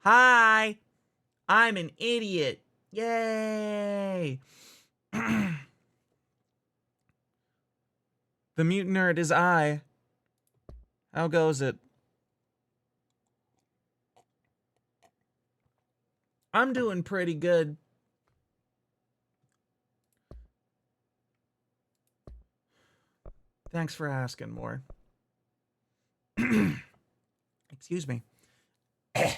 Hi, I'm an idiot. Yay. The mutant nerd is I. How goes it? I'm doing pretty good. Thanks for asking, more. Excuse me. Hi.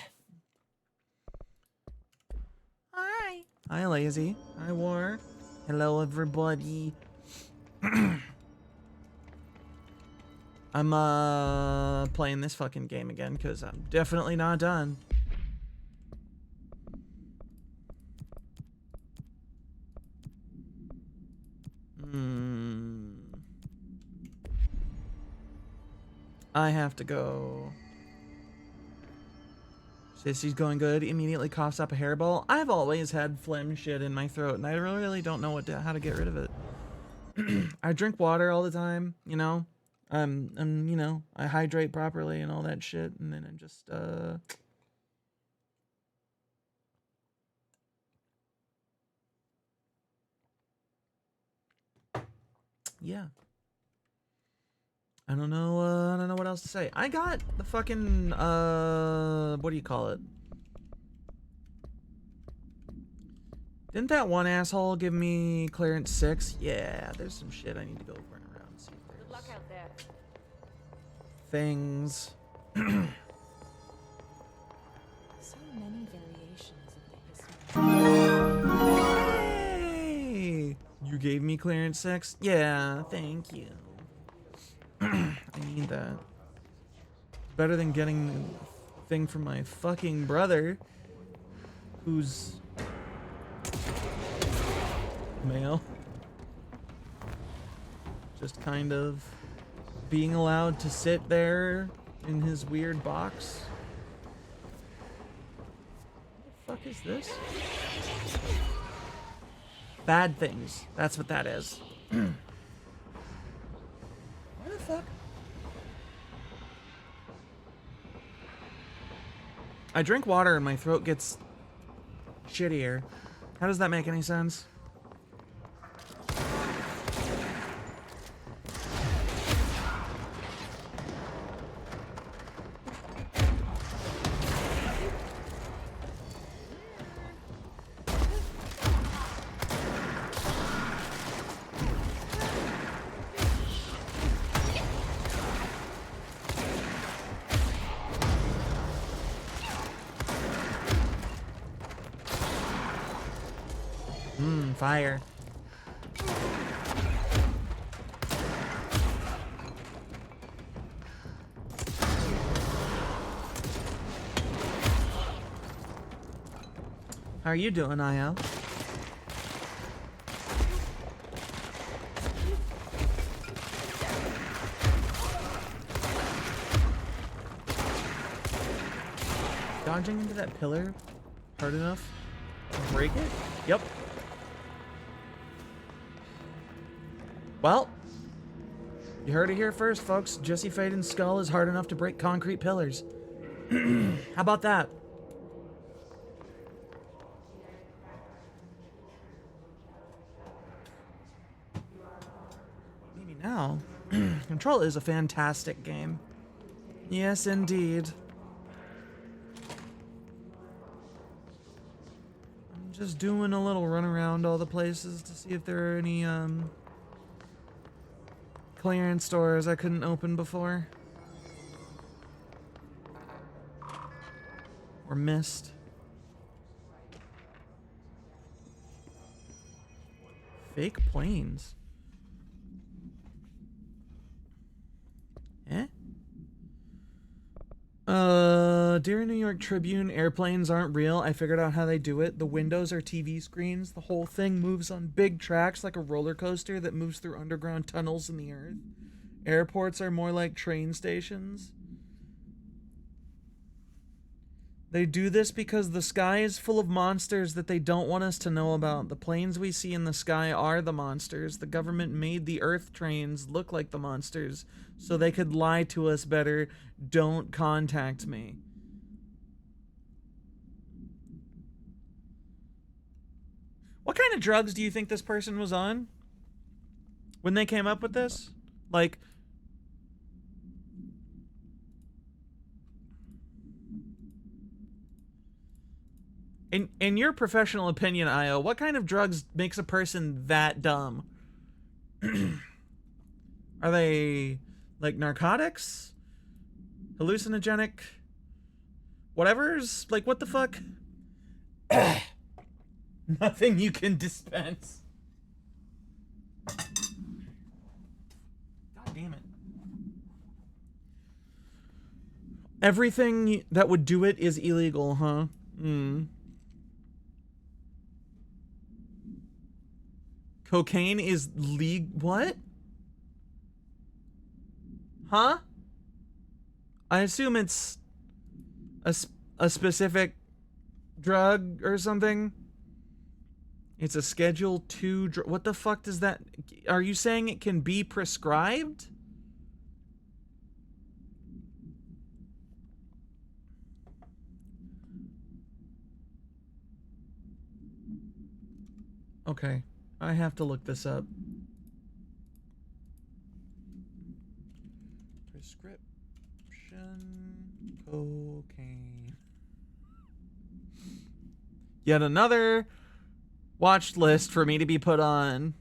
Hi, Lazy. Hi, War. Hello, everybody. I'm playing this fucking game again because I'm definitely not done. I have to go. Sissy's going good. Immediately coughs up a hairball. I've always had phlegm shit in my throat, and I really don't know how to get rid of it. I drink water all the time, you know. You know, I hydrate properly and all that shit, and then I'm just yeah. I don't know what else to say. I got the fucking what do you call it? Didn't that one asshole give me clearance 6? Yeah, there's some shit I need to go run around and see if there's Good luck out there. things. So many variations of the history. Hey! You gave me clearance 6? Yeah, thank you. I need that. Better than getting the thing from my fucking brother, who's male. Just kind of being allowed to sit there in his weird box. What the fuck is this? Bad things. That's what that is. What the fuck? I drink water and my throat gets shittier. How does that make any sense? Fire. How are you doing, IO? Dodging into that pillar hard enough to break it? Yep. Well, you heard it here first, folks. Jesse Faden's skull is hard enough to break concrete pillars. How about that? Maybe now. Control is a fantastic game. Yes, indeed. I'm just doing a little run around all the places to see if there are any, clearance stores I couldn't open before. Or missed. Fake planes. Eh? Dear New York Tribune, airplanes aren't real. I figured out how they do it. The windows are TV screens. The whole thing moves on big tracks like a roller coaster that moves through underground tunnels in the earth. Airports are more like train stations. They do this because the sky is full of monsters that they don't want us to know about. The planes we see in the sky are the monsters. The government made the Earth trains look like the monsters so they could lie to us better. Don't contact me. What kind of drugs do you think this person was on when they came up with this? Like, in your professional opinion, Io, what kind of drugs makes a person that dumb? Are they like narcotics? Hallucinogenic? Whatever's like, what the fuck? Nothing you can dispense. God damn it. Everything that would do it is illegal, huh? Cocaine is what? Huh? I assume it's a specific drug or something. It's a Schedule 2 drug. What the fuck does that... Are you saying it can be prescribed? Okay. I have to look this up. Prescription cocaine. Yet another watch list for me to be put on.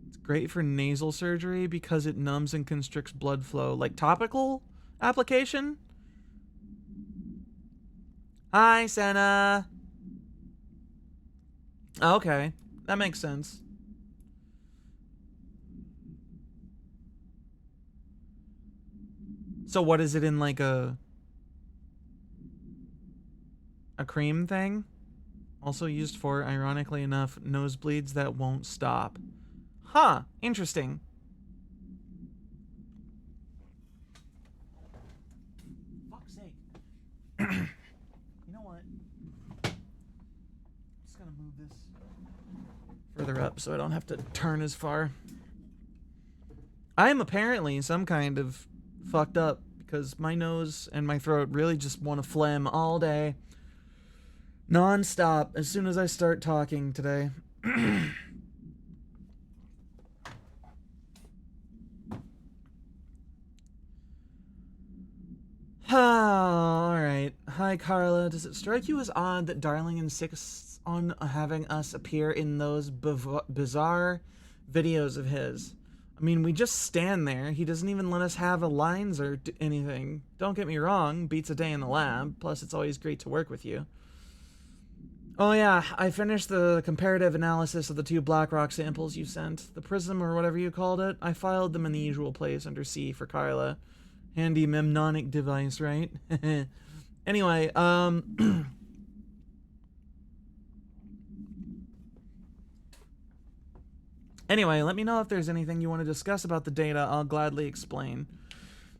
It's great for nasal surgery because it numbs and constricts blood flow. Like topical application? Hi, Senna. Okay, that makes sense. So what is it in like a cream thing? Also used for, ironically enough, nosebleeds that won't stop. Huh, interesting. Fuck's sake. You know what? I'm just gonna move this further up so I don't have to turn as far. I am apparently some kind of fucked up because my nose and my throat really just want to phlegm all day. Non-stop as soon as I start talking today. Alright. Hi, Carla. Does it strike you as odd that Darling insists on having us appear in those bizarre videos of his? I mean, we just stand there. He doesn't even let us have a lines or anything. Don't get me wrong, beats a day in the lab. Plus, it's always great to work with you. Oh yeah, I finished the comparative analysis of the 2 BlackRock samples you sent. The Prism or whatever you called it. I filed them in the usual place under C for Carla. Handy mnemonic device, right? Anyway, Anyway, let me know if there's anything you want to discuss about the data. I'll gladly explain.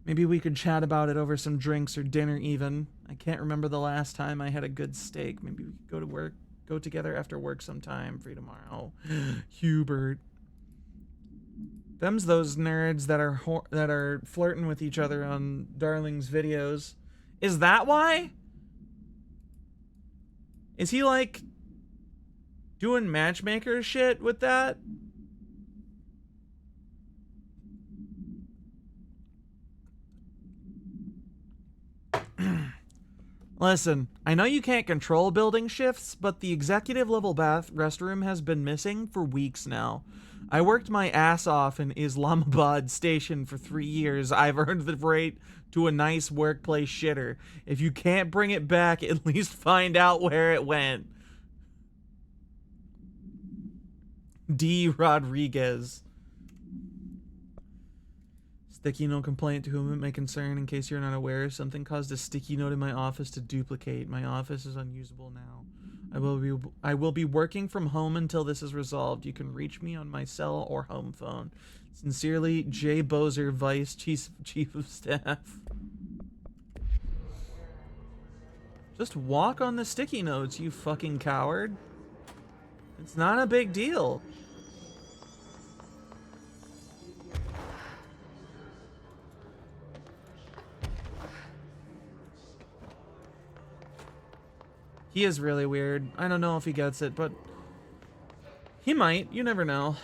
Maybe we could chat about it over some drinks or dinner even. I can't remember the last time I had a good steak. Maybe we could go together after work sometime. Free tomorrow. Hubert. Them's those nerds that are flirting with each other on Darling's videos. Is that why? Is he like doing matchmaker shit with that? Listen, I know you can't control building shifts, but the executive level restroom has been missing for weeks now. I worked my ass off in Islamabad station for 3 years. I've earned the right to a nice workplace shitter. If you can't bring it back, at least find out where it went. D. Rodriguez. Sticky note complaint to whom it may concern. In case you're not aware, something caused a sticky note in my office to duplicate. My office is unusable now. I will be working from home until this is resolved. You can reach me on my cell or home phone. Sincerely, Jay Bozer, Vice Chief of Staff. Just walk on the sticky notes, you fucking coward. It's not a big deal. He is really weird. I don't know if he gets it, but he might. You never know.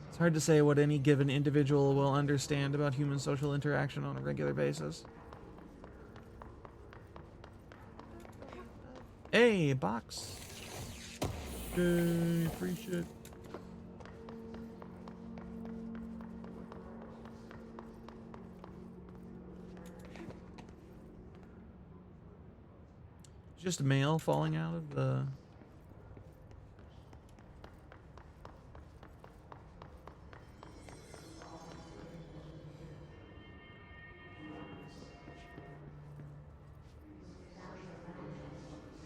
It's hard to say what any given individual will understand about human social interaction on a regular basis. Hey, box. Yay, free shit. Just mail falling out of the...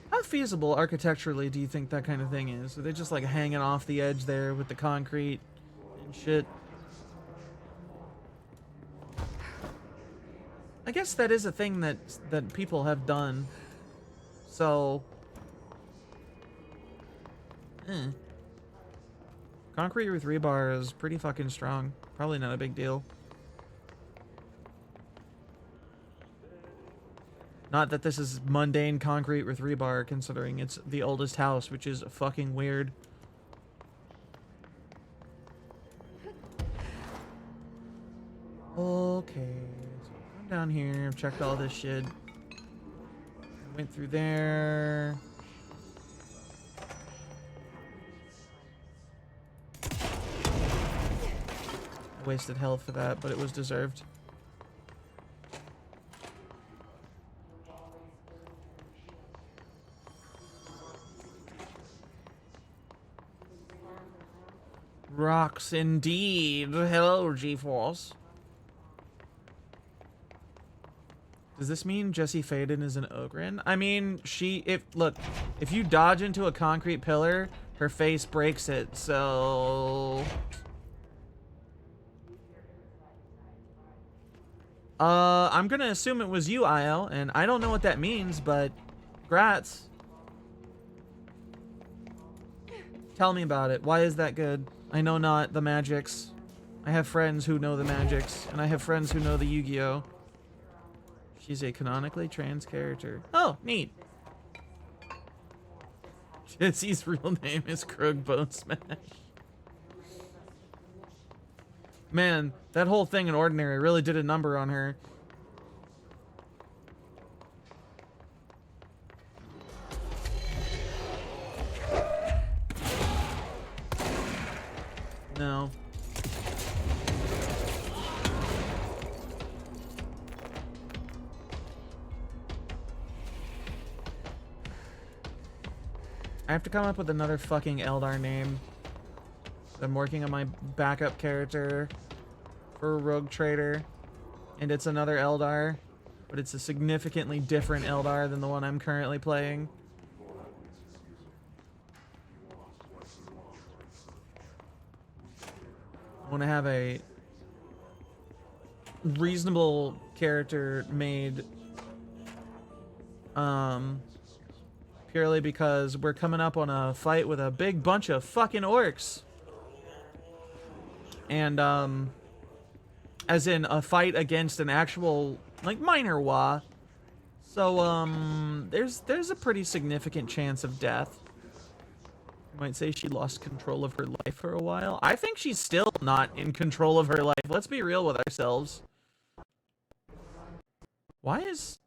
How feasible architecturally do you think that kind of thing is? Are they just like hanging off the edge there with the concrete and shit? I guess that is a thing that people have done. So, concrete with rebar is pretty fucking strong. Probably not a big deal. Not that this is mundane concrete with rebar, considering it's the oldest house, which is fucking weird. Okay, so I'm down here. I've checked all this shit. Went through there. I wasted health for that, but it was deserved. Rocks indeed. Hello, G-Force. Does this mean Jesse Faden is an Ogren? I mean, look, if you dodge into a concrete pillar, her face breaks it, so... I'm gonna assume it was you, IL, and I don't know what that means, but... Grats. Tell me about it. Why is that good? I know not the magics. I have friends who know the magics, and I have friends who know the Yu-Gi-Oh! She's a canonically trans character. Oh, neat. Jesse's real name is Krug Bone Smash. Man, that whole thing in Ordinary really did a number on her. No. I have to come up with another fucking Eldar name. I'm working on my backup character for Rogue Trader, and it's another Eldar, but it's a significantly different Eldar than the one I'm currently playing. I want to have a reasonable character made, purely because we're coming up on a fight with a big bunch of fucking orcs. And, as in a fight against an actual, like, minor Wa. So, there's a pretty significant chance of death. You might say she lost control of her life for a while. I think she's still not in control of her life. Let's be real with ourselves. Why is...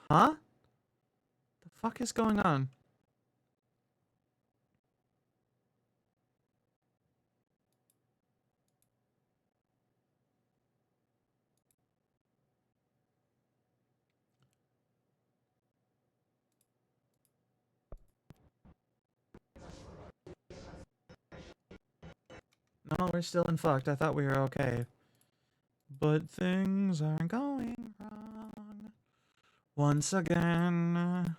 Huh? The fuck is going on? No, we're still in fucked. I thought we were okay. But things are going wrong. Once again.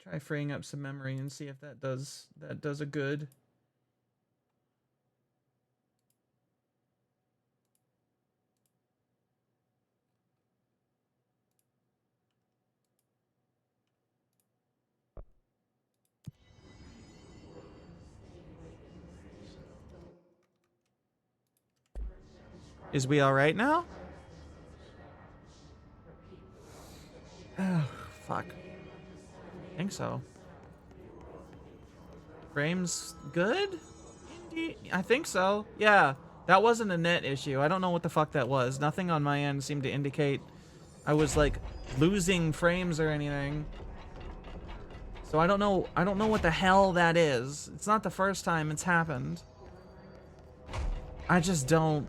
Try freeing up some memory and see if that does a good. Is we all right now? Oh, fuck. I think so. Frames good? Indeed. I think so. Yeah. That wasn't a net issue. I don't know what the fuck that was. Nothing on my end seemed to indicate I was like losing frames or anything. So I don't know what the hell that is. It's not the first time it's happened. I just don't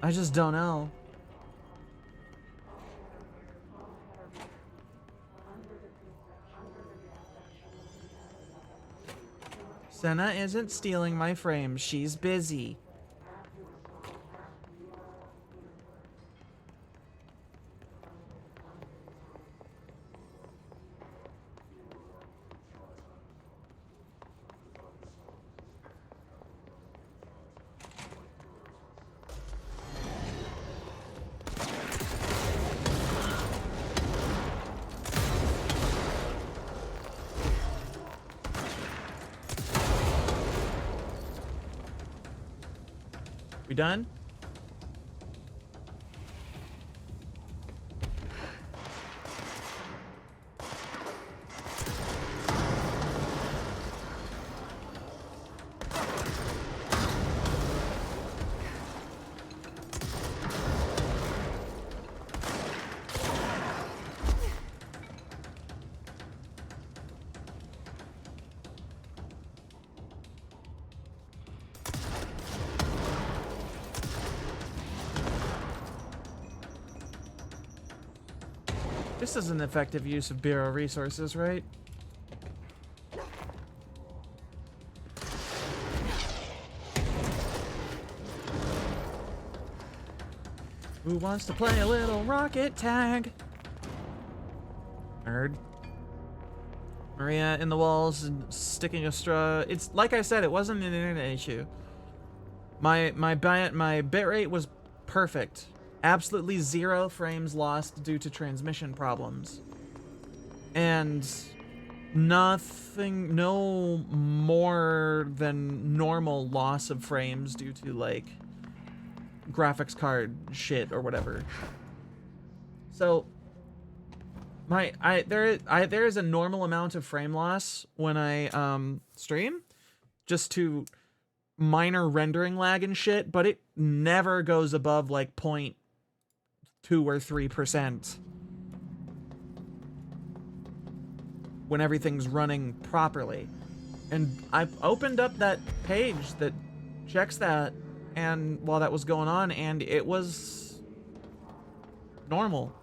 know. Senna isn't stealing my frames. She's busy. We done? This is an effective use of Bureau resources, right? Who wants to play a little rocket tag? Nerd. Maria in the walls and sticking a straw. It's like I said, it wasn't an internet issue. My bitrate was perfect. Absolutely 0 frames lost due to transmission problems. And nothing, no more than normal loss of frames due to like graphics card shit or whatever. So there is a normal amount of frame loss when I stream, just to minor rendering lag and shit, but it never goes above like 0.2 or 3% when everything's running properly. And I opened up that page that checks that, and while that was going on, and it was normal.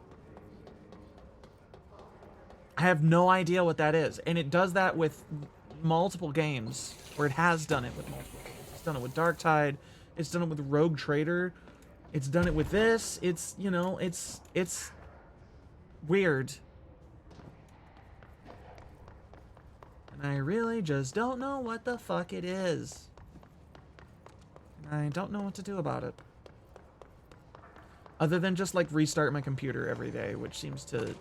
I have no idea what that is, and it does that with multiple games, or it has done it with multiple games. It's done it with Darktide, it's done it with Rogue Trader, it's done it with this. It's, you know, it's weird. And I really just don't know what the fuck it is. And I don't know what to do about it. Other than just like restart my computer every day, which seems to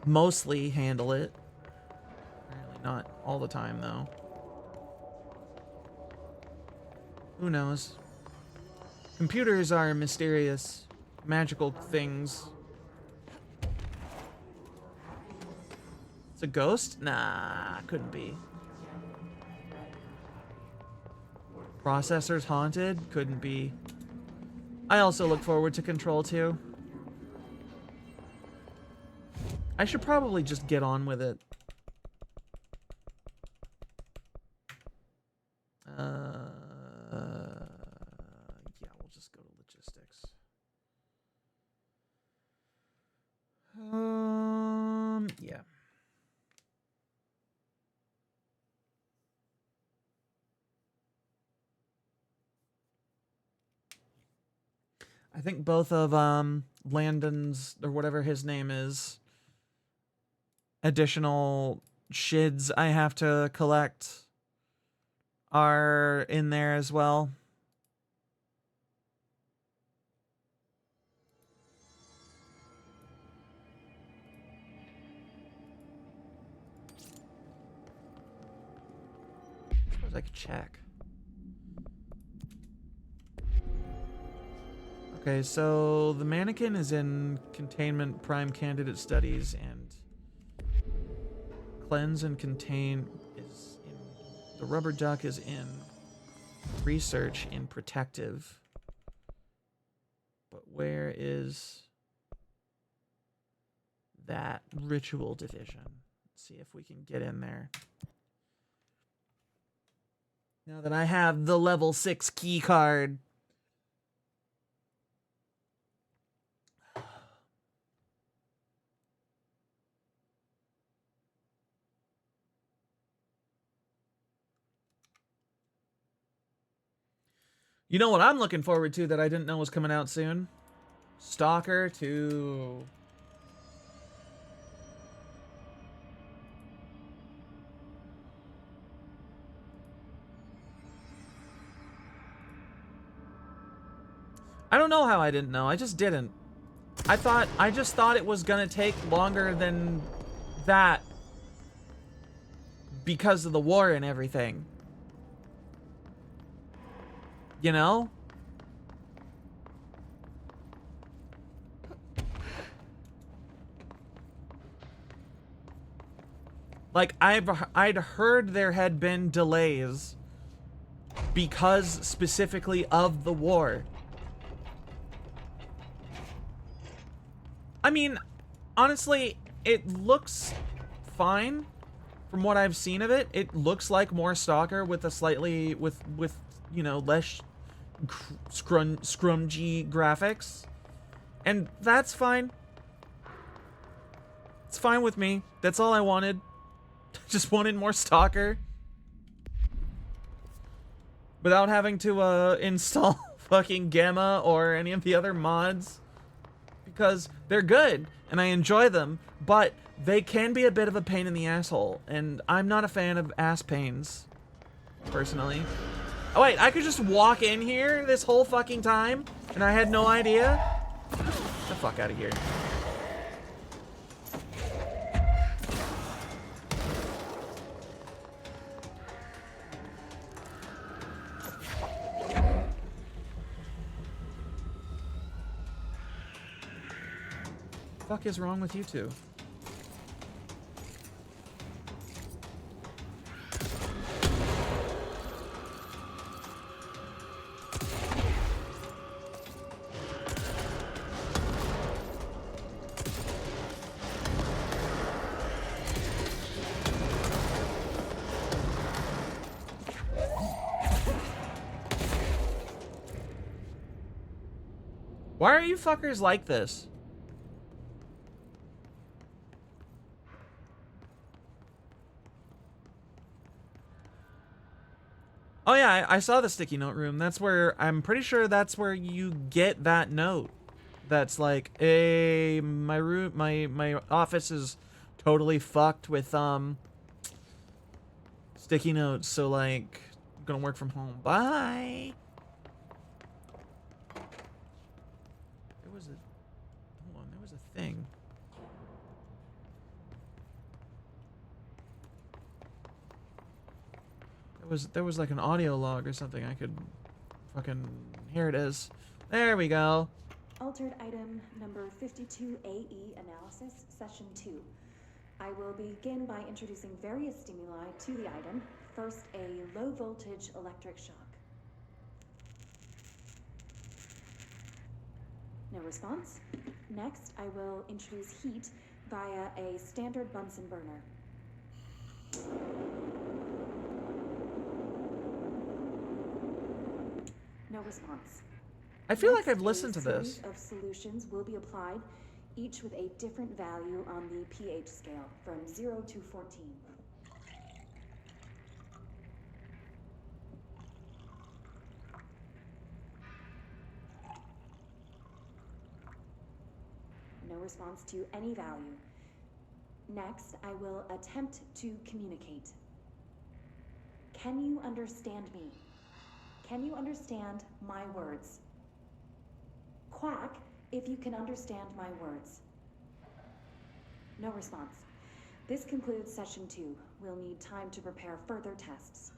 mostly handle it. Apparently not all the time though. Who knows? Computers are mysterious, magical things. It's a ghost? Nah, couldn't be. Processors haunted? Couldn't be. I also look forward to Control 2. I should probably just get on with it. Yeah, we'll just go to logistics. I think both of Landon's, or whatever his name is, additional shids I have to collect are in there as well. I suppose I could check. Okay, so the mannequin is in containment prime candidate studies, and cleanse and contain is in, the rubber duck is in research in protective. But where is that ritual division? Let's see if we can get in there. Now that I have the level 6 key card. You know what I'm looking forward to that I didn't know was coming out soon? Stalker 2. I don't know how I didn't know. I just didn't. I just thought it was gonna take longer than that because of the war and everything. You know? Like, I'd heard there had been delays because specifically of the war. I mean, honestly, it looks fine from what I've seen of it. It looks like more Stalker with a slightly, with you know, less scrungy graphics. And that's fine. It's fine with me. That's all I wanted. Just wanted more Stalker. Without having to install fucking Gamma or any of the other mods. Because they're good and I enjoy them, but they can be a bit of a pain in the asshole. And I'm not a fan of ass pains, personally. Oh wait, I could just walk in here this whole fucking time and I had no idea? Get the fuck out of here. What the fuck is wrong with you two? Why are you fuckers like this? Oh yeah, I saw the sticky note room. That's where, I'm pretty sure that's where you get that note. That's like, hey, my room, my office is totally fucked with sticky notes, so like, I'm gonna work from home. Bye. There was a, hold on, there was a thing. There was like an audio log or something I could fucking, here it is. There we go. Altered item number 52AE analysis, session 2. I will begin by introducing various stimuli to the item. First, a low voltage electric shock. No response. Next, I will introduce heat via a standard Bunsen burner. No response. I feel like Next, I've listened to a this. suite of solutions will be applied, each with a different value on the pH scale, from 0 to 14. corresponds to any value. Next, I will attempt to communicate. Can you understand me? Can you understand my words? Quack if you can understand my words. No response. This concludes session 2. We'll need time to prepare further tests.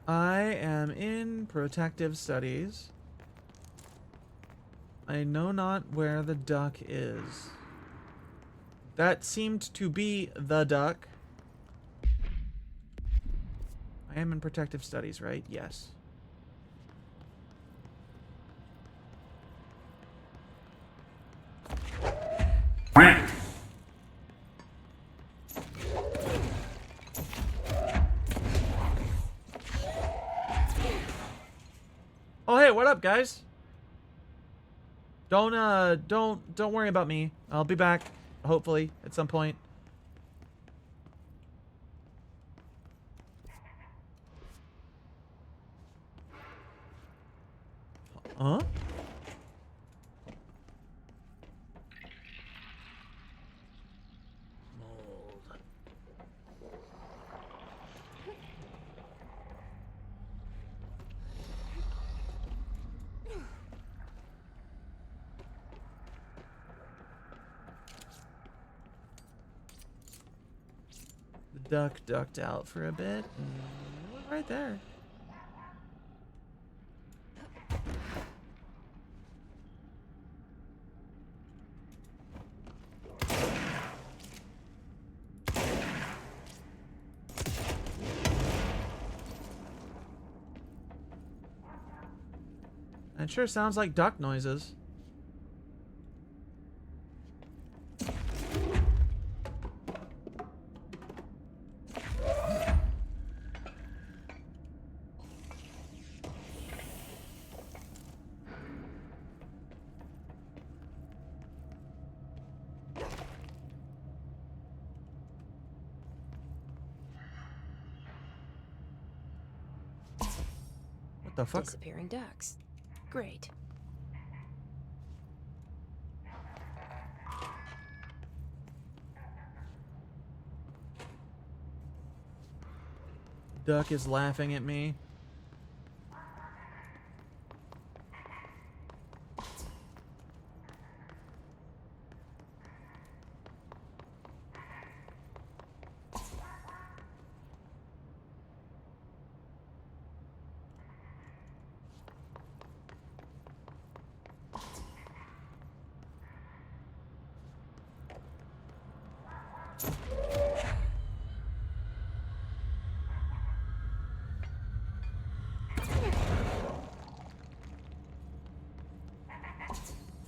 I am in protective studies. I know not where the duck is. That seemed to be the duck. I am in protective studies, right? Yes. Oh, hey, what up, guys? Don't worry about me. I'll be back, hopefully, at some point. Huh? Mold. The duck ducked out for a bit. And it was right there. It sure sounds like duck noises. What the fuck? Disappearing ducks. Great. Duck is laughing at me.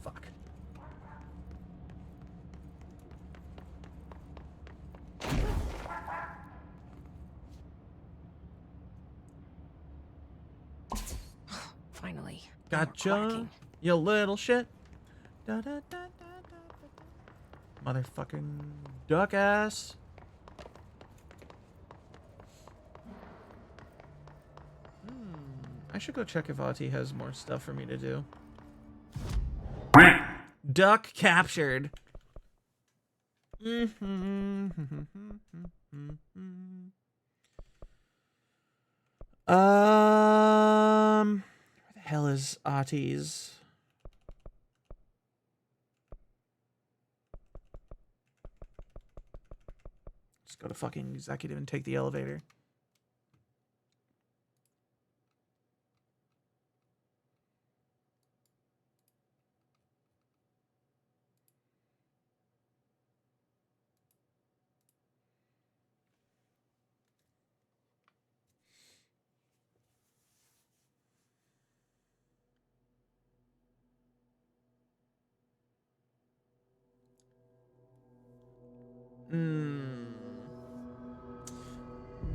Fuck. Finally. Gotcha, Quacking. you little shit. Da, da, da, da, da, da. Motherfucking duck ass. I should go check if Ahti has more stuff for me to do. Duck captured. Where the hell is Ahti's? Just go to fucking executive and take the elevator.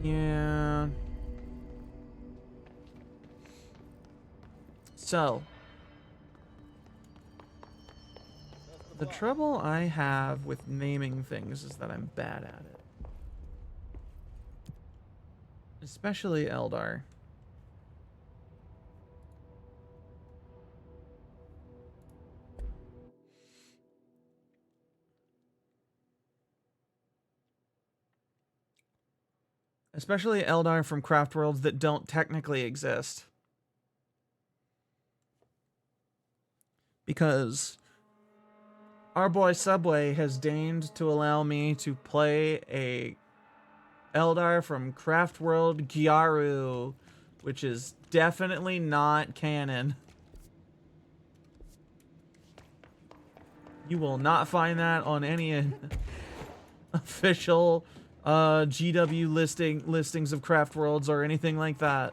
Yeah. So, the trouble I have with naming things is that I'm bad at it. Especially Eldar. Especially Eldar from Craft Worlds that don't technically exist. Because our boy Subway has deigned to allow me to play a Eldar from Craft World Gyaru, which is definitely not canon. You will not find that on any official GW listings of Craft Worlds or anything like that.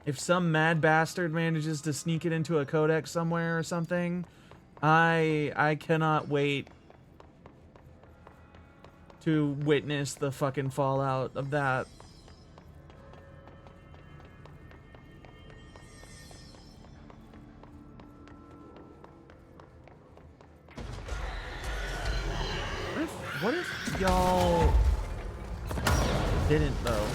If some mad bastard manages to sneak it into a codex somewhere or something, I cannot wait to witness the fucking fallout of that. What if y'all didn't though?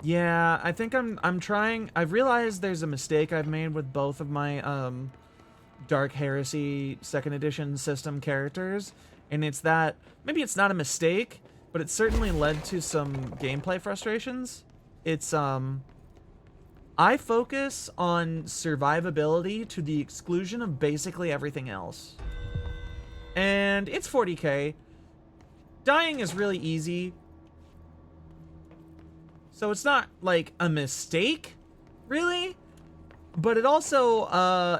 Yeah, I think I'm trying. I've realized there's a mistake I've made with both of my Dark Heresy 2nd edition system characters, and it's that maybe it's not a mistake, but it certainly led to some gameplay frustrations. It's I focus on survivability to the exclusion of basically everything else. And it's 40k. Dying is really easy. So it's not like a mistake, really, but it also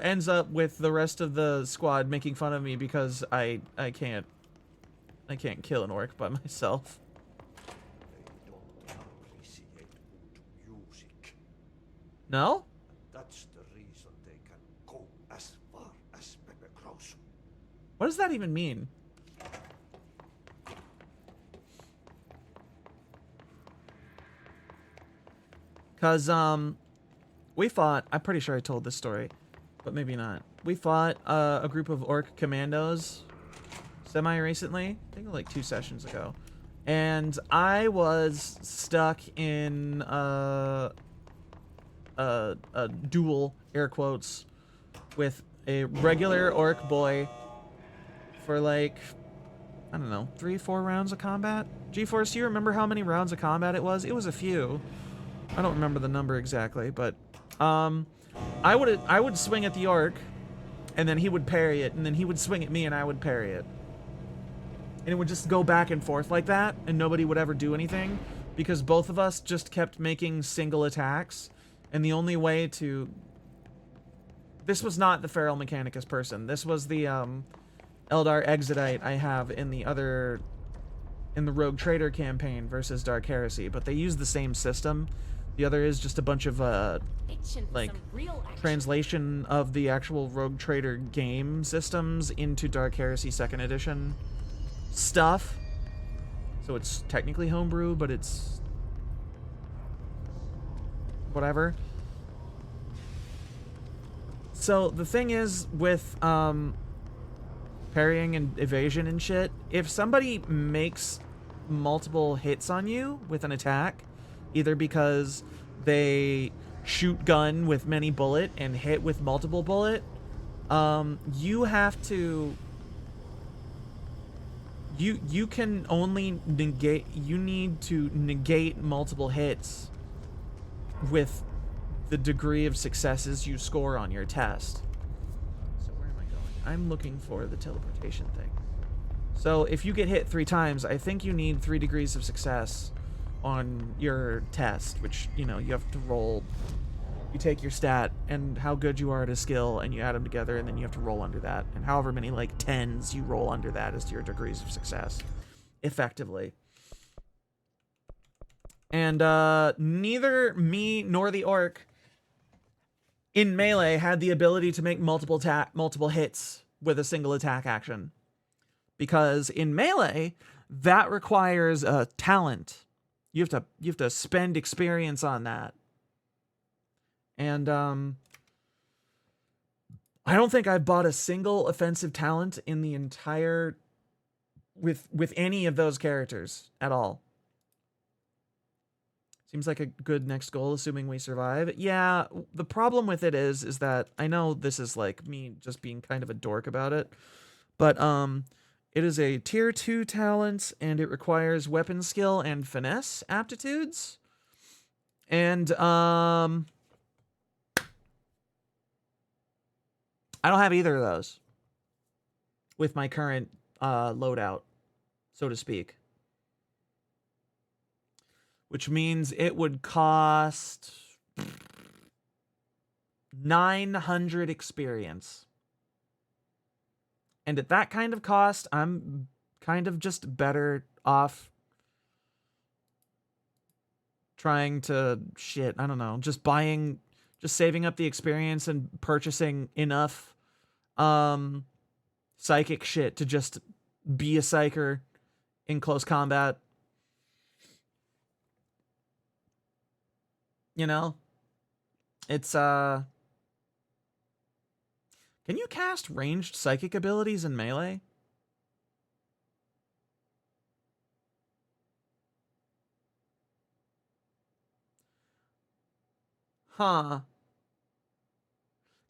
ends up with the rest of the squad making fun of me because I can't kill an orc by myself. They don't appreciate good music. No? That's the reason they can go as far as Pepe Grosso. What does that even mean? Cause we fought, I'm pretty sure I told this story, but maybe not. We fought a group of orc commandos semi-recently, I think like 2 sessions ago. And I was stuck in a duel, air quotes, with a regular orc boy for like, I don't know, 3-4 rounds of combat? GeForce, do you remember how many rounds of combat it was? It was a few. I don't remember the number exactly, but I would swing at the orc, and then he would parry it, and then he would swing at me, and I would parry it. And it would just go back and forth like that, and nobody would ever do anything, because both of us just kept making single attacks, and the only way to... This was not the Feral Mechanicus person. This was the Eldar Exodite I have in the other... in the Rogue Trader campaign versus Dark Heresy, but they use the same system. The other is just a bunch of like translation of the actual Rogue Trader game systems into Dark Heresy 2nd edition stuff. So it's technically homebrew, but it's whatever. So the thing is with parrying and evasion and shit, if somebody makes multiple hits on you with an attack, either because they shoot gun with many bullet and hit with multiple bullet, you have to... You can only negate... You need to negate multiple hits with the degree of successes you score on your test. So where am I going? I'm looking for the teleportation thing. So if you get hit 3 times, I think you need 3 degrees of success on your test, which, you know, you have to roll. You take your stat and how good you are at a skill, and you add them together, and then you have to roll under that. And however many, like, 10s you roll under that is your degrees of success, effectively. And neither me nor the orc in melee had the ability to make multiple hits with a single attack action. Because in melee, that requires talent. You have to spend experience on that. And I don't think I've bought a single offensive talent in the entire with any of those characters at all. Seems like a good next goal, assuming we survive. Yeah, the problem with it is that I know this is like me just being kind of a dork about it, but it is a tier 2 talent and it requires weapon skill and finesse aptitudes. And I don't have either of those with my current loadout, so to speak. Which means it would cost 900 experience. And at that kind of cost, I'm kind of just better off trying to, I don't know, just saving up the experience and purchasing enough psychic shit to just be a psyker in close combat. You know? It's, can you cast ranged psychic abilities in melee? Huh.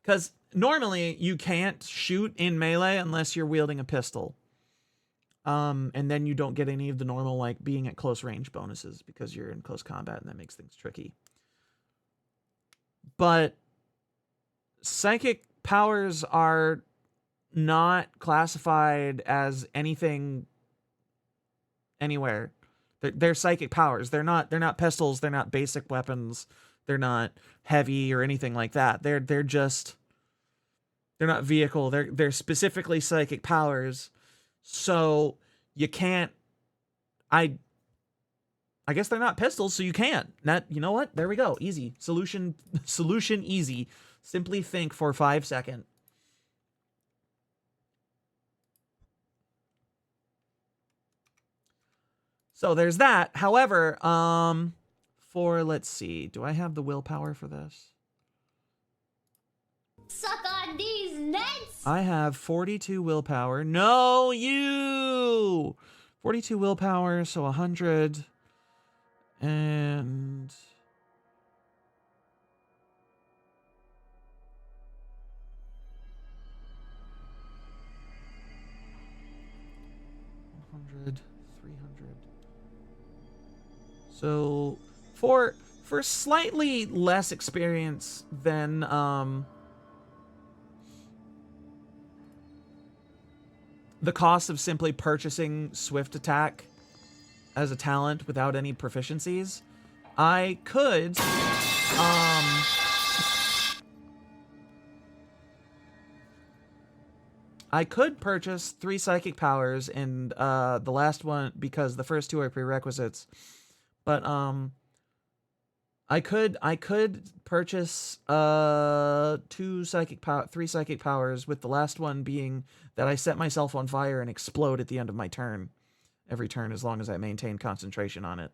Because normally you can't shoot in melee unless you're wielding a pistol. And then you don't get any of the normal, like, being at close range bonuses because you're in close combat, and that makes things tricky. But psychic powers are not classified as anything anywhere. They're psychic powers. They're not pistols, they're not basic weapons, they're not heavy or anything like that. They're not vehicle. They're specifically psychic powers. So you can't I guess they're not pistols, so you can't. You know what? There we go. Easy. Solution easy. Simply think for 5 seconds. So there's that. However, let's see. Do I have the willpower for this? Suck on these nuts! I have 42 willpower. No, you! 42 willpower, so 100. And 100, 300. So for slightly less experience than the cost of simply purchasing Swift Attack as a talent without any proficiencies, I could purchase 3 psychic powers and the last one, because the first 2 are prerequisites, but I could purchase 3 psychic powers, with the last one being that I set myself on fire and explode at the end of my turn. Every turn, as long as I maintain concentration on it.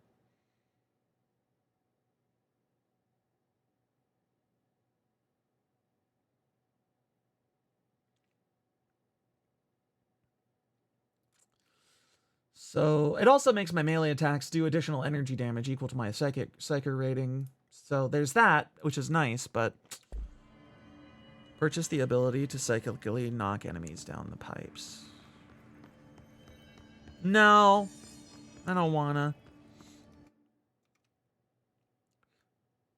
So it also makes my melee attacks do additional energy damage equal to my psyker rating. So there's that, which is nice, but purchase the ability to psychically knock enemies down the pipes. No, I don't wanna.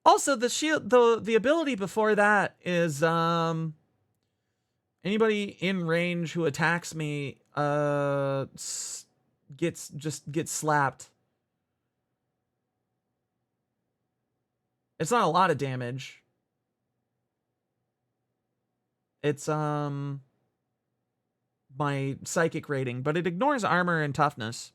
Also, the shield, the ability before that is anybody in range who attacks me gets slapped. It's not a lot of damage. It's my psychic rating, but it ignores armor and toughness.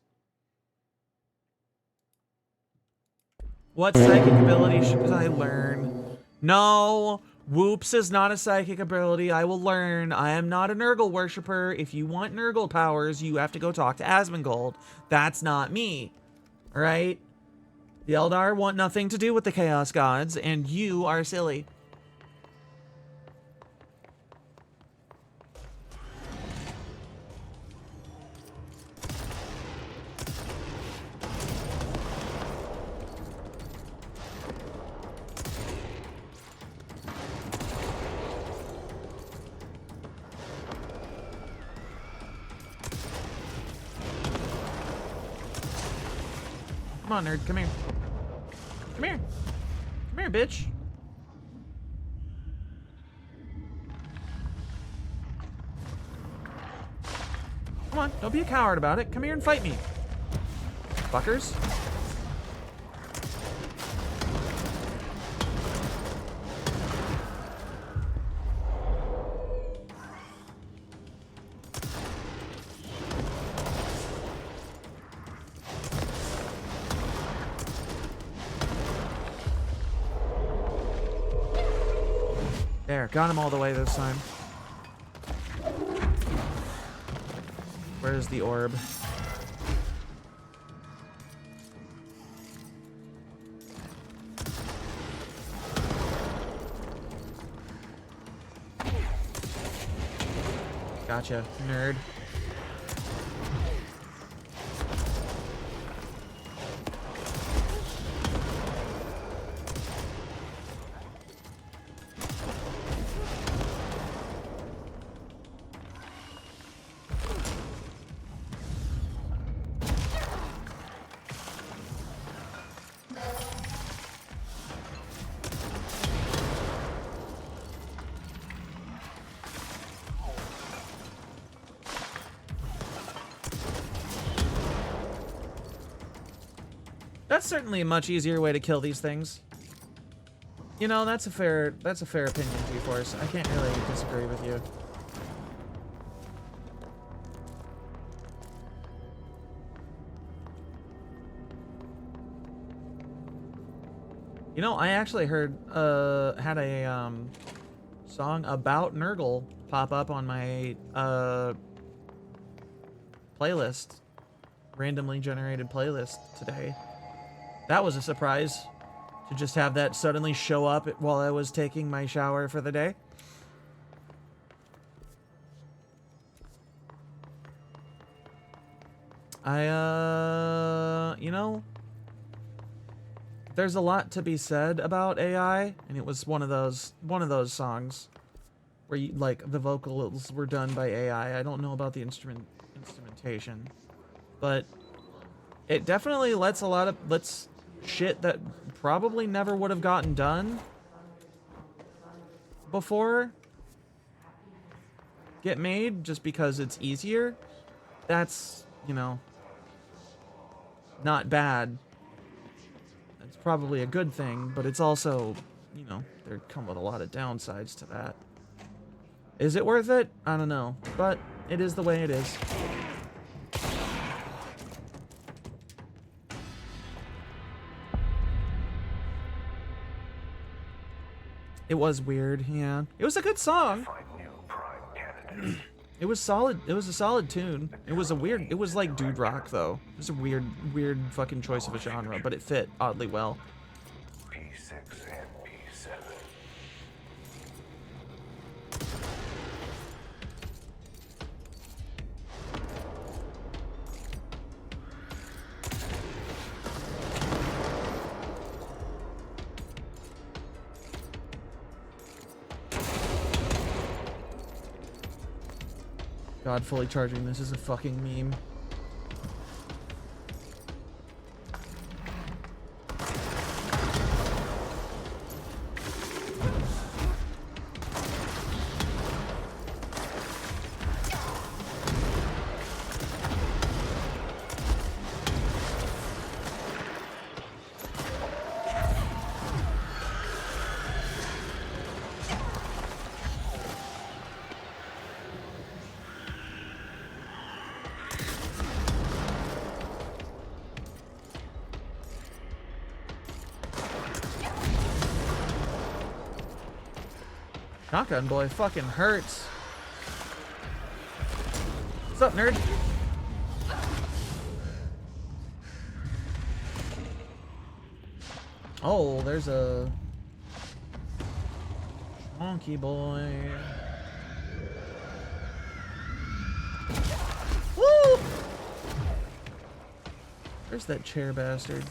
What psychic ability should I learn? No, Whoops is not a psychic ability. I will learn. I am not a Nurgle worshiper. If you want Nurgle powers, you have to go talk to Asmongold. That's not me. All right? The Eldar want nothing to do with the Chaos Gods, and you are silly. Come on, nerd. Come here. Come here. Come here, bitch. Come on, don't be a coward about it. Come here and fight me. Fuckers. There, got him all the way this time. Where's the orb? Gotcha, nerd. That's certainly a much easier way to kill these things. You know, that's a fair opinion, G-Force. I can't really disagree with you. You know, I actually heard had a song about Nurgle pop up on my playlist, randomly generated playlist today. That was a surprise to just have that suddenly show up while I was taking my shower for the day. You know, there's a lot to be said about AI, and it was one of those songs where you, like, the vocals were done by AI. I don't know about the instrumentation, but it definitely lets shit that probably never would have gotten done before get made just because it's easier. That's, you know, not bad. It's probably a good thing, but it's also, you know, there come with a lot of downsides to that. Is it worth it? I don't know, but it is the way it is. It was weird, yeah. It was a good song. It was solid. It was a solid tune. It was like dude rock though. It was a weird fucking choice of a genre, but it fit oddly well. P6 and P7. God, fully charging this is a fucking meme. Shotgun boy fucking hurts. What's up, nerd? Oh, there's a monkey boy. Woo! There's that chair bastard.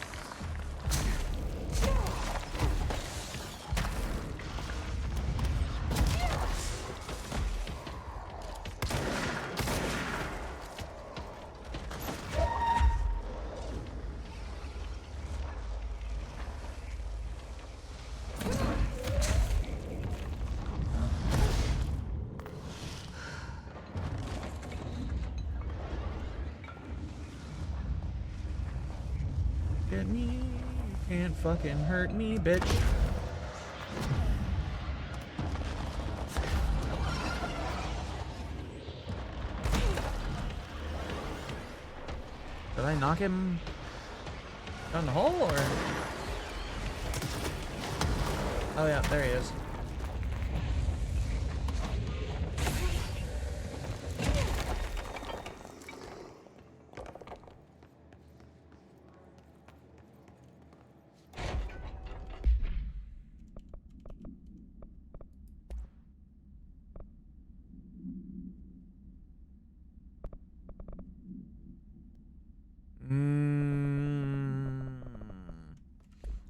Get me, you can't fucking hurt me, bitch. Did I knock him down the hole, or? Oh yeah, there he is.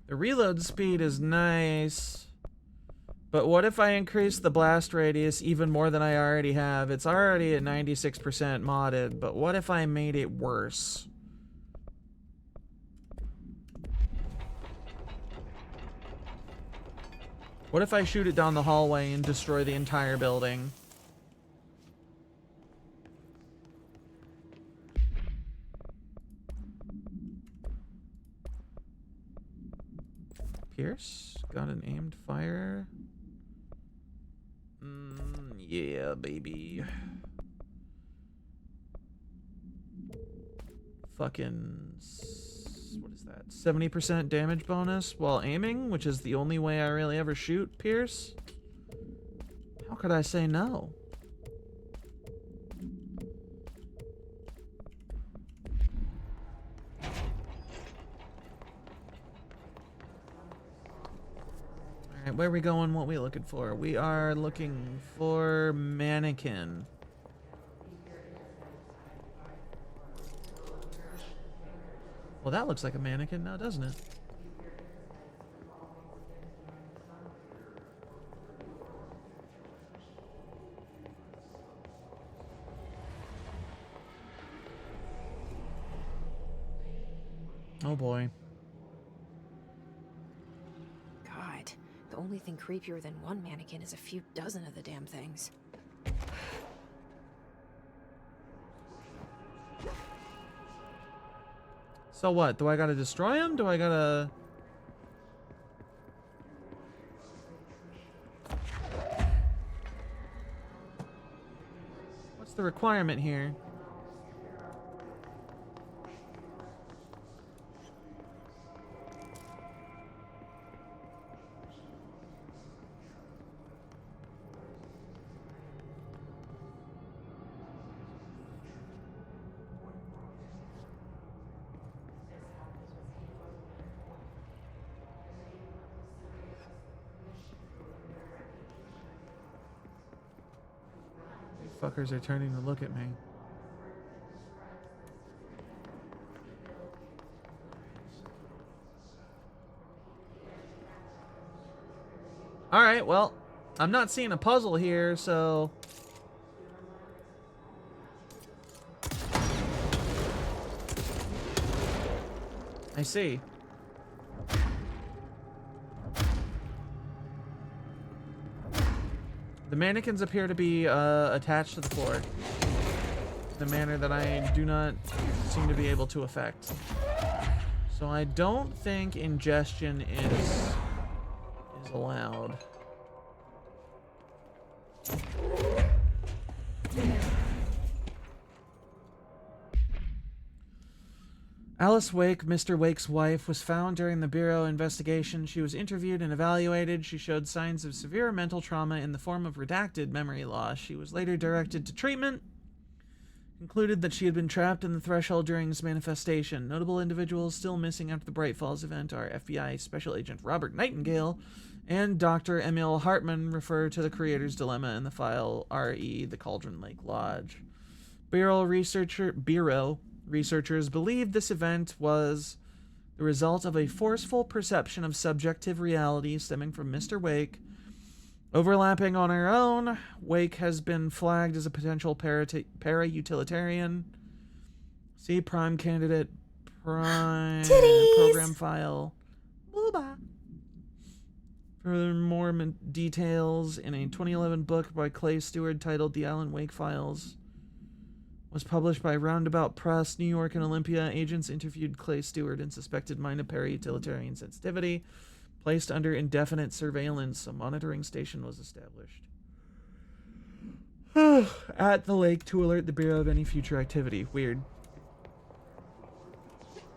The reload speed is nice, but what if I increase the blast radius even more than I already have? It's already at 96% modded, but what if I made it worse? What if I shoot it down the hallway and destroy the entire building? Pierce got an aimed fire. Yeah, baby. Fucking, what is that? 70% damage bonus while aiming, which is the only way I really ever shoot Pierce. How could I say no? Alright, where are we going? What are we looking for? We are looking for mannequin. Well, that looks like a mannequin now, doesn't it? Oh boy. God, the only thing creepier than one mannequin is a few dozen of the damn things. So what? Do I gotta destroy him? Do I gotta... What's the requirement here? Fuckers are turning to look at me. Alright, well, I'm not seeing a puzzle here, so... I see. The mannequins appear to be attached to the floor in a manner that I do not seem to be able to affect. So I don't think ingestion is allowed. Alice Wake, Mr. Wake's wife, was found during the Bureau investigation. She was interviewed and evaluated. She showed signs of severe mental trauma in the form of redacted memory loss. She was later directed to treatment. Concluded that she had been trapped in the threshold during this manifestation. Notable individuals still missing after the Bright Falls event are FBI Special Agent Robert Nightingale and Dr. Emil Hartman, refer to the creator's dilemma in the file RE, the Cauldron Lake Lodge. Bureau researchers believed this event was the result of a forceful perception of subjective reality stemming from Mr. Wake. Overlapping on our own, Wake has been flagged as a potential para-utilitarian. See prime candidate, prime program file. Booba. For more details, in a 2011 book by Clay Stewart titled The Alan Wake Files, Was published by Roundabout Press, New York and Olympia. Agents interviewed Clay Stewart and suspected minor utilitarian sensitivity. Placed under indefinite surveillance, a monitoring station was established at the lake to alert the Bureau of any future activity. Weird.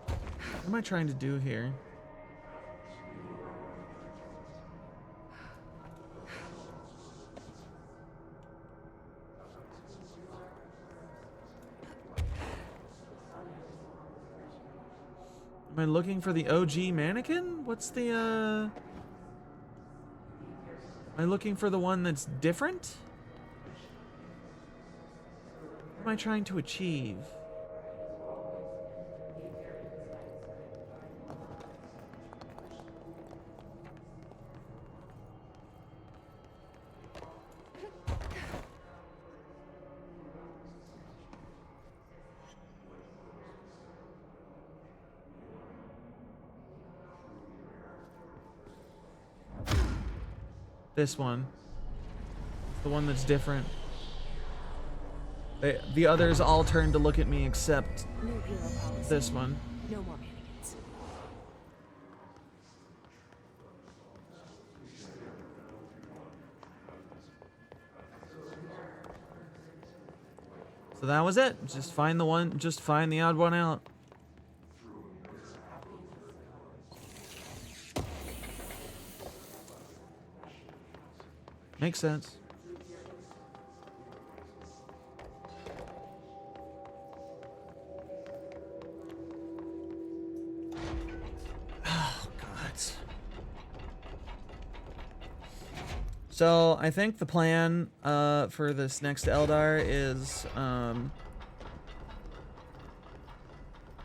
What am I trying to do here? Am I looking for the OG mannequin? What's the, Am I looking for the one that's different? What am I trying to achieve? This one. The one that's different. The others all turned to look at me except New Bureau policy. this one. No more mannequins. So that was it. Just find the one, just find the odd one out. Makes sense. Oh, God. So, I think the plan for this next Eldar is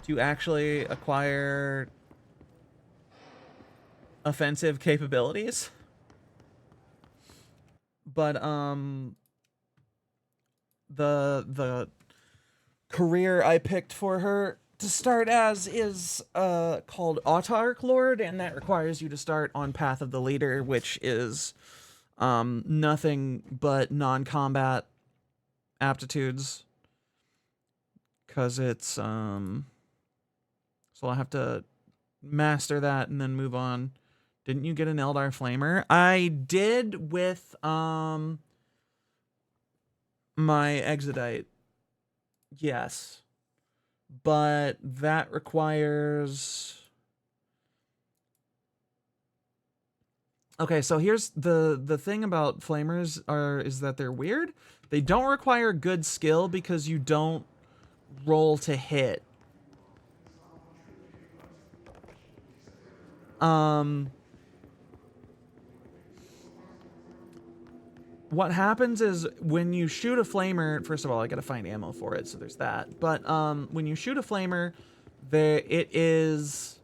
to actually acquire offensive capabilities. But the career I picked for her to start as is called Autarch Lord, and that requires you to start on Path of the Leader, which is nothing but non-combat aptitudes. 'Cause it's so I'll have to master that and then move on. Didn't you get an Eldar Flamer? I did with my Exodite. Yes. But that requires... Okay, so here's the thing about Flamers is that they're weird. They don't require good skill because you don't roll to hit. What happens is when you shoot a flamer, first of all, I gotta find ammo for it, so there's that. But when you shoot a flamer, it is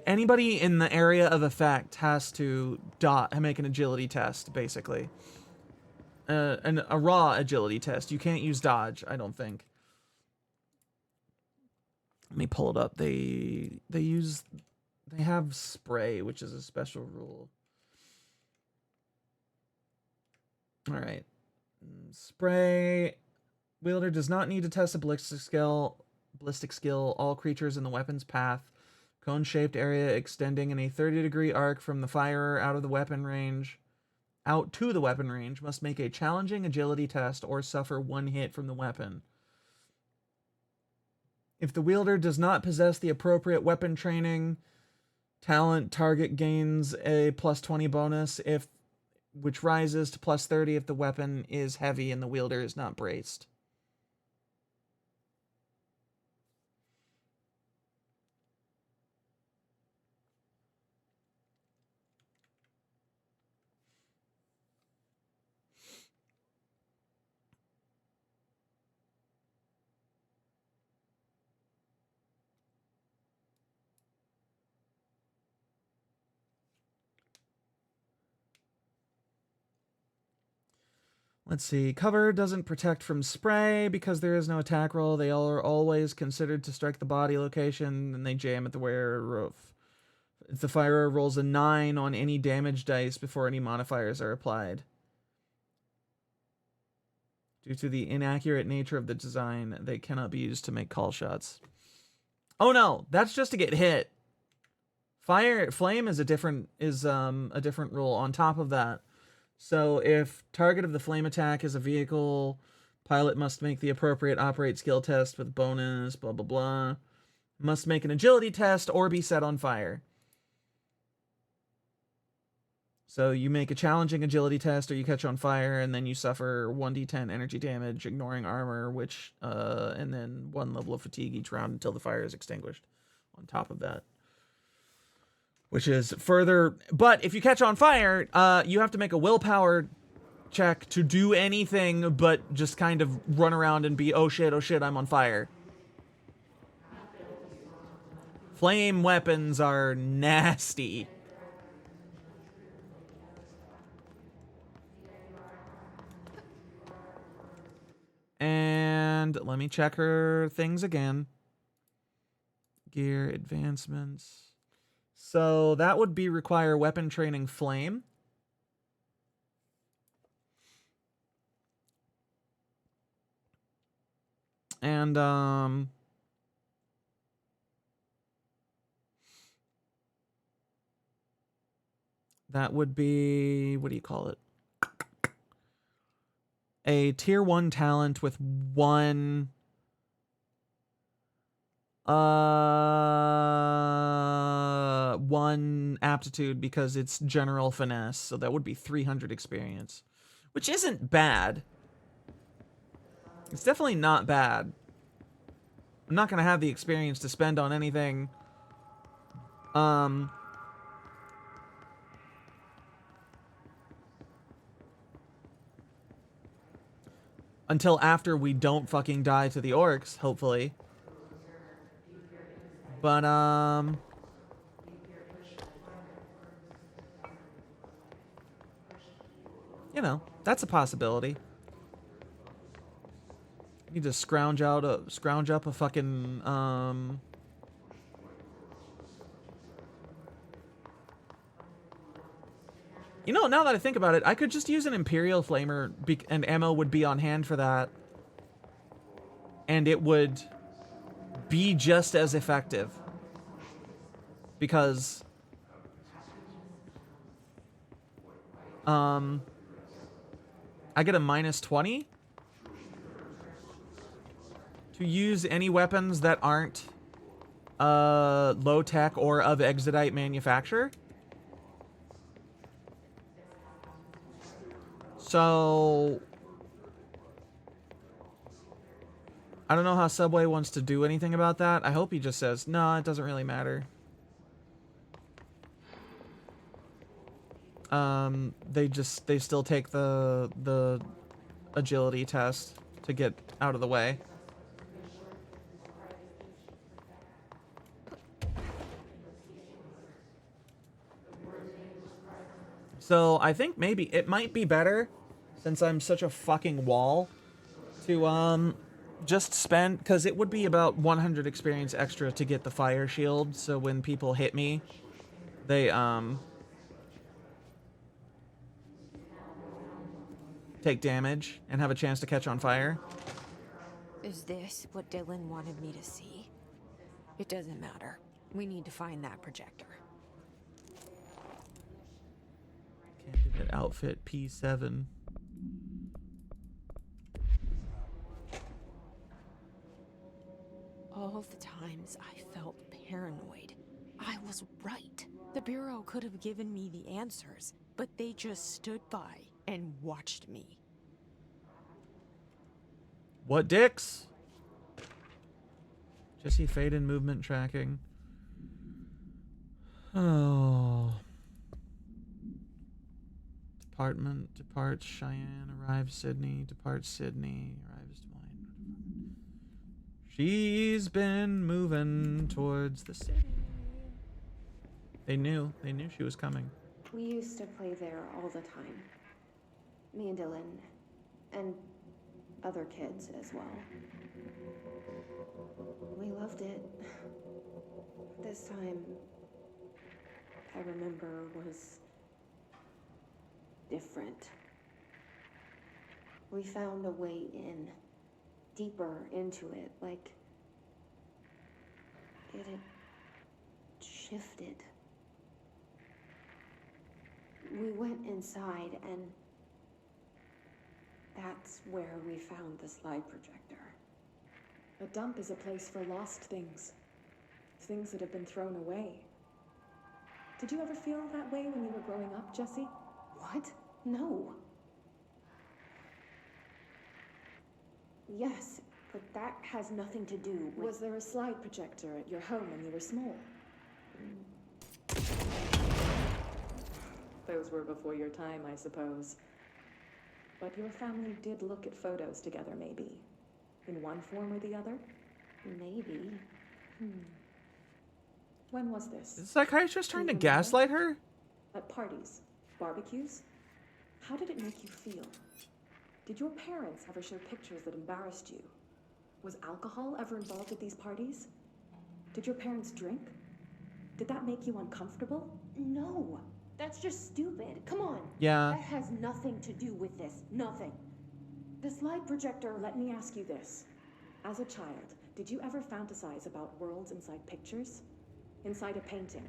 anybody in the area of effect has to make an agility test, basically. A raw agility test. You can't use dodge, I don't think. Let me pull it up. They have spray, which is a special rule. All right. Spray. Wielder does not need to test a ballistic skill. All creatures in the weapon's path. Cone-shaped area extending in a 30-degree arc from the firer out to the weapon range must make a challenging agility test or suffer one hit from the weapon. If the wielder does not possess the appropriate weapon training, talent, target gains a +20 bonus, which rises to +30 if the weapon is heavy and the wielder is not braced. Let's see. Cover doesn't protect from spray because there is no attack roll. They all are always considered to strike the body location, and they jam at the wearer roof. If the firer rolls a 9 on any damage dice before any modifiers are applied. Due to the inaccurate nature of the design, they cannot be used to make call shots. Oh no, that's just to get hit. Flame is a different rule on top of that. So if target of the flame attack is a vehicle, pilot must make the appropriate operate skill test with bonus, blah blah blah. Must make an agility test or be set on fire. So you make a challenging agility test or you catch on fire and then you suffer 1d10 energy damage, ignoring armor, and then 1 level of fatigue each round until the fire is extinguished on top of that. Which is further, but if you catch on fire, you have to make a willpower check to do anything but just kind of run around and be, oh shit, I'm on fire. Flame weapons are nasty. And let me check her things again. Gear advancements. So that would be require weapon training flame. And that would be, what do you call it? A tier 1 talent with 1 aptitude because it's general finesse, so that would be 300 experience, which isn't bad. It's definitely not bad. I'm not gonna have the experience to spend on anything until after we don't fucking die to the orcs, hopefully. But, you know, that's a possibility. Need to scrounge up a fucking, You know, now that I think about it, I could just use an Imperial Flamer and ammo would be on hand for that. And it would be just as effective. Because I get a -20 to use any weapons that aren't low tech or of Exodite manufacture. So I don't know how Subway wants to do anything about that. I hope he just says, no, it doesn't really matter. They still take the agility test to get out of the way. So I think maybe it might be better, since I'm such a fucking wall, to just spend, because it would be about 100 experience extra to get the fire shield, so when people hit me, they take damage and have a chance to catch on fire. Is this what Dylan wanted me to see? It doesn't matter. We need to find that projector. Candidate outfit P7. All the times I felt paranoid, I was right. The Bureau could have given me the answers, but they just stood by and watched me. What dicks? Jesse Faden movement tracking. Oh. Department departs Cheyenne, arrives Sydney, departs Sydney, arrives Des Moines. She's been moving towards the city. They knew she was coming. We used to play there all the time. Me and Dylan, and other kids as well. We loved it. This time, I remember was different. We found a way in, deeper into it, like it had shifted. We went inside, and that's where we found the slide projector. A dump is a place for lost things. Things that have been thrown away. Did you ever feel that way when you were growing up, Jesse? What? No. Yes, but that has nothing to do with... Was there a slide projector at your home when you were small? Those were before your time, I suppose. But your family did look at photos together, maybe. In one form or the other? Maybe. When was this? Is the psychiatrist trying to gaslight her? At parties? Barbecues? How did it make you feel? Did your parents ever show pictures that embarrassed you? Was alcohol ever involved at these parties? Did your parents drink? Did that make you uncomfortable? No. That's just stupid. Come on. Yeah. That has nothing to do with this. Nothing. The slide projector, let me ask you this. As a child, did you ever fantasize about worlds inside pictures? Inside a painting?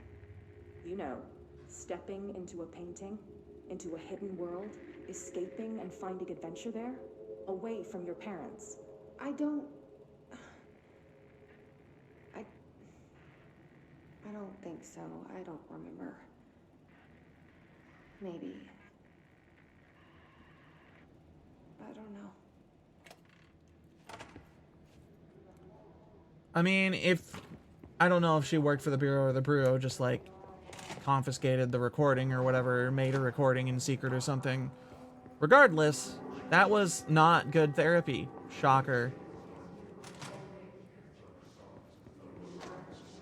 You know, stepping into a painting, into a hidden world, escaping and finding adventure there, away from your parents. I don't think so. I don't remember. Maybe. I don't know. I mean, I don't know if she worked for the Bureau or the Bureau just like confiscated the recording or whatever, made a recording in secret or something. Regardless, that was not good therapy. Shocker.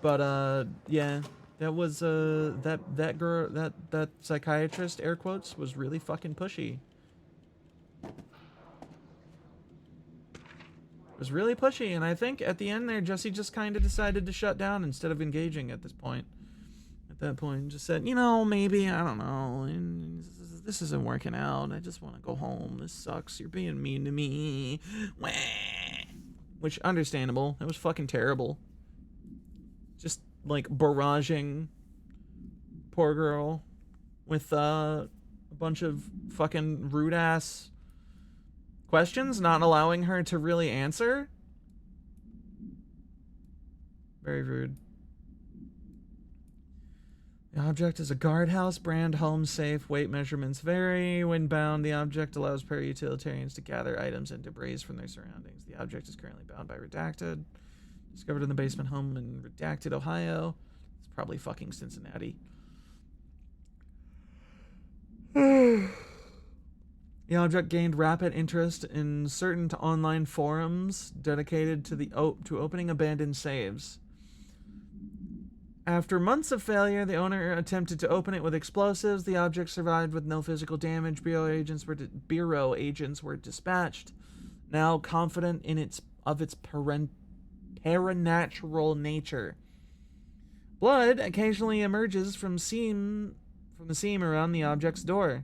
But yeah, that was that girl, that psychiatrist, air quotes, was really fucking pushy. It was really pushy, and I think at the end there, Jesse just kind of decided to shut down instead of engaging at this point. At that point, just said, you know, maybe, I don't know, this isn't working out. I just want to go home. This sucks. You're being mean to me. Wah. Which, understandable. It was fucking terrible. Just, like, barraging poor girl with a bunch of fucking rude-ass questions, not allowing her to really answer. Very rude. The object is a guardhouse brand, home safe. Weight measurements vary. When bound, the object allows para-utilitarians to gather items and debris from their surroundings. The object is currently bound by Redacted. Discovered in the basement home in Redacted, Ohio. It's probably fucking Cincinnati. The object gained rapid interest in certain online forums dedicated to opening abandoned safes. After months of failure, the owner attempted to open it with explosives. The object survived with no physical damage. Bureau agents were dispatched. Now confident in its paranatural nature. Blood occasionally emerges from the seam around the object's door.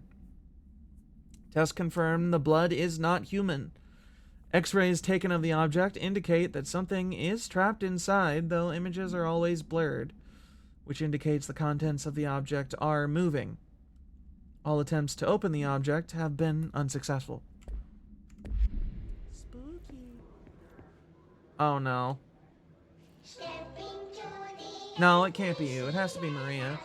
Tests confirm the blood is not human. X-rays taken of the object indicate that something is trapped inside, though images are always blurred, which indicates the contents of the object are moving. All attempts to open the object have been unsuccessful. Spooky. Oh no. No, it can't be you. It has to be Maria.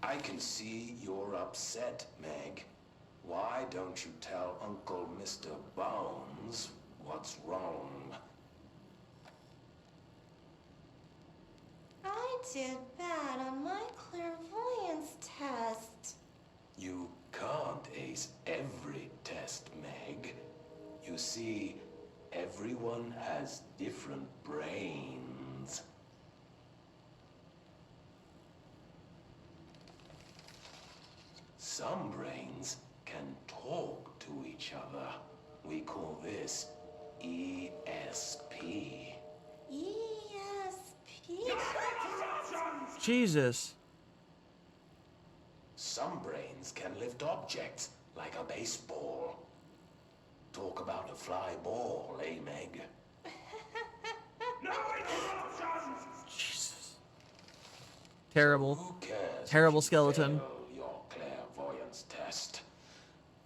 I can see you're upset, Meg. Why don't you tell Uncle Mr. Bones what's wrong? I did bad on my clairvoyance test. You can't ace every test, Meg. You see, Everyone has different brains. Some brains can talk to each other. We call this ESP. ESP? Jesus. Some brains can lift objects, like a baseball. Talk about a fly ball, eh, Meg? Jesus. Terrible. Who cares? Terrible if you skeleton. fail your clairvoyance test.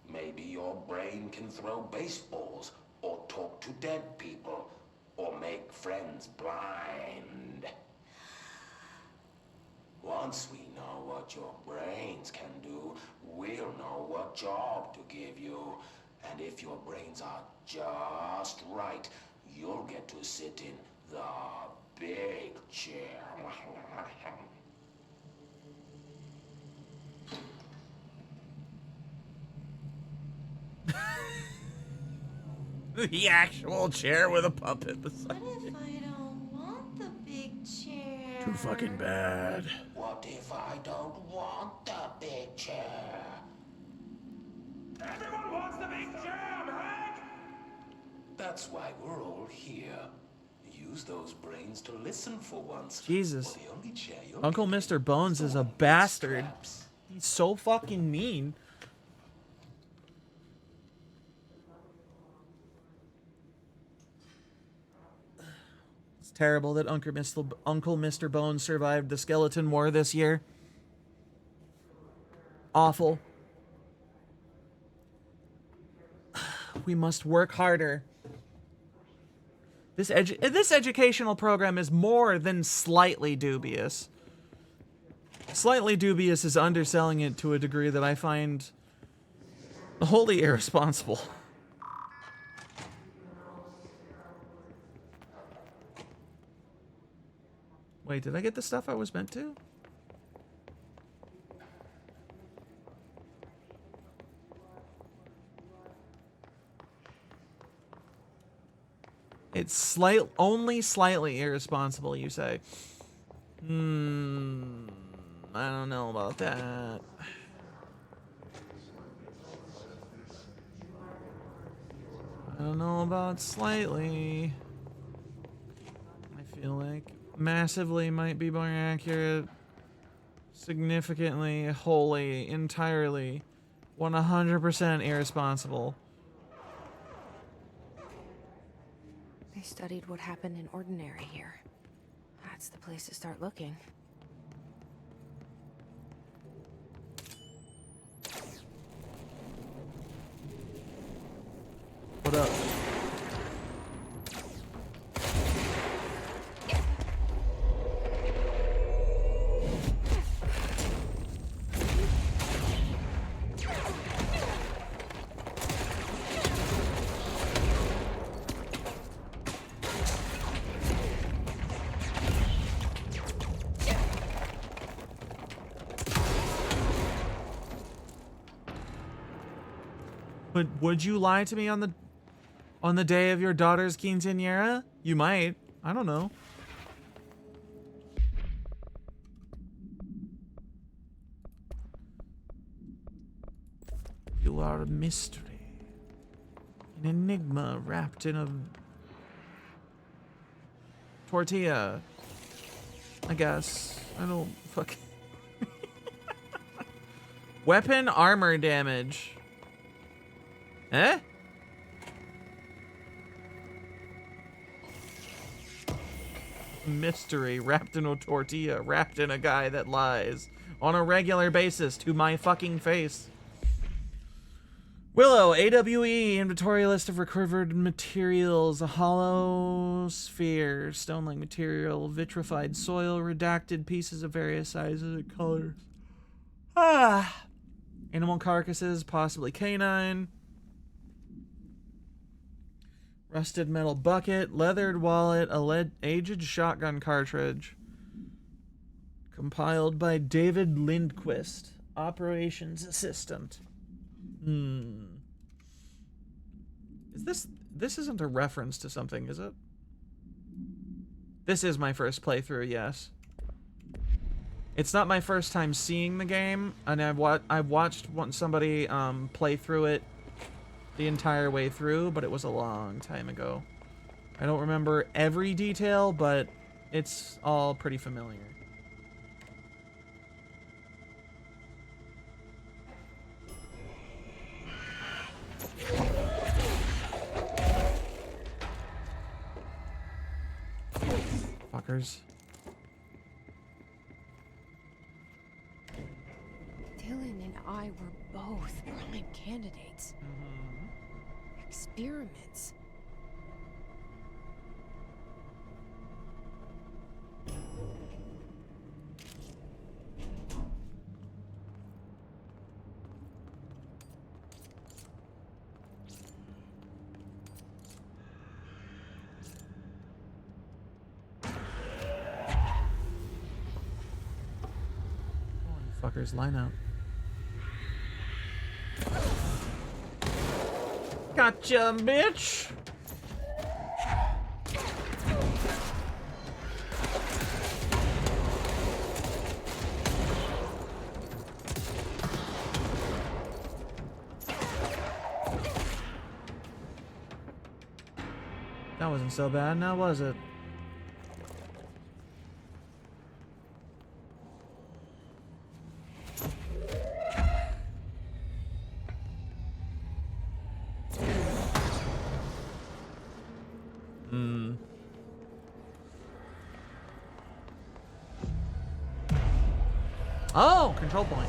Maybe your brain can throw baseballs, or talk to dead people, or make friends blind. Once we know what your brains can do, we'll know what job to give you. And if your brains are just right, you'll get to sit in the big chair. The actual chair with a puppet beside What if I don't want the big chair? Too fucking bad. What if I don't want the big chair? Everyone wants the big chair, Meg! That's why we're all here. Use those brains to listen for once. Jesus. Or the only chair you'll Uncle get Mr. Bones is a with bastard. straps. He's so fucking mean. It's terrible that Uncle Mr. Bones survived the Skeleton War this year. Awful. We must work harder. This educational program is more than slightly dubious. Slightly dubious is underselling it to a degree that I find wholly irresponsible. Wait, did I get the stuff I was meant to? It's only slightly irresponsible, you say. I don't know about that. I don't know about slightly. I feel like massively might be more accurate. Significantly, wholly, entirely, 100% irresponsible. They studied what happened in Ordinary here. That's the place to start looking. What up? Would you lie to me on the day of your daughter's quinceañera? You might. I don't know. You are a mystery. An enigma wrapped in a tortilla. I guess. I don't fucking... Weapon armor damage. Eh? Mystery wrapped in a tortilla, wrapped in a guy that lies on a regular basis to my fucking face. Willow, AWE, inventory list of recovered materials, a hollow sphere, stone-like material, vitrified soil, redacted pieces of various sizes and colors. Animal carcasses, possibly canine. Rusted metal bucket, leathered wallet, aged shotgun cartridge. Compiled by David Lindquist, operations assistant. This isn't a reference to something, is it? This is my first playthrough, yes. It's not my first time seeing the game, and I've watched somebody play through it the entire way through, but it was a long time ago. I don't remember every detail, but it's all pretty familiar. Fuckers. Dylan and I were both prime candidates. Experiments. Fuckers, line up. Gotcha, bitch! That wasn't so bad, now was it? Oh, control point.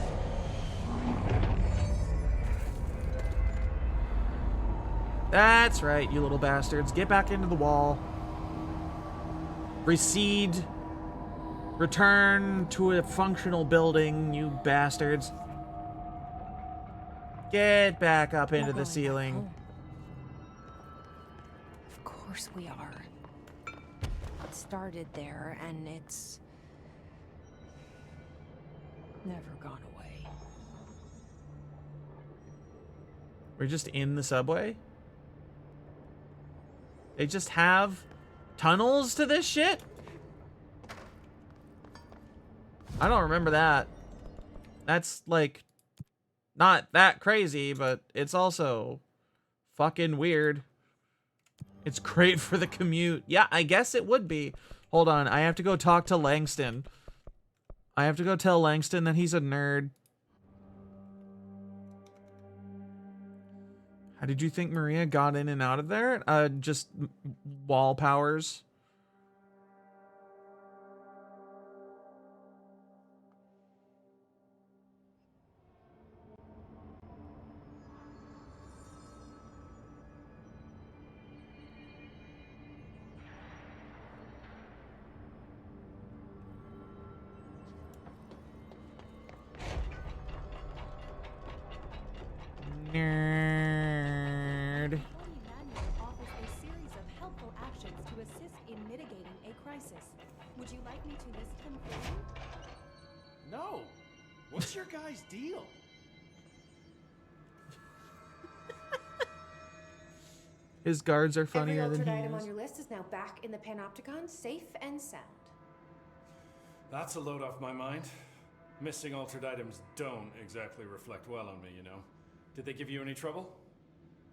That's right, you little bastards. Get back into the wall. Recede. Return to a functional building, you bastards. Get back up into the ceiling. Of course we are. It started there, and it's never gone away. We're just in the subway? They just have tunnels to this shit? I don't remember that. That's, like, not that crazy, but it's also fucking weird. It's great for the commute. Yeah, I guess it would be. Hold on, I have to go talk to Langston. I have to go tell Langston that he's a nerd. How did you think Maria got in and out of there? Just wall powers. Nerd. Offers a series of helpful actions to assist in mitigating a crisis. Would you like me to list them for you? No. What's your guys' deal? His guards are Every funnier than altered he item is. on your list is now back in the Panopticon, safe and sound. That's a load off my mind. Missing altered items don't exactly reflect well on me, you know. Did they give you any trouble?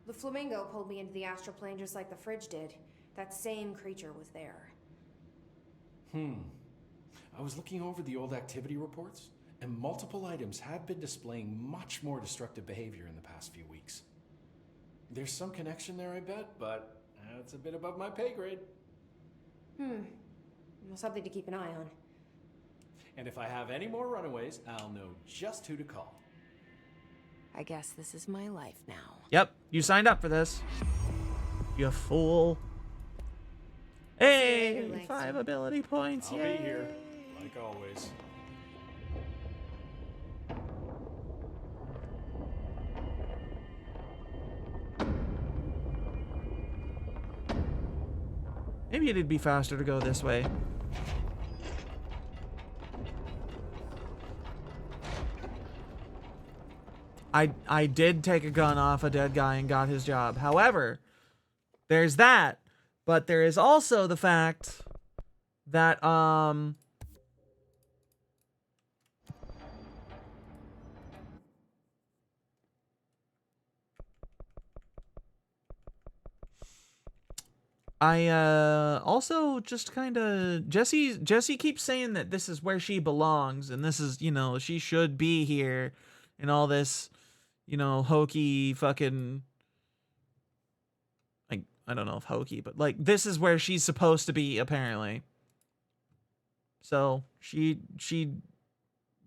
The flamingo pulled me into the astral plane just like the fridge did. That same creature was there. I was looking over the old activity reports, and multiple items have been displaying much more destructive behavior in the past few weeks. There's some connection there, I bet, but it's a bit above my pay grade. Well, something to keep an eye on. And if I have any more runaways, I'll know just who to call. I guess this is my life now. Yep, you signed up for this. You fool. Hey, 5 ability points. I'll Yay. be here, like always. Maybe it'd be faster to go this way. I did take a gun off a dead guy and got his job. However, there's that. But there is also the fact that, I also just kind of Jesse keeps saying that this is where she belongs and this is, you know, she should be here and all this, you know, hokey fucking, like, I don't know if hokey, but like this is where she's supposed to be apparently. So she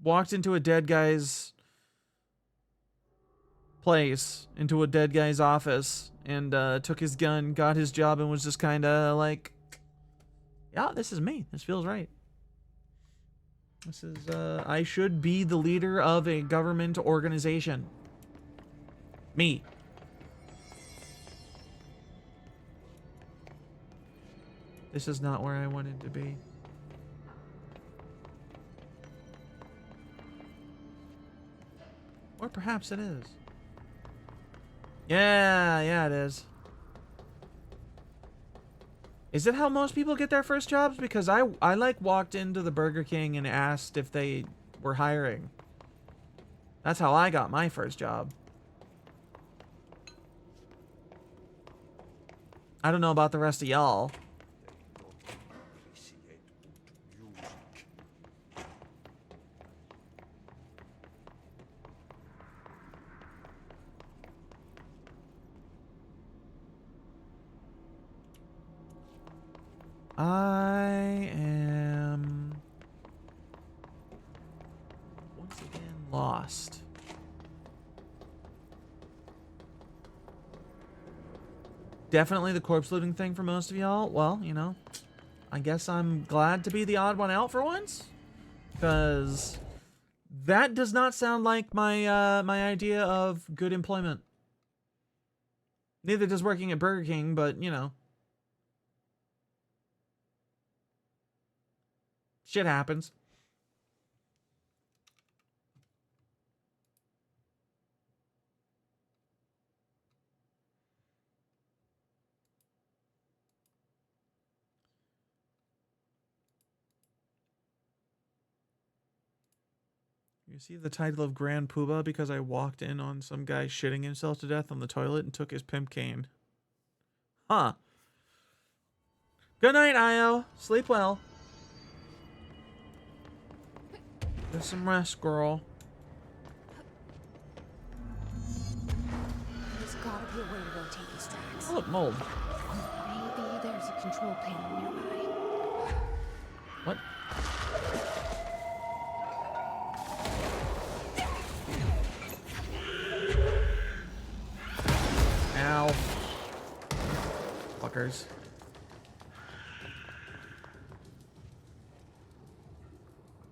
walked into a dead guy's place, into a dead guy's office, and took his gun, got his job, and was just kind of like, yeah, this is me. This feels right. This is, I should be the leader of a government organization. Me. This is not where I wanted to be. Or perhaps it is. Yeah, it is. Is it how most people get their first jobs? Because I like walked into the Burger King and asked if they were hiring. That's how I got my first job. I don't know about the rest of y'all. I am once again lost. Definitely the corpse looting thing for most of y'all. Well, you know, I guess I'm glad to be the odd one out for once, because that does not sound like my my idea of good employment. Neither does working at Burger King, but you know. Shit happens. You see the title of Grand Poobah because I walked in on some guy shitting himself to death on the toilet and took his pimp cane. Huh. Good night, Io. Sleep well. Get some rest, girl. There's gotta be a way to rotate these tracks. Oh, look, mold. Maybe there's a control panel nearby. What? Ow. Fuckers.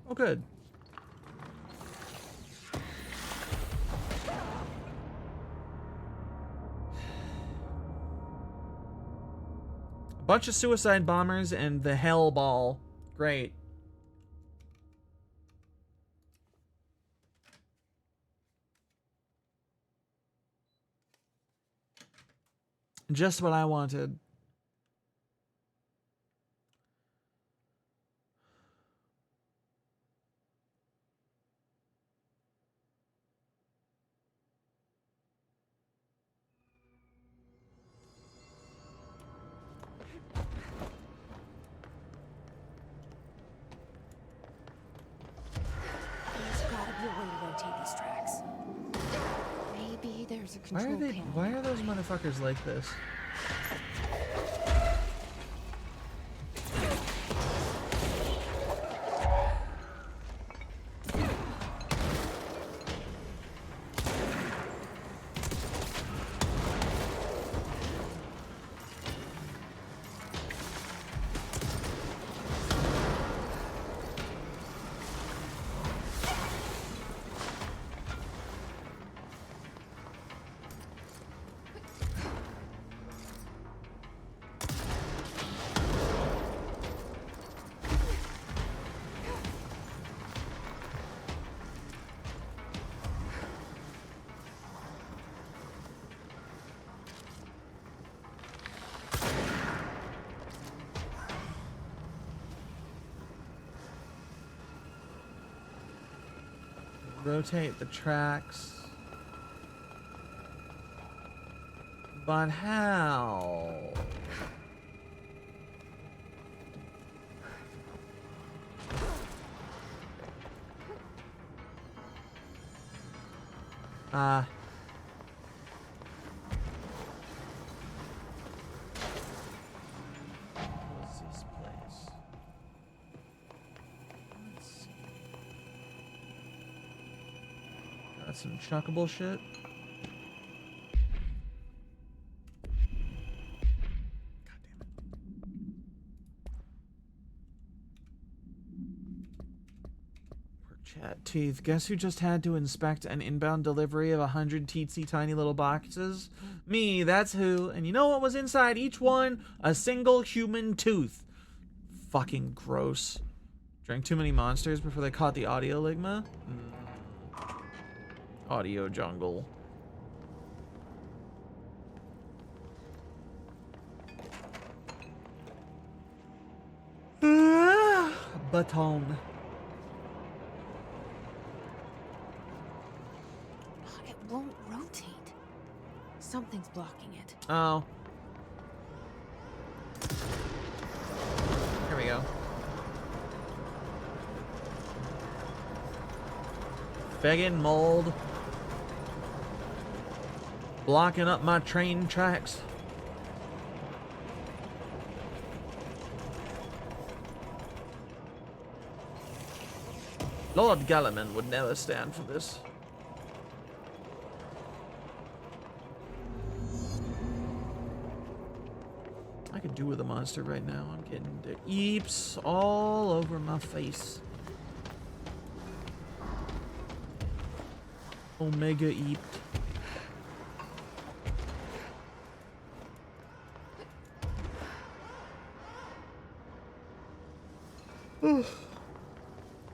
Oh, good. Bunch of suicide bombers and the hell ball. Great. Just what I wanted. There's a control panel. Why are those motherfuckers like this? Rotate the tracks. But how? What's this place? Let's see. Got some chuckable shit. Chat teeth. Guess who just had to inspect an inbound delivery of 100 teensy tiny little boxes? Me, that's who. And you know what was inside each one? A single human tooth. Fucking gross. Drank too many monsters before they caught the audio ligma? Audio jungle. Baton. It won't rotate. Something's blocking it. Oh. Here we go. Begging mold. Blocking up my train tracks. Lord Galliman would never stand for this. I could do with a monster right now. I'm getting the eeps all over my face. Omega eeped.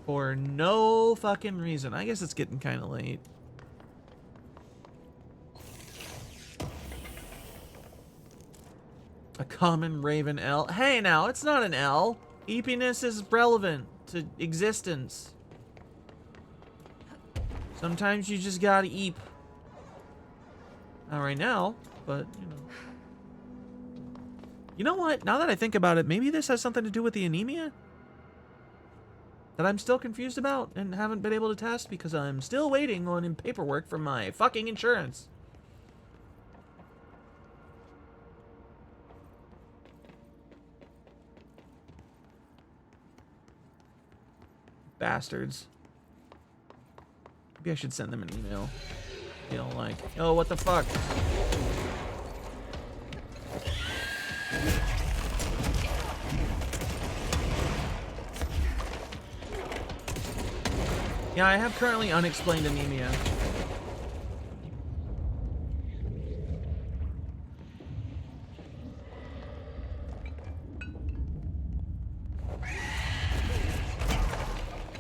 For no fucking reason. I guess it's getting kind of late. A common raven L. Hey now, it's not an L. Eepiness is relevant to existence. Sometimes you just gotta eep. Not right now, but you know. You know what? Now that I think about it, maybe this has something to do with the anemia? That I'm still confused about and haven't been able to test because I'm still waiting on paperwork from my fucking insurance. Bastards. Maybe I should send them an email. You know, like, oh, what the fuck? Yeah, I have currently unexplained anemia.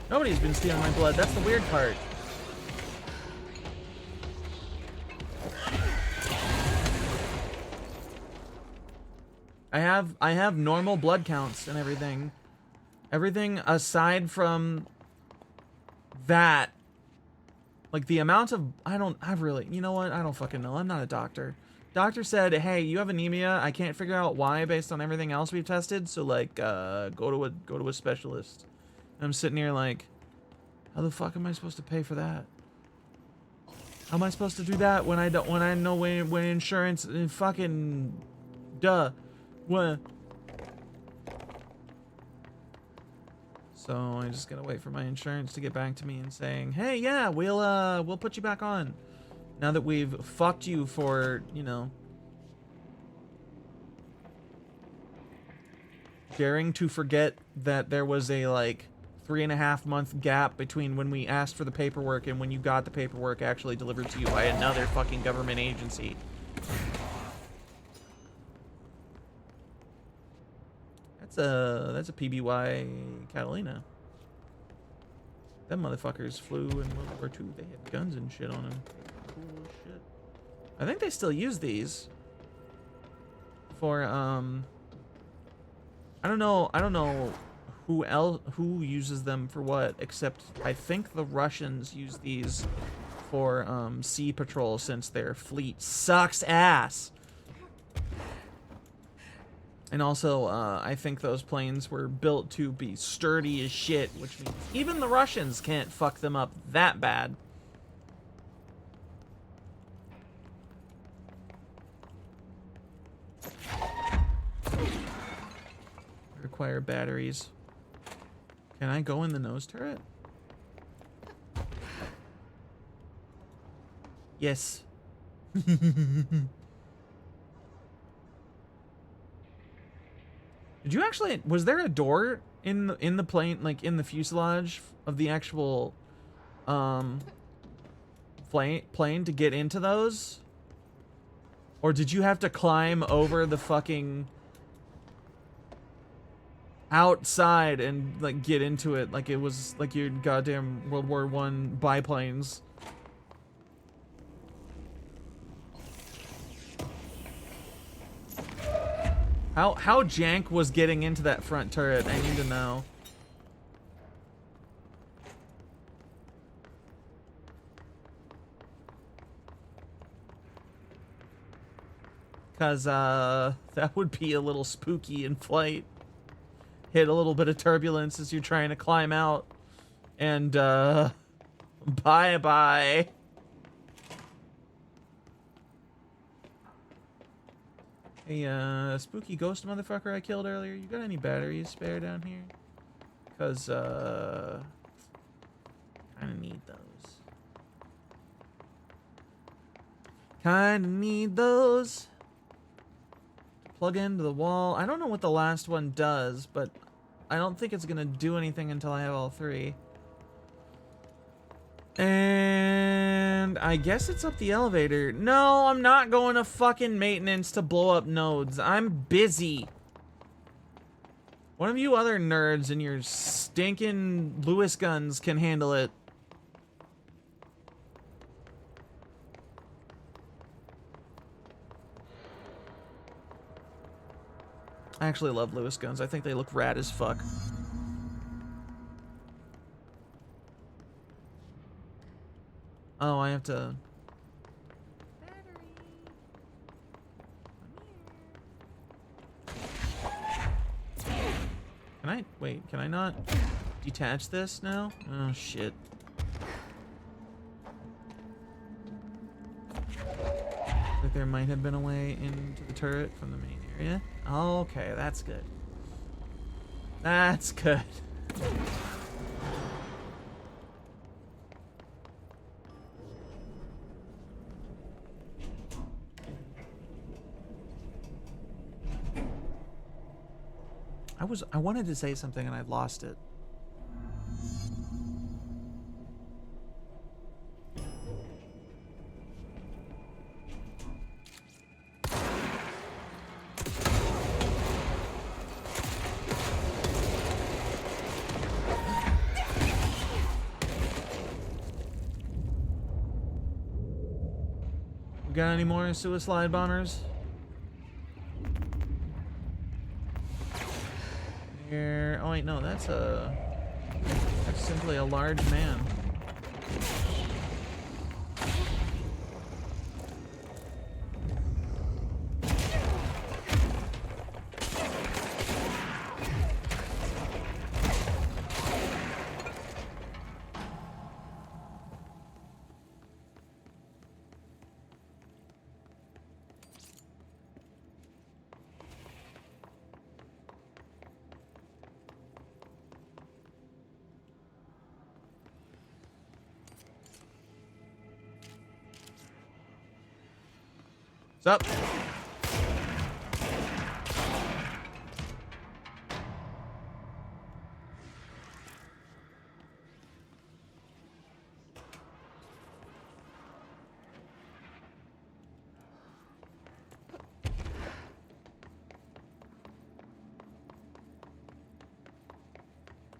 Nobody's been stealing my blood. That's the weird part. I have normal blood counts and everything. Everything aside from that, like the amount of, you know what? I don't fucking know. I'm not a doctor. Doctor said, hey, you have anemia. I can't figure out why based on everything else we've tested. So like, go to a specialist. And I'm sitting here like, how the fuck am I supposed to pay for that? How am I supposed to do that when I know when insurance fucking, duh. What? So I just gotta wait for my insurance to get back to me and saying, hey, yeah, we'll put you back on. Now that we've fucked you for, you know, daring to forget that there was a like 3.5 month gap between when we asked for the paperwork and when you got the paperwork actually delivered to you by another fucking government agency. That's a PBY Catalina. Them motherfuckers flew in World War II. They had guns and shit on them. Cool shit. I think they still use these for I don't know who uses them for what, except I think the Russians use these for sea patrol since their fleet sucks ass. And also, I think those planes were built to be sturdy as shit, which means even the Russians can't fuck them up that bad. Require batteries. Can I go in the nose turret? Yes. Did you actually, was there a door in the plane, like in the fuselage of the actual plane to get into those? Or did you have to climb over the fucking outside and like get into it like it was like your goddamn World War I biplanes? How jank was getting into that front turret? I need to know. Cause that would be a little spooky in flight. Hit a little bit of turbulence as you're trying to climb out. And bye-bye. Hey, spooky ghost motherfucker I killed earlier, you got any batteries spare down here? Cause, kinda need those. Kinda need those. Plug into the wall. I don't know what the last one does, but I don't think it's gonna do anything until I have all three. And I guess it's up the elevator. No, I'm not going to fucking maintenance to blow up nodes. I'm busy. One of you other nerds and your stinking Lewis guns can handle it. I actually love Lewis guns. I think they look rad as fuck. Oh, I have to... Can I... Wait, can I not detach this now? Oh, shit. Like there might have been a way into the turret from the main area. Okay, that's good. That's good. I wanted to say something and I lost it. We got any more suicide bombers? Here. Oh wait, no, that's simply a large man. What's up?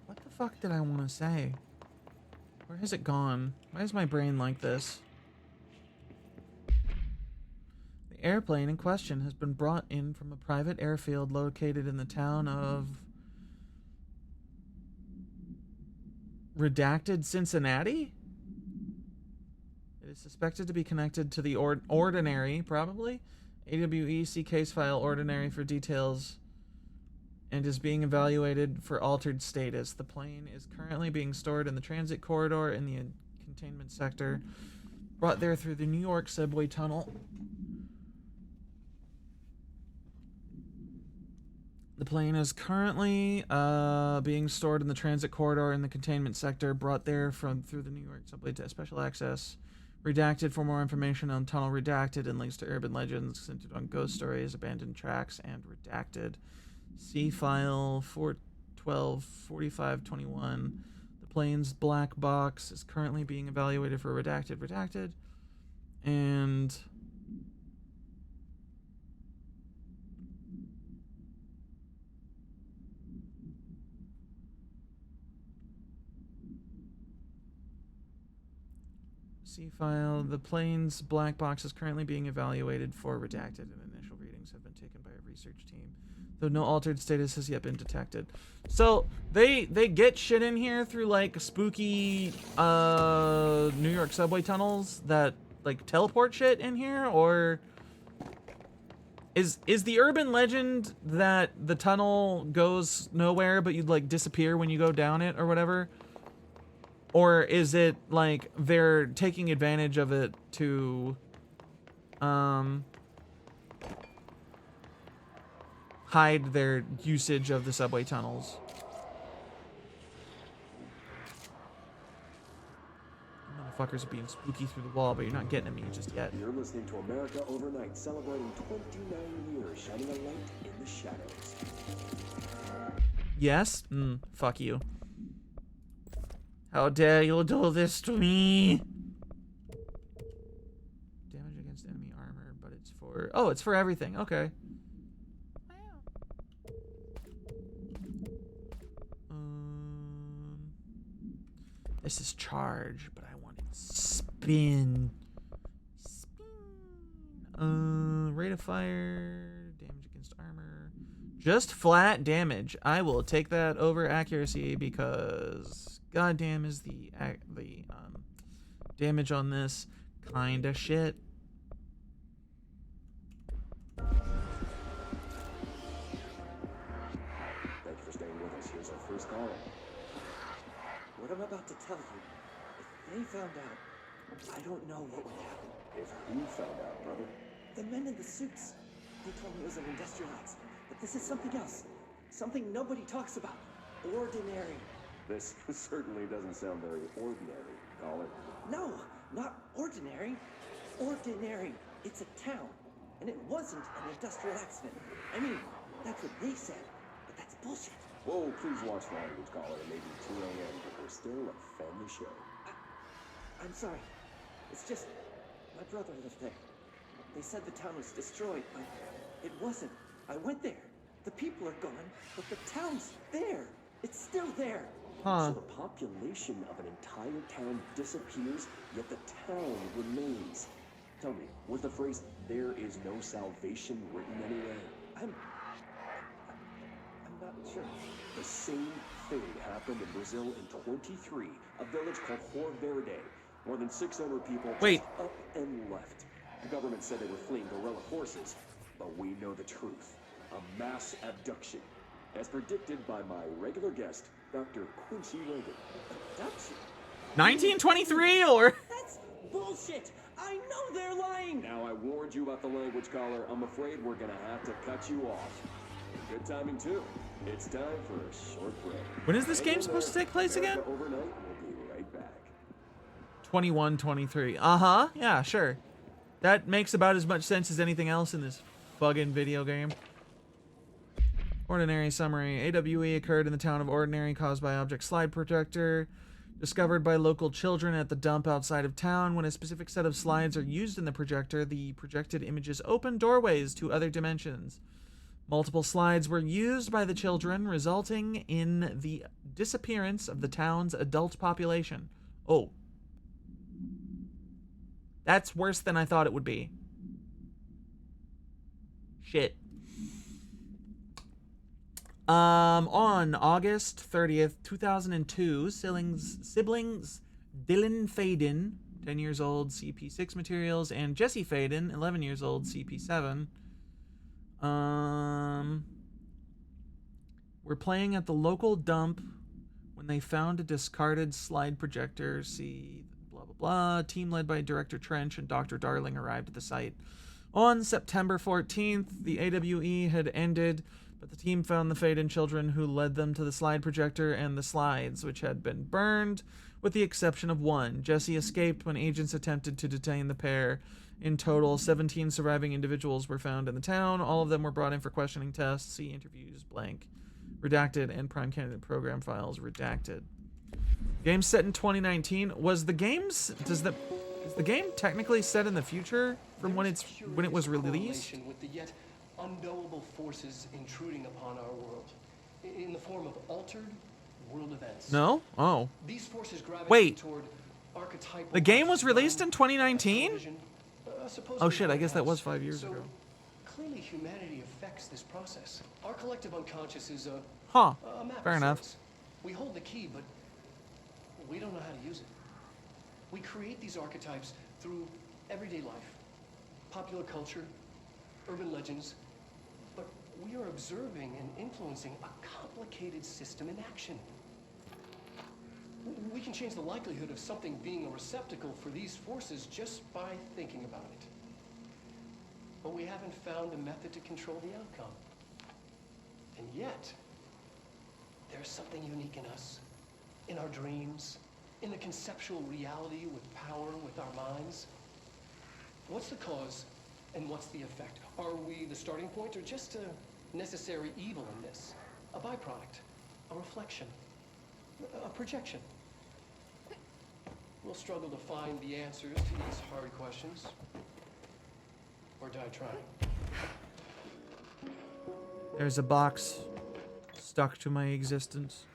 What the fuck did I want to say? Where has it gone? Why is my brain like this? The airplane in question has been brought in from a private airfield located in the town of redacted Cincinnati? It is suspected to be connected to the Ordinary, probably. AWE, case file Ordinary for details, and is being evaluated for altered status. The plane is currently being stored in the transit corridor in the containment sector, brought there through the New York subway tunnel. The plane is currently being stored in the transit corridor in the containment sector, brought there through the New York subway to special access. Redacted for more information on tunnel. Redacted and links to urban legends centered on ghost stories, abandoned tracks, and redacted. See file 412-4521. The plane's black box is currently being evaluated for redacted. And C file. The plane's black box is currently being evaluated for redacted, and initial readings have been taken by a research team, though no altered status has yet been detected. So they get shit in here through like spooky New York subway tunnels that like teleport shit in here, or is the urban legend that the tunnel goes nowhere but you'd like disappear when you go down it or whatever? Or is it like they're taking advantage of it to hide their usage of the subway tunnels? Motherfuckers are being spooky through the wall, but you're not getting at me just yet. You're listening to America Overnight, celebrating 29 years, shining a light in the shadows. Yes? Fuck you. How dare you do this to me? Damage against enemy armor, but it's for... Oh, it's for everything. Okay. This is charge, but I want it spin. Rate of fire, damage against armor. Just flat damage. I will take that over accuracy because... goddamn is the damage on this kinda shit. Thank you for staying with us. Here's our first call. What I'm about to tell you, if they found out, I don't know what would happen. If who found out, brother? The men in the suits. They told me it was an industrial accident, but this is something else. Something nobody talks about. Ordinary. This certainly doesn't sound very ordinary, Caller. No, not ordinary. Ordinary. It's a town. And it wasn't an industrial accident. I mean, that's what they said. But that's bullshit. Whoa, please watch the language, Caller. It may be 2 a.m., but we're still a family show. I'm sorry. It's just, my brother lived there. They said the town was destroyed, but it wasn't. I went there. The people are gone, but the town's there. It's still there. Huh. So the population of an entire town disappears, yet the town remains. Tell me, was the phrase, "there is no salvation" written anywhere? I'm not sure. The same thing happened in Brazil in 23, a village called Rio Verde. More than 600 people just up and left. The government said they were fleeing guerrilla forces, but we know the truth. A mass abduction. As predicted by my regular guest, Dr. Quincy Reagan. Abduction? 1923 or... That's bullshit! I know they're lying! Now I warned you about the language, Caller. I'm afraid we're gonna have to cut you off. Good timing, too. It's time for a short break. When is this game supposed to take place again? Overnight, we'll be right back. 21-23. Uh-huh. Yeah, sure. That makes about as much sense as anything else in this fucking video game. Ordinary summary. AWE occurred in the town of Ordinary, caused by object slide projector. Discovered by local children at the dump outside of town. When a specific set of slides are used in the projector, the projected images open doorways to other dimensions. Multiple slides were used by the children, resulting in the disappearance of the town's adult population. Oh. That's worse than I thought it would be. Shit. On August 30th, 2002, siblings Dylan Faden, 10 years old, CP6 materials, and Jesse Faden, 11 years old, CP7, were playing at the local dump when they found a discarded slide projector. See, blah, blah, blah. Team led by Director Trench and Dr. Darling arrived at the site. On September 14th, the AWE had ended, but the team found the Faden children, who led them to the slide projector and the slides, which had been burned, with the exception of one. Jesse escaped when agents attempted to detain the pair. In total, 17 surviving individuals were found in the town. All of them were brought in for questioning tests. See interviews, blank, redacted, and prime candidate program files, redacted. Game set in 2019. Is the game technically set in the future from when it was released? With the yet unknowable forces intruding upon our world in the form of altered world events. No? Oh. These forces gravitate Wait. toward archetypal. The game was released in 2019? Oh shit, I guess that was 5 years ago. Clearly humanity affects this process. Our collective unconscious is a map Fair of enough. sorts. We hold the key, but we don't know how to use it. We create these archetypes through everyday life, popular culture, urban legends, but we are observing and influencing a complicated system in action. We can change the likelihood of something being a receptacle for these forces just by thinking about it. But we haven't found a method to control the outcome. And yet, there's something unique in us, in our dreams, in the conceptual reality with power, with our minds. What's the cause and what's the effect? Are we the starting point or just a necessary evil in this? A byproduct, a reflection, a projection? We'll struggle to find the answers to these hard questions, or die trying. There's a box stuck to my existence.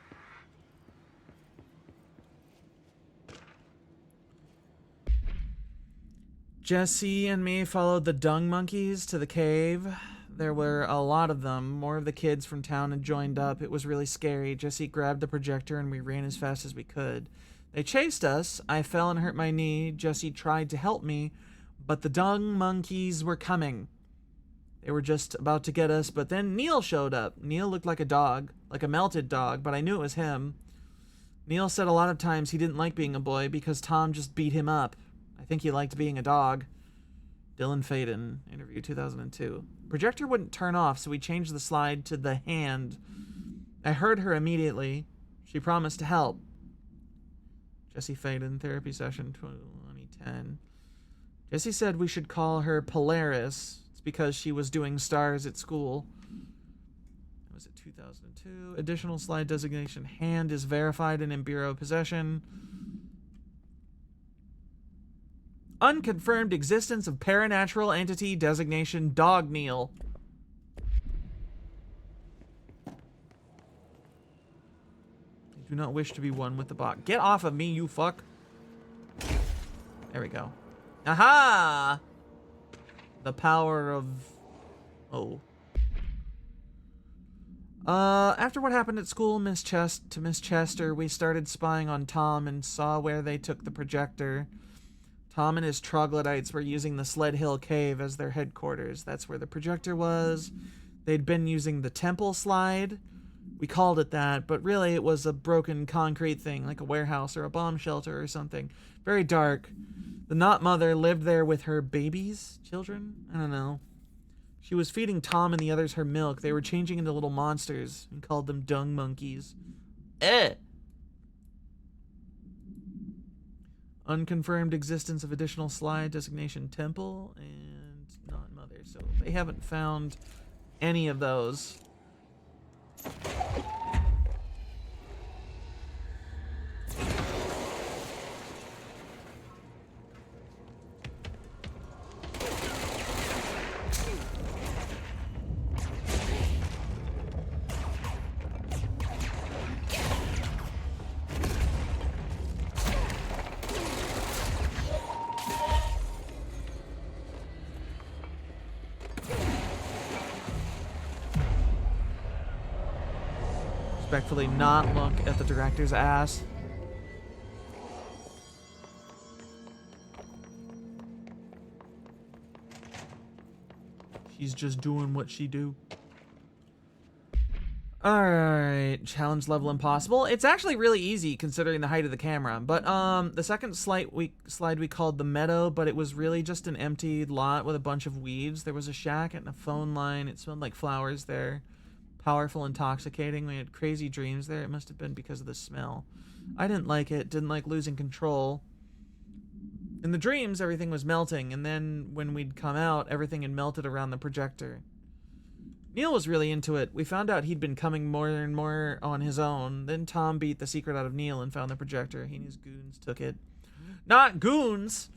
Jesse and me followed the dung monkeys to the cave. There were a lot of them. More of the kids from town had joined up. It was really scary. Jesse grabbed the projector and we ran as fast as we could. They chased us. I fell and hurt my knee. Jesse tried to help me, but the dung monkeys were coming. They were just about to get us, but then Neil showed up. Neil looked like a dog, like a melted dog, but I knew it was him. Neil said a lot of times he didn't like being a boy because Tom just beat him up. I think he liked being a dog. Dylan Faden, interview 2002. Projector wouldn't turn off, so we changed the slide to the hand. I heard her immediately. She promised to help. Jesse Faden, therapy session 2010. Jesse said we should call her Polaris. It's because she was doing stars at school. That was at 2002. Additional slide designation hand is verified and in Bureau possession. Unconfirmed existence of paranatural entity designation Dog Neil. Do not wish to be one with the bot. Get off of me, you fuck. There we go. Aha! The power of... Oh. After what happened at school, Miss Chester, we started spying on Tom and saw where they took the projector. Tom and his troglodytes were using the Sled Hill Cave as their headquarters. That's where the projector was. They'd been using the temple slide. We called it that, but really it was a broken concrete thing, like a warehouse or a bomb shelter or something. Very dark. The Not Mother lived there with her babies? Children? I don't know. She was feeding Tom and the others her milk. They were changing into little monsters and called them dung monkeys. Unconfirmed existence of additional slide designation temple and Not Mother. So they haven't found any of those. respectfully not look at the director's ass. She's just doing what she do. Alright, challenge level impossible. It's actually really easy considering the height of the camera. But the second slide we called the meadow, but it was really just an empty lot with a bunch of weeds. There was a shack and a phone line. It smelled like flowers there. Powerful, intoxicating. We had crazy dreams there. It must have been because of the smell. I didn't like it, didn't like losing control. In the dreams, everything was melting, and then when we'd come out, everything had melted around the projector. Neil was really into it. We found out he'd been coming more and more on his own. Then Tom beat the secret out of Neil and found the projector. He and his goons took it. Not goons!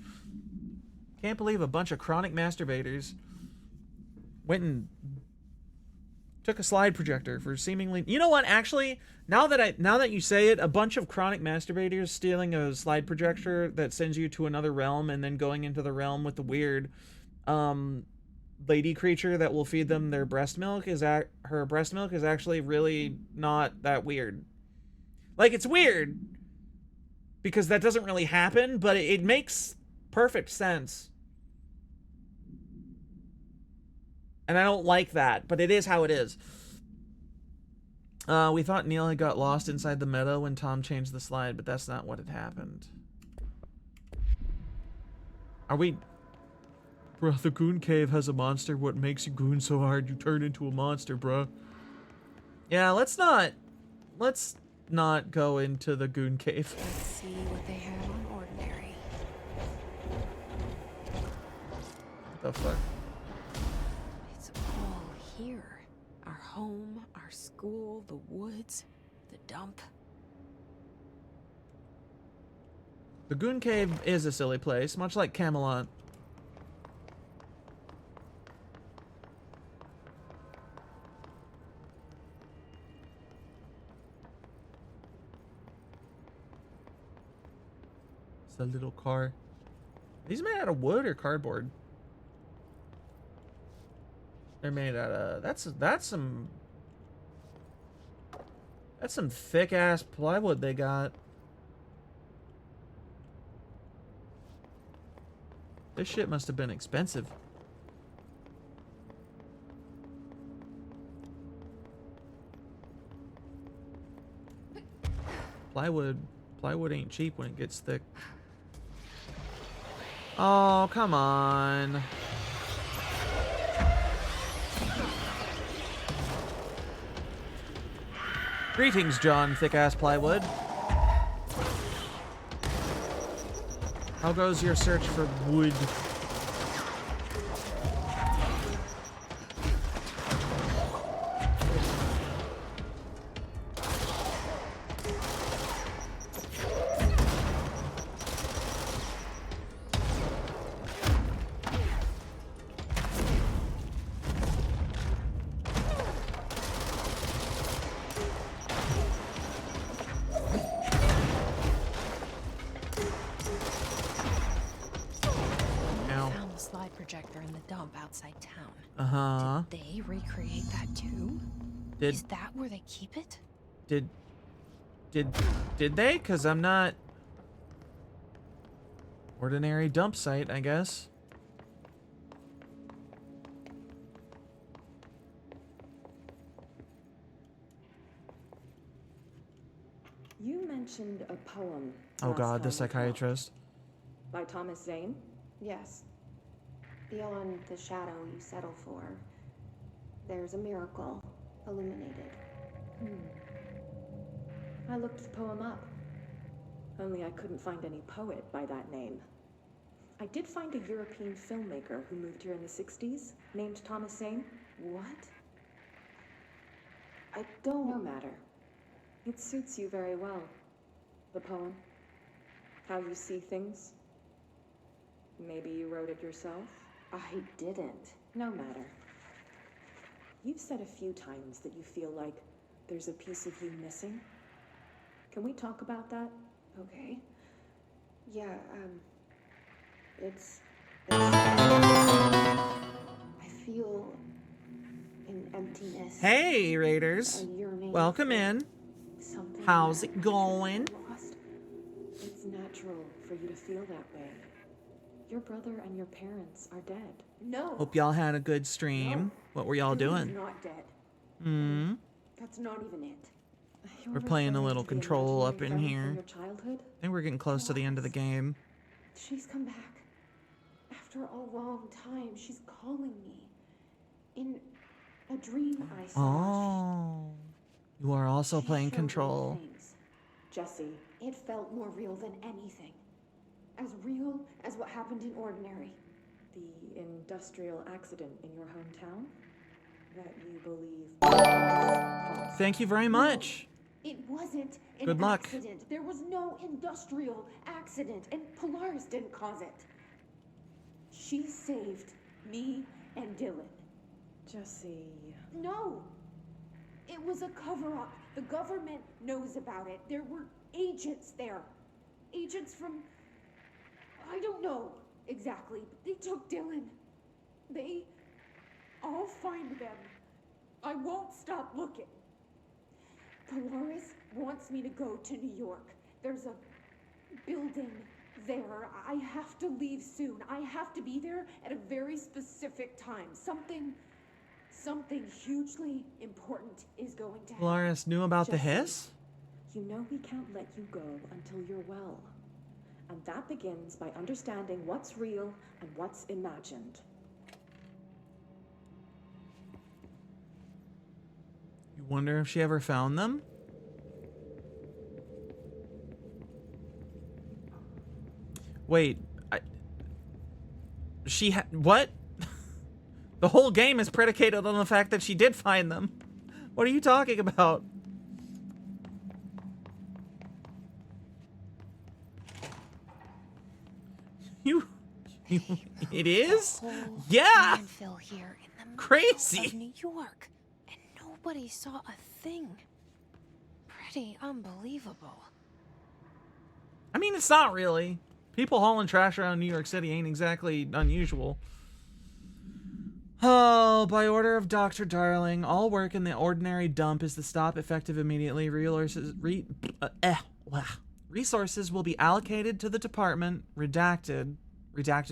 Can't believe a bunch of chronic masturbators went and took a slide projector for seemingly... You know what, actually, now that you say it, a bunch of chronic masturbators stealing a slide projector that sends you to another realm and then going into the realm with the weird lady creature that will feed them their breast milk her breast milk is actually really not that weird. Like, it's weird because that doesn't really happen, but it makes perfect sense. And I don't like that, but it is how it is. We thought Neil had got lost inside the meadow when Tom changed the slide, but that's not what had happened. Are we... Bruh, the Goon Cave has a monster. What makes you goon so hard you turn into a monster, bruh? Yeah, let's not go into the Goon Cave. Let's see what they have on Ordinary. What the fuck? It's all here. Our home, our school, the woods, the dump. The Goon Cave is a silly place, much like Camelot. It's a little car. Are these made out of wood or cardboard? They're made out of... That's some thick ass plywood they got. This shit must have been expensive. Plywood ain't cheap when it gets thick. Oh, come on. Greetings, John Thick-Ass Plywood. How goes your search for wood? Did they recreate that too? Is that where they keep it? Did they? 'Cause I'm not... Ordinary dump site, I guess. You mentioned a poem. Oh last god, the time we psychiatrist. talked. By Thomas Zane? Yes. Beyond the shadow you settle for, there's a miracle illuminated. I looked the poem up. Only I couldn't find any poet by that name. I did find a European filmmaker who moved here in the 60s, named Thomas Zane. What? I don't... No matter. It suits you very well. The poem. How you see things. Maybe you wrote it yourself? I didn't. No matter. You've said a few times that you feel like there's a piece of you missing. Can we talk about that? Okay. Yeah, it's... I feel an emptiness. Hey, Raiders. Welcome in. How's it going? Lost. It's natural for you to feel that way. Your brother and your parents are dead. No. Hope y'all had a good stream. What were y'all Dylan's doing? not dead. Hmm. That's not even it. We're playing a little To the Control up imaginary in friend here. from your childhood? I think we're getting close to the end of the game. She's come back. After a long time, she's calling me. In a dream I saw. Oh. You are also She playing showed me Control. things. Jesse, It felt more real than anything. As real as what happened in Ordinary. the industrial accident in your hometown that you believe. Thank you very much. It wasn't an Good luck. accident. There was no industrial accident, and Polaris didn't cause it. She saved me and Dylan. Jesse. No! It was a cover-up. The government knows about it. There were agents there. Agents from... I don't know exactly, but they took Dylan. I'll find them. I won't stop looking. Polaris wants me to go to New York. There's a building there. I have to leave soon. I have to be there at a very specific time. Something hugely important is going to happen. Polaris knew about the hiss? You know we can't let you go until you're well. And that begins by understanding what's real and what's imagined. You wonder if she ever found them? Wait, what? The whole game is predicated on the fact that she did find them. What are you talking about? It is? Yeah! Landfill here in the middle Crazy. of New York, and nobody saw a thing. Pretty unbelievable. I mean, it's not really. People hauling trash around New York City ain't exactly unusual. Oh, by order of Dr. Darling, all work in the ordinary dump is to stop effective immediately. Resources will be allocated to the department. Redacted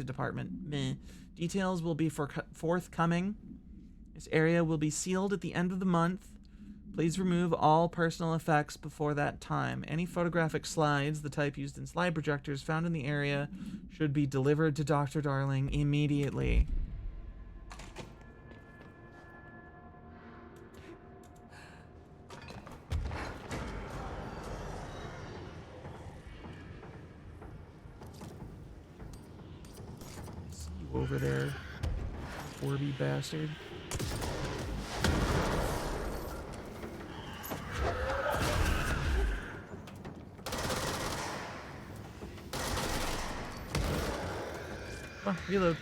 department. Meh. Details will be forthcoming. This area will be sealed at the end of the month. Please remove all personal effects before that time. Any photographic slides, the type used in slide projectors found in the area, should be delivered to Dr. Darling immediately. See you over there, Orby bastard. Oh, reload.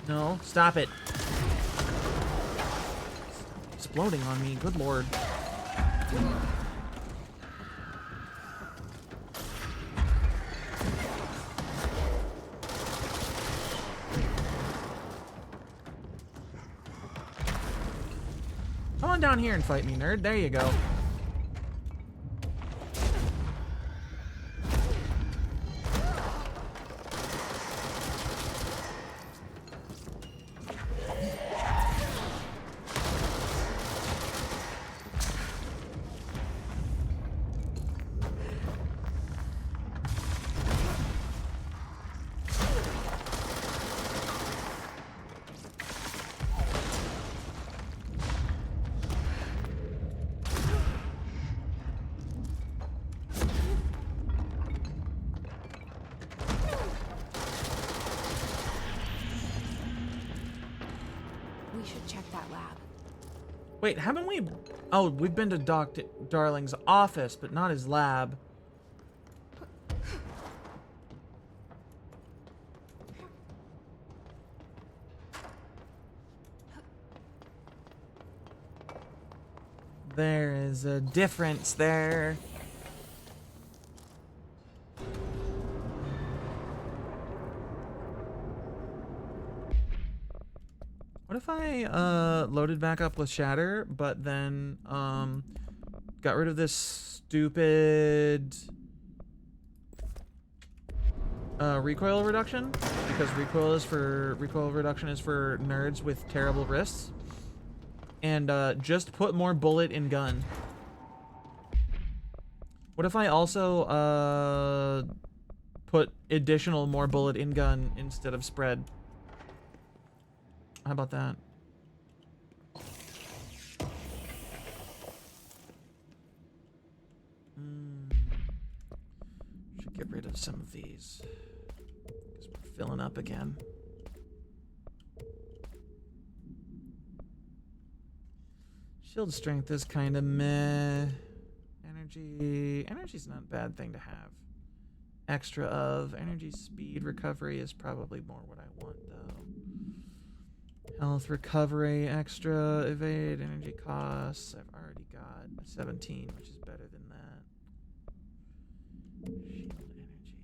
No, stop it. It's exploding on me, good lord. Come on down here and fight me, nerd. There you go. We should check that lab. Wait, haven't we? Oh, we've been to Doc Darling's office, but not his lab. There is a difference there. What if I loaded back up with Shatter, but then got rid of this stupid recoil reduction? Because recoil reduction is for nerds with terrible wrists. And just put more bullet in gun. What if I also put additional more bullet in gun instead of spread? How about that? Should get rid of some of these because we're filling up again. Shield strength is kind of meh. Energy's not a bad thing to have. Extra of energy speed recovery is probably more what I want though. Health recovery, extra evade, energy costs. I've already got 17, which is better than that. Shield energy, evade energy,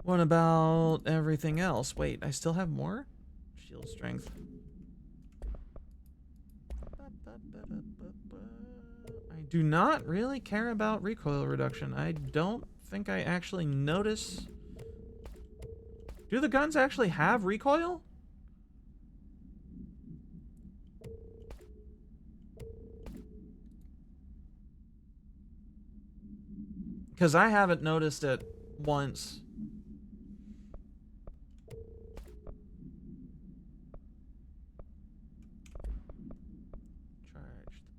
What about everything else? Wait, I still have more? Shield strength. I do not really care about recoil reduction. I don't think I actually notice. Do the guns actually have recoil? Because I haven't noticed it once.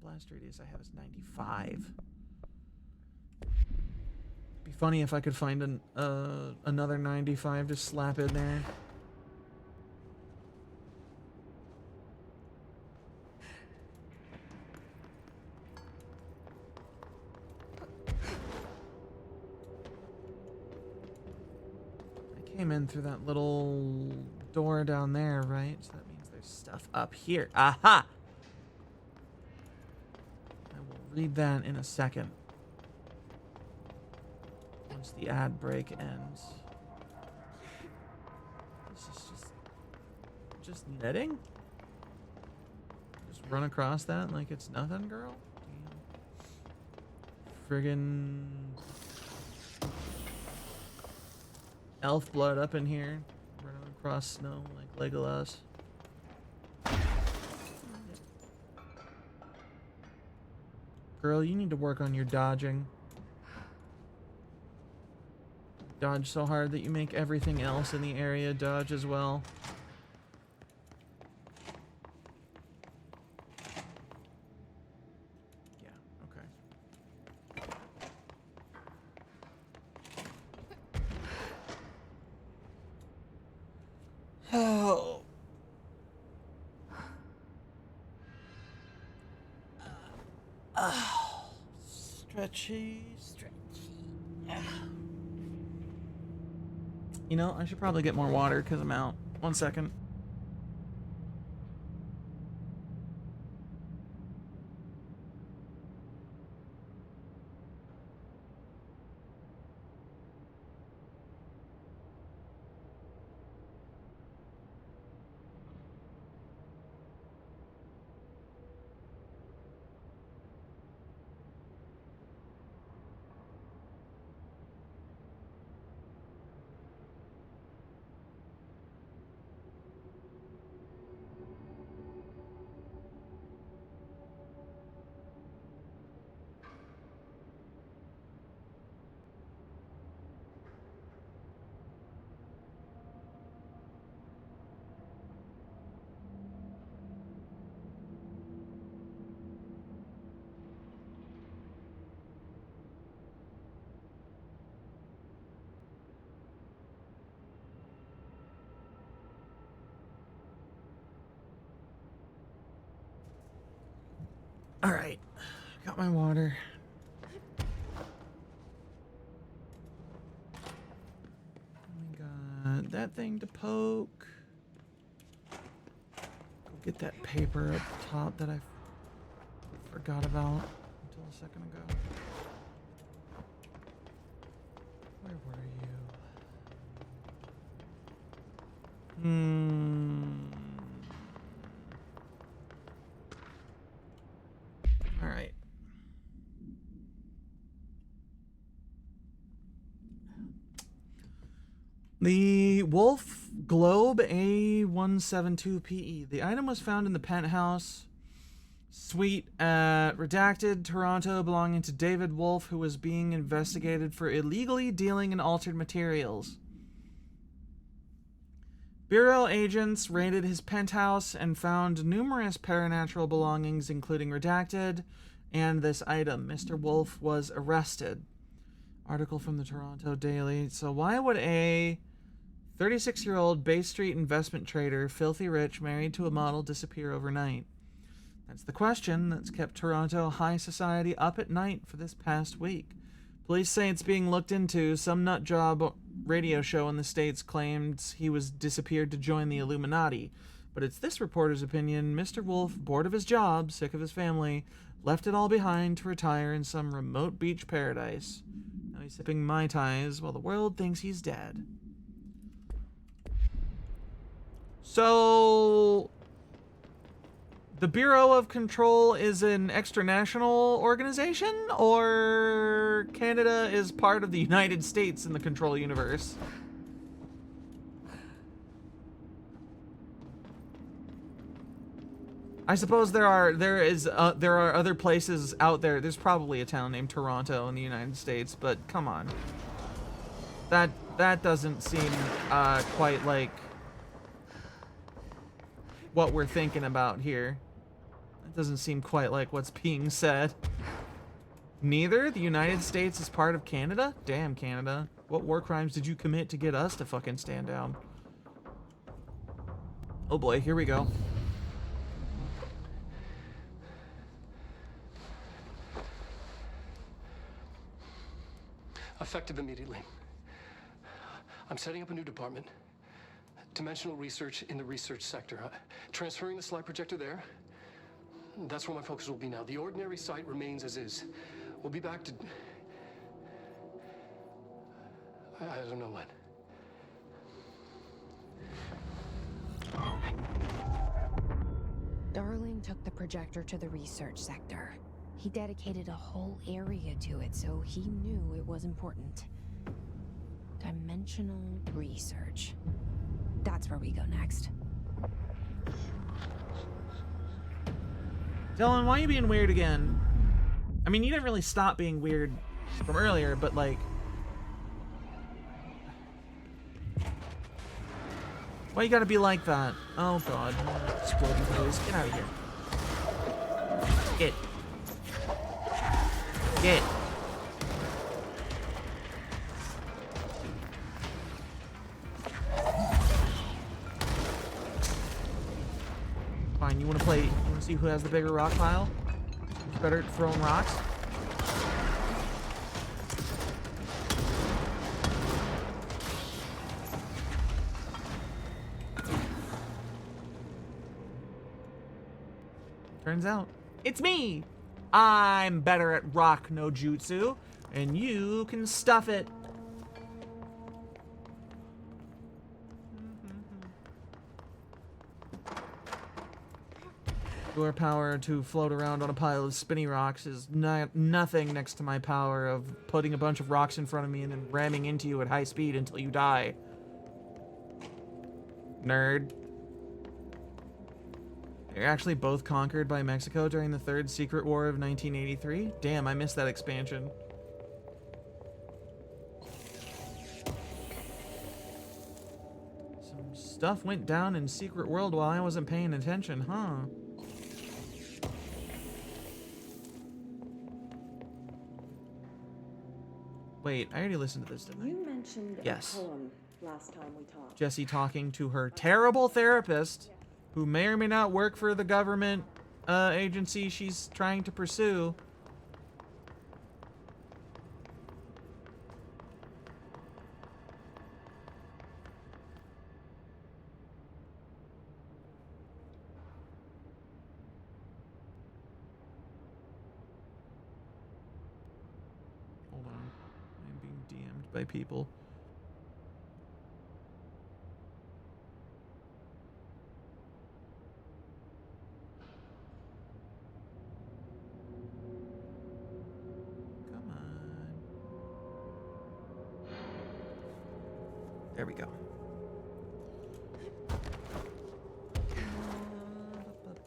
Blast radius I have is 95. Be funny if I could find another 95 to slap in there. I came in through that little door down there, right? So that means there's stuff up here. Aha! Read that in a second. Once the ad break ends. This is just knitting? Just run across that like it's nothing, girl? Damn. Friggin' elf blood up in here. Running across snow like Legolas. Girl, you need to work on your dodging. Dodge so hard that you make everything else in the area dodge as well. Yeah, okay. Oh. Stretchy. You know, I should probably get more water because I'm out. 1 second. All right, got my water. We got that thing to poke. Go get that paper up top that I forgot about until a second ago. Where were you? All right. The Wolf Globe A172PE. The item was found in the penthouse suite at Redacted, Toronto, belonging to David Wolf, who was being investigated for illegally dealing in altered materials. Bureau agents raided his penthouse and found numerous paranatural belongings, including Redacted and this item. Mr. Wolf was arrested. Article from the Toronto Daily. So why would a 36-year-old Bay Street investment trader, filthy rich, married to a model, disappear overnight? That's the question that's kept Toronto high society up at night for this past week. Police say it's being looked into. Some nutjob radio show in the States claimed he was disappeared to join the Illuminati. But it's this reporter's opinion Mr. Wolf, bored of his job, sick of his family, left it all behind to retire in some remote beach paradise. Now he's sipping Mai Tais while the world thinks he's dead. So the Bureau of Control is an extranational organization, or Canada is part of the United States in the Control universe? I suppose there are other places out there. There's probably a town named Toronto in the United States, but come on. That doesn't seem quite like what we're thinking about here. It doesn't seem quite like what's being said. Neither? The United States is part of Canada? Damn, Canada. What war crimes did you commit to get us to fucking stand down? Oh boy, here we go. Effective immediately. I'm setting up a new department. Dimensional research in the research sector. Transferring the slide projector there. That's where my focus will be now. The ordinary site remains as is. We'll be back to... I don't know when. Darling took the projector to the research sector. He dedicated a whole area to it, so he knew it was important. Dimensional research. That's where we go next. Dylan, why are you being weird again? I mean, you didn't really stop being weird from earlier, but like... why you gotta be like that? Oh god. Exploding toes. Get out of here. Get. Get. Fine, you wanna play... you wanna see who has the bigger rock pile? Who's better at throwing rocks? Turns out, it's me! I'm better at rock no jutsu, and you can stuff it. Your power to float around on a pile of spinny rocks is nothing next to my power of putting a bunch of rocks in front of me and then ramming into you at high speed until you die. Nerd. They're actually both conquered by Mexico during the Third Secret War of 1983. Damn, I missed that expansion. Some stuff went down in Secret World while I wasn't paying attention, huh? Wait, I already listened to this, didn't I? You mentioned yes. a poem last time we talked. Jessie talking to her terrible therapist, who may or may not work for the government agency she's trying to pursue. Hold on. I'm being DM'd by people. There we go.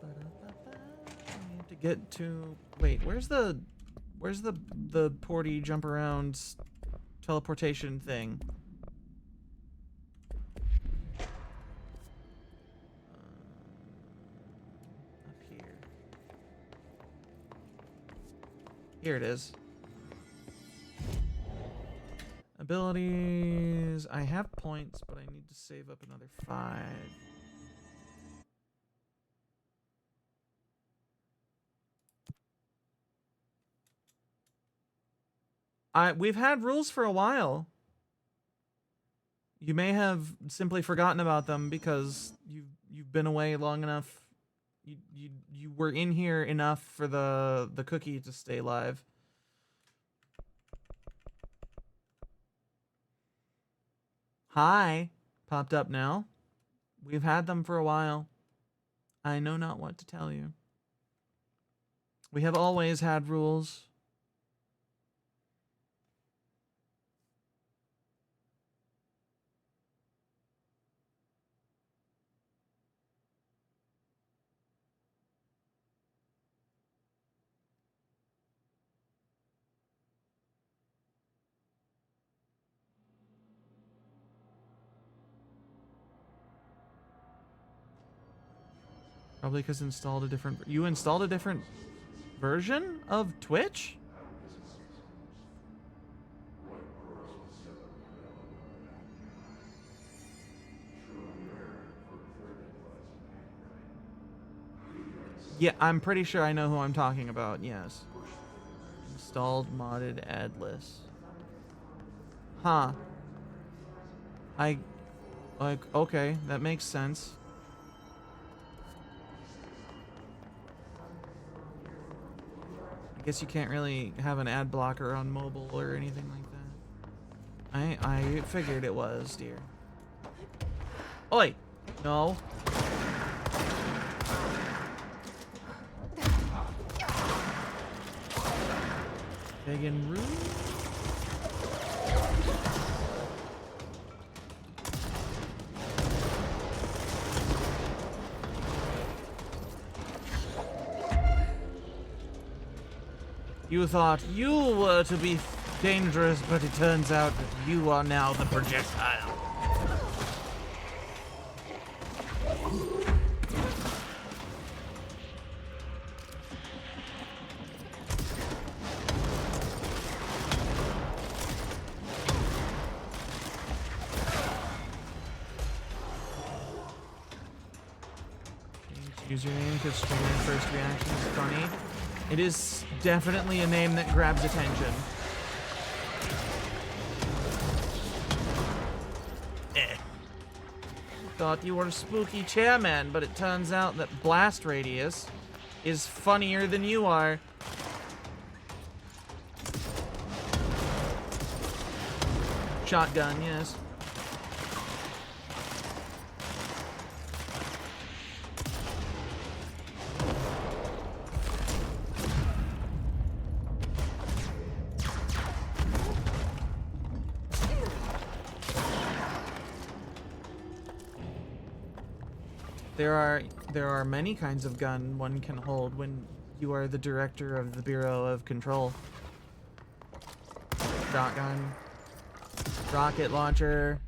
I need to get to... Wait, where's the porty jump around teleportation thing? Up here. Here it is. Abilities. I have points, but I need to save up another 5. We've had rules for a while. You may have simply forgotten about them because you've been away long enough. You were in here enough for the cookie to stay live. Hi, popped up now. We've had them for a while. I know not what to tell you. We have always had rules. Probably because you installed a different version of Twitch? Yeah, I'm pretty sure I know who I'm talking about, yes. Installed modded adless. Huh. Okay, that makes sense. I guess you can't really have an ad blocker on mobile or anything like that. I figured it was, dear. Oi! No. Big and rude. You thought you were to be dangerous, but it turns out that you are now the projectile. Change username because triggering first reaction is funny. It is definitely a name that grabs attention. Thought you were a spooky chairman, but it turns out that Blast Radius is funnier than you are. Shotgun, yes. There are many kinds of gun one can hold when you are the director of the Bureau of Control. Shotgun, rocket launcher,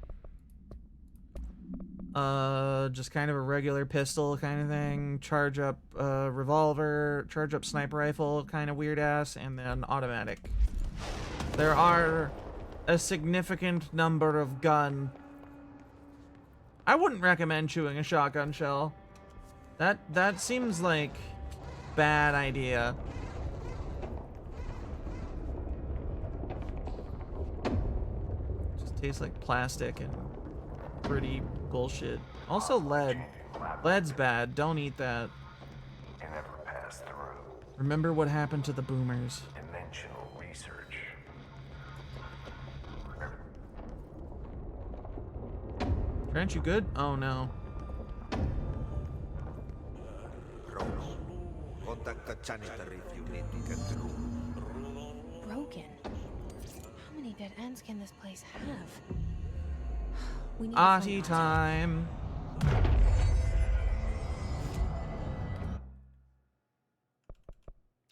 just kind of a regular pistol kind of thing, charge up revolver, charge up sniper rifle, kind of weird ass, and then automatic. There are a significant number of gun. I wouldn't recommend chewing a shotgun shell. That seems like bad idea. Just tastes like plastic and pretty bullshit. Also lead. Lead's bad. Don't eat that. Can never pass through. Remember what happened to the boomers. Dimensional research. Trent, you good? Oh no. Contact the janitor if you need to get through. Broken. How many dead ends can this place have? We need Artie time.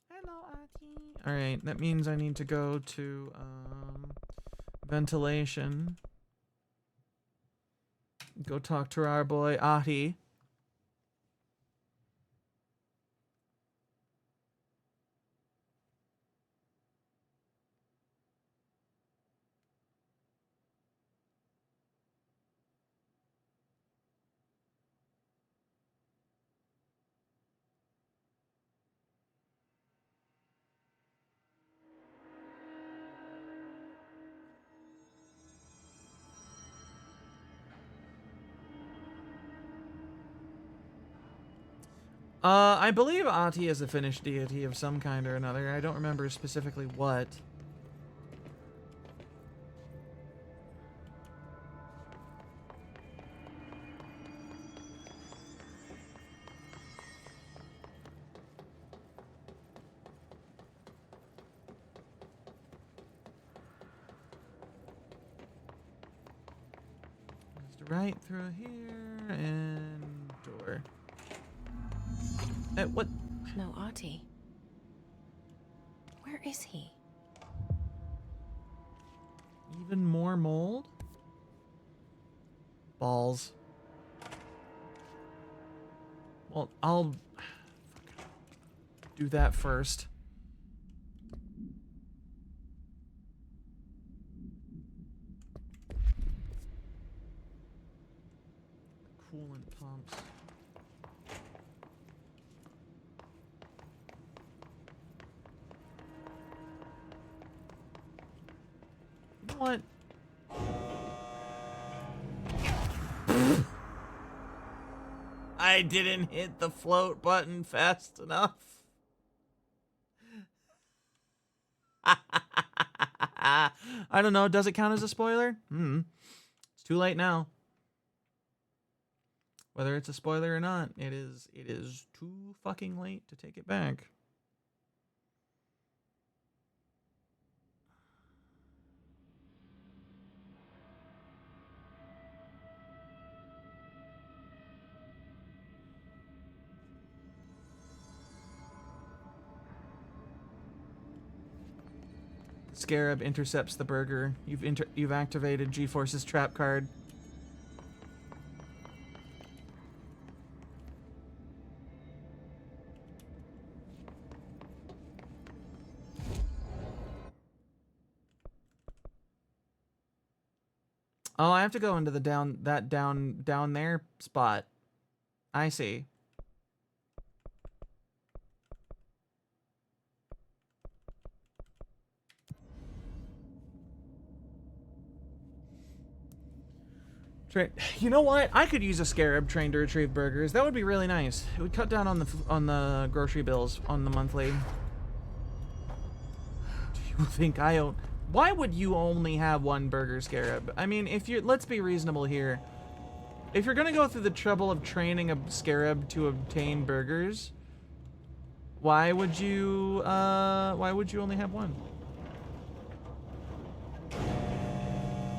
Hello, Artie. All right, that means I need to go to ventilation. Go talk to our boy Artie. I believe Ahti is a Finnish deity of some kind or another. I don't remember specifically what. Just right through here and door. What? No, Ahti. Where is he? Even more mold? Balls. Well, I'll do that first. Coolant pumps. What? I didn't hit the float button fast enough. I don't know. Does it count as a spoiler? It's too late now. Whether it's a spoiler or not, it is too fucking late to take it back. Scarab intercepts the burger. You've activated G-Force's trap card. Oh, I have to go into the down there spot. I see. You know what? I could use a scarab trained to retrieve burgers. That would be really nice. It would cut down on the grocery bills on the monthly. Do you think I own? Why would you only have one burger scarab? I mean, let's be reasonable here. If you're gonna go through the trouble of training a scarab to obtain burgers, why would you only have one?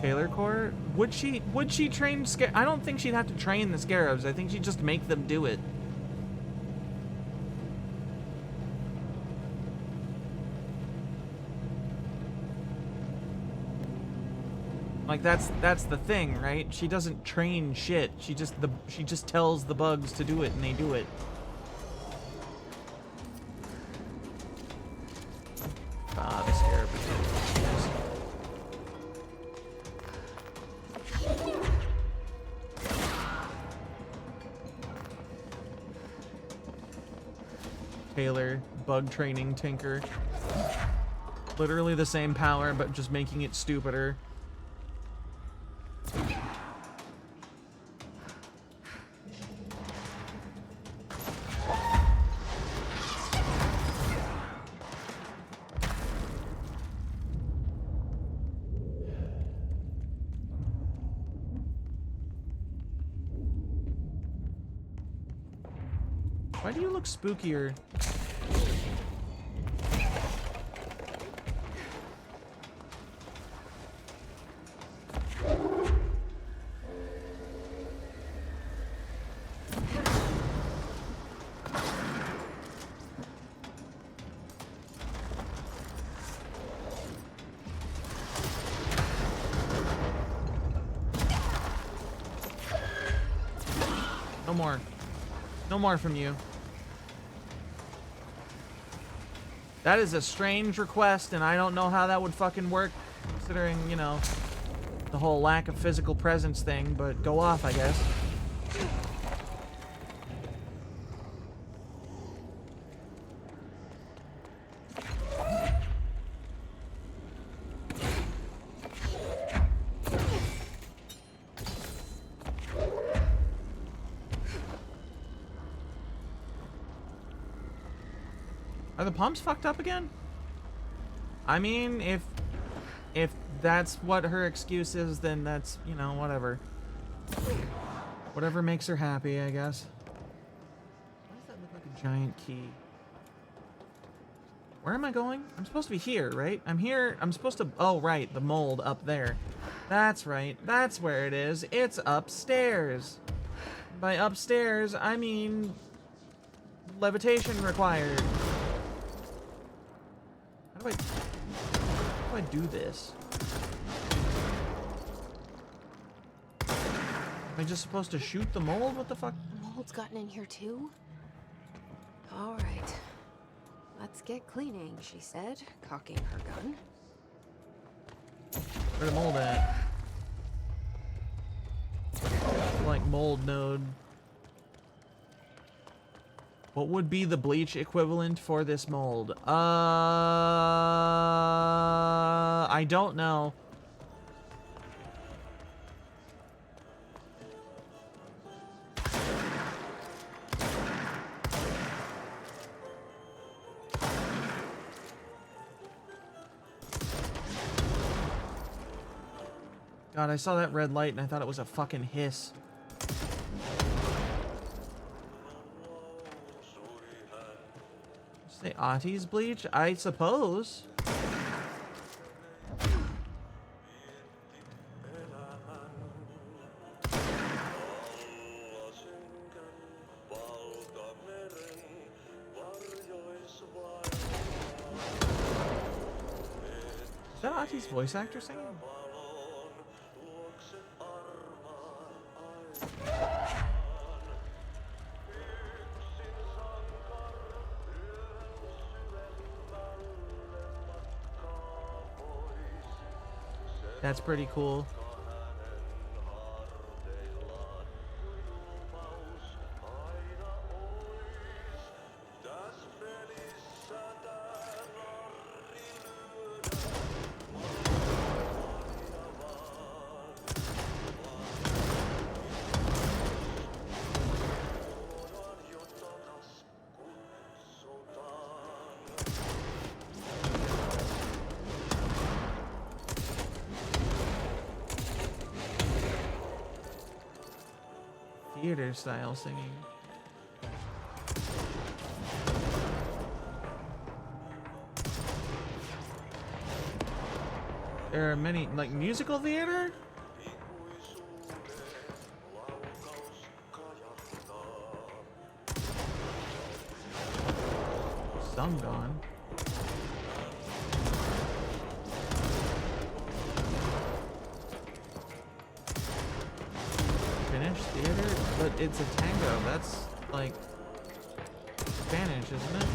Taylor Core? Would she train I don't think she'd have to train the scarabs. I think she'd just make them do it. Like that's the thing, right? She doesn't train shit. She just tells the bugs to do it and they do it. The scarab is Taylor, bug training Tinker. Literally the same power, but just making it stupider. Why do you look spookier? No more. No more from you. That is a strange request, and I don't know how that would fucking work, considering, you know, the whole lack of physical presence thing, but go off, I guess. Are the pumps fucked up again? I mean, if that's what her excuse is, then that's, you know, whatever. Whatever makes her happy, I guess. Why does that look like a giant key? Where am I going? I'm supposed to be here, right? I'm here. I'm supposed to... Oh, right. The mold up there. That's right. That's where it is. It's upstairs. By upstairs, I mean... levitation required. How do I do this? Am I just supposed to shoot the mold? What the fuck? The mold's gotten in here too? All right. Let's get cleaning, she said, cocking her gun. Where's the mold at? Like mold node. What would be the bleach equivalent for this mold? I don't know. God, I saw that red light and I thought it was a fucking hiss. Say Auntie's bleach? I suppose. Is that Auntie's voice actor singing? That's pretty cool. Theater style singing. There are many, like, musical theater? Some gone. Theater, but it's a tango. That's like Spanish, isn't it?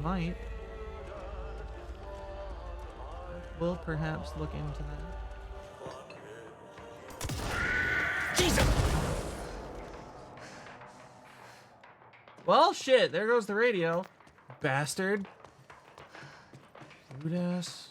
Might. We'll perhaps look into that. Jesus! Well, shit, there goes the radio. Bastard. Rude ass.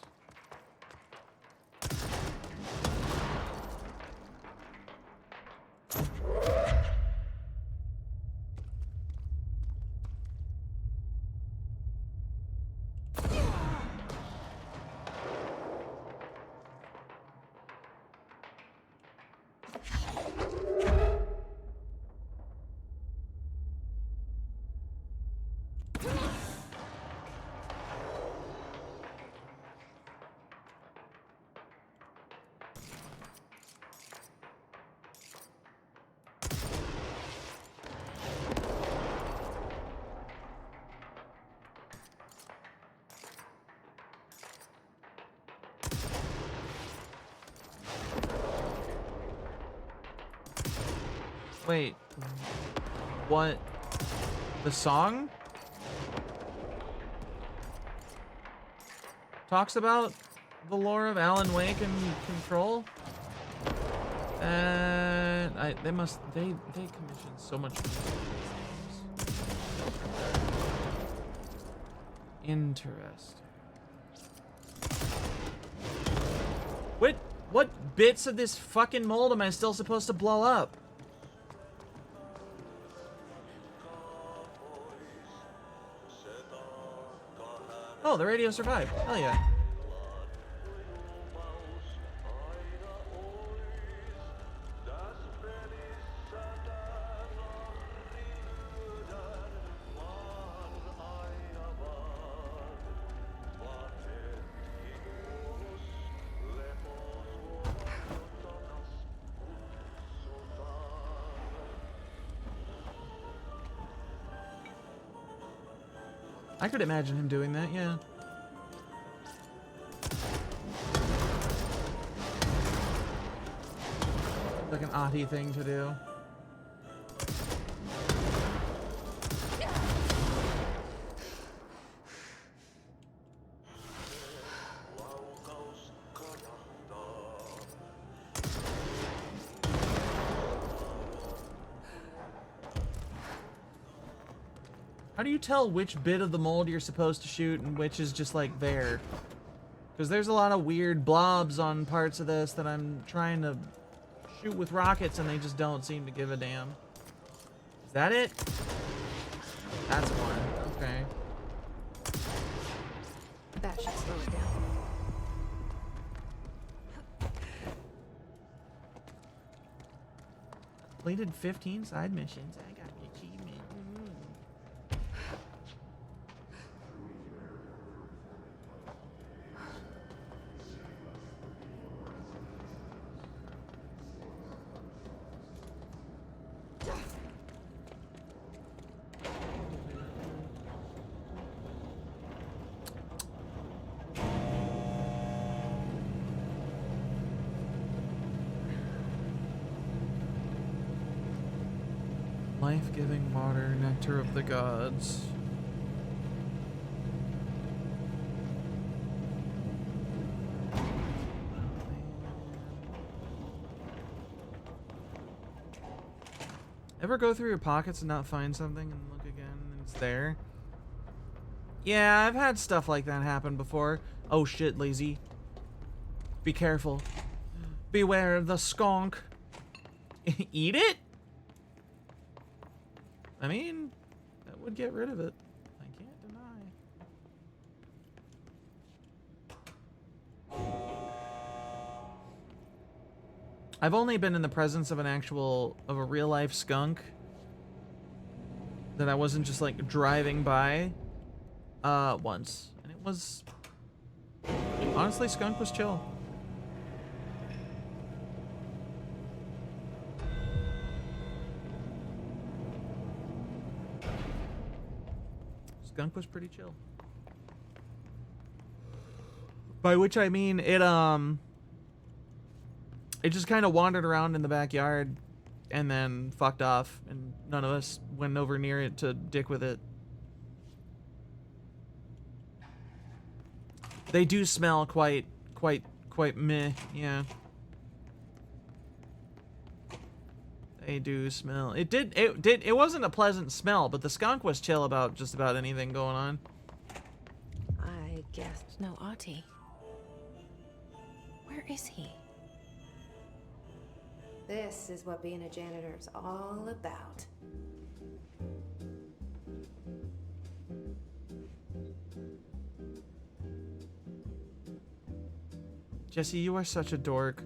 Wait, what? The song talks about the lore of Alan Wake and Control? They commissioned so much. Interesting. What bits of this fucking mold am I still supposed to blow up? Oh, the radio survived. Hell yeah. I could imagine him doing that, yeah. Like an Ahti thing to do. How do you tell which bit of the mold you're supposed to shoot and which is just like there? Because there's a lot of weird blobs on parts of this that I'm trying to shoot with rockets and they just don't seem to give a damn. Is that it? That's one. Okay. That should slow it down. Completed 15 side missions. I got an achievement. Life-giving water, nectar of the gods. Ever go through your pockets and not find something and look again and it's there? Yeah, I've had stuff like that happen before. Oh shit, lazy. Be careful. Beware of the skunk. Eat it? I mean, that would get rid of it. I can't deny. I've only been in the presence of a real life skunk that I wasn't just like driving by once. And it was, honestly, skunk was chill. Skunk was pretty chill. By which I mean it just kind of wandered around in the backyard and then fucked off, and none of us went over near it to dick with it. They do smell quite meh, yeah. They do smell. It wasn't a pleasant smell, but the skunk was chill about just about anything going on. I guess no, Ahti. Where is he? This is what being a janitor is all about. Jesse, you are such a dork.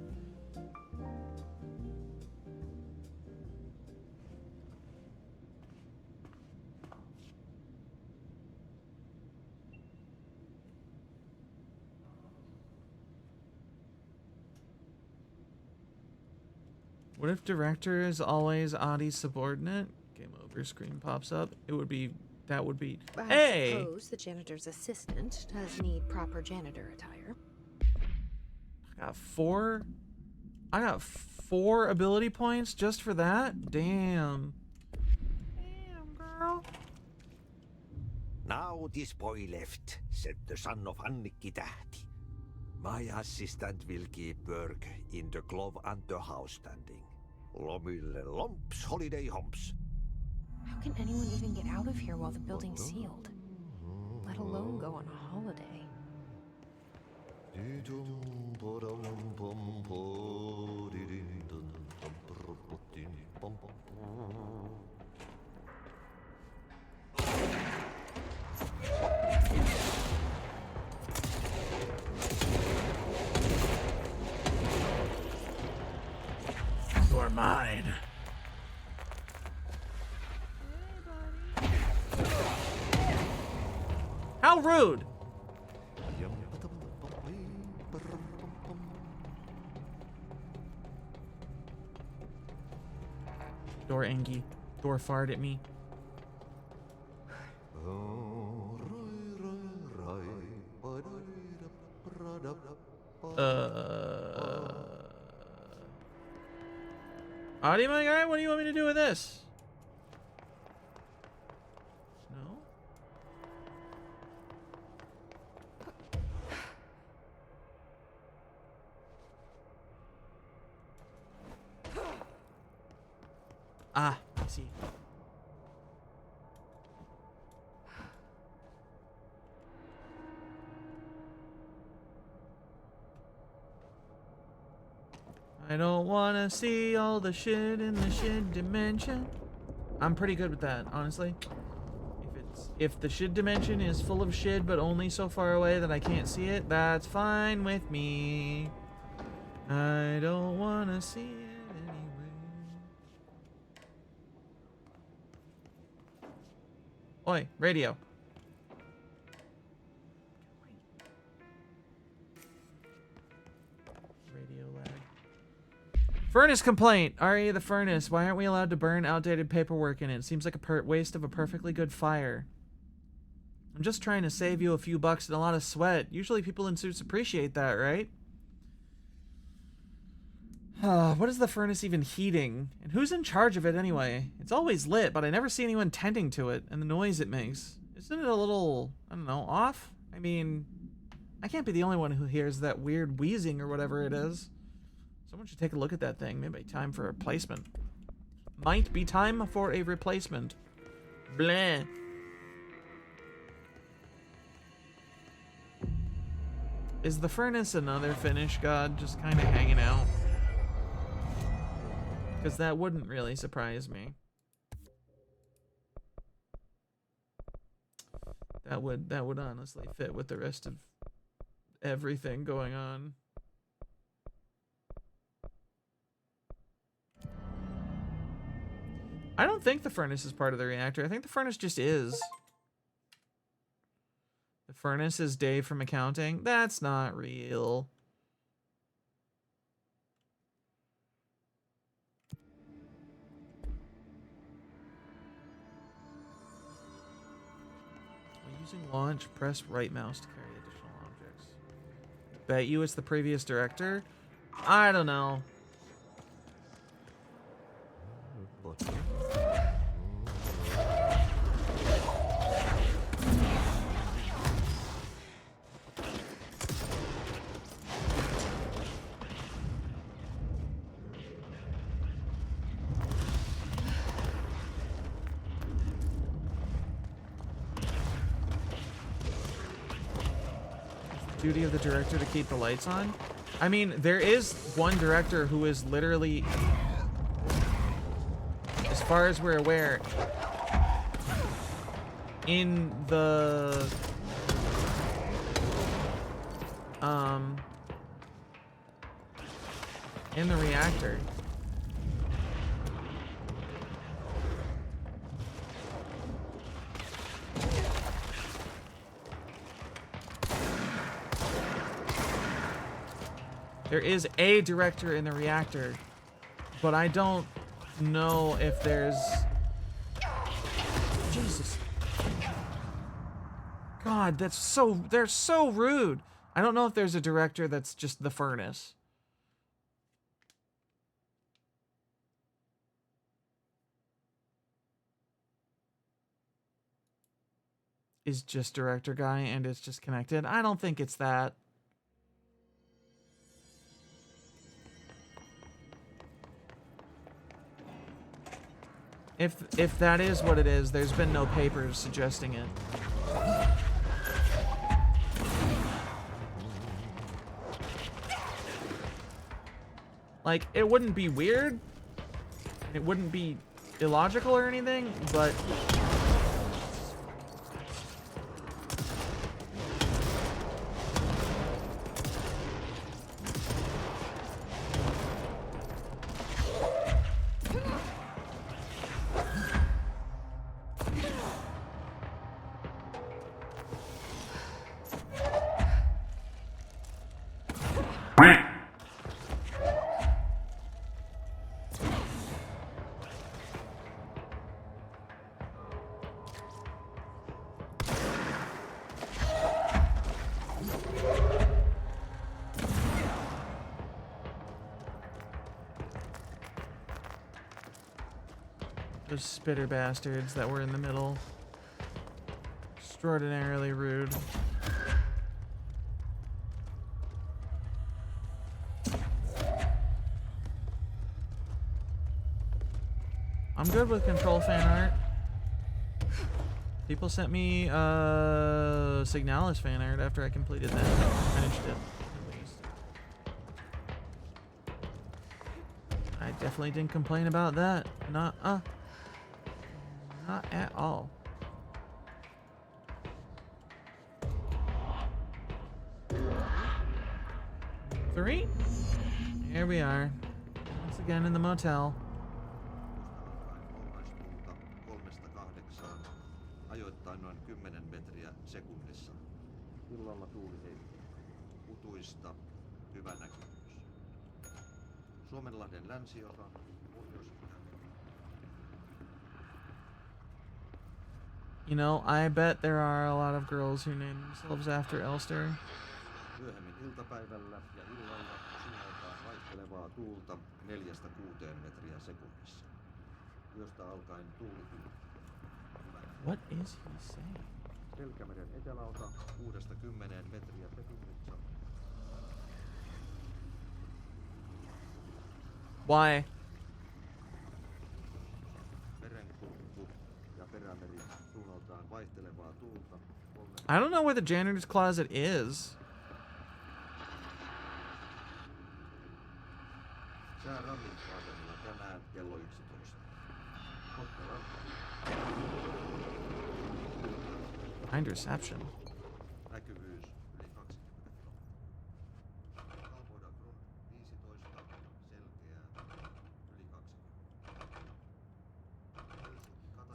What if director is always Ahti's subordinate? Game over screen pops up. That would be I suppose the janitor's assistant does need proper janitor attire. I got four ability points just for that? Damn. Damn, girl. Now this boy left, said the son of Annikki Tähti. My assistant will keep work in the glove and the house standing. Lomille lomps, holiday humps. How can anyone even get out of here while the building's sealed? Let alone go on a holiday. You're mine. How rude! Door Engie. Door fart at me. Ahti, my guy, what do you want me to do with this? No? Ah, I see. I don't wanna see all the shit in the shit dimension. I'm pretty good with that, honestly. If the shit dimension is full of shit but only so far away that I can't see it, that's fine with me. I don't wanna see it anyway. Oi, radio. Radio lag. Furnace complaint. RE the furnace. Why aren't we allowed to burn outdated paperwork in it? Seems like a waste of a perfectly good fire. I'm just trying to save you a few bucks and a lot of sweat. Usually people in suits appreciate that, right? What is the furnace even heating? And who's in charge of it anyway? It's always lit, but I never see anyone tending to it and the noise it makes. Isn't it a little, I don't know, off? I mean, I can't be the only one who hears that weird wheezing or whatever it is. Someone should take a look at that thing. Maybe time for a replacement. Might be time for a replacement. Bleh. Is the furnace another Finnish god just kind of hanging out? Because that wouldn't really surprise me. That would honestly fit with the rest of everything going on. I don't think the furnace is part of the reactor. I think the furnace just is. The furnace is Dave from accounting. That's not real. When using launch, press right mouse to carry additional objects. Bet you it's the previous director? I don't know. duty of the director to keep the lights on. I mean, there is one director who is literally, as far as we're aware, in the reactor. There is a director in the reactor, but I don't know if there's... Jesus. God, that's so... They're so rude. I don't know if there's a director that's just the furnace. Is just director guy and it's just connected. I don't think it's that. If that is what it is, there's been no papers suggesting it. Like, it wouldn't be weird. It wouldn't be illogical or anything, but... Those spitter bastards that were in the middle. Extraordinarily rude. I'm good with control fan art. People sent me Signalis fan art after I completed that. Finished it, at least. I definitely didn't complain about that. Not at all. Three? Here we are. Once again in the motel. Ajoittain noin 10 metriä sekunnissa. Illalla tuuli heikkenee. Utuista hyvä näkymys. Suomenlahden länsiosa, pohjois-itä. You know, I bet there are a lot of girls who name themselves after Elster. Myöhemmin iltapäivällä ja illalla suunnaltaan vaihtelevaa tuulta 4–6 metriä sekunnissa. Yöstä alkaen tuuli kylmää. What is he saying? Selkämeren eteläosa 6–10 metriä sekunnissa. Why? Merenkurkku ja perämeri suunnaltaan vaihtelevaa tuulta. I don't know where the janitor's closet is. Sää rannikkoasemilla tänään kello 11. Find reception. Näkyvyys yli 20 kilometriä. Kalvoida Kron 15, selkeää yli 20.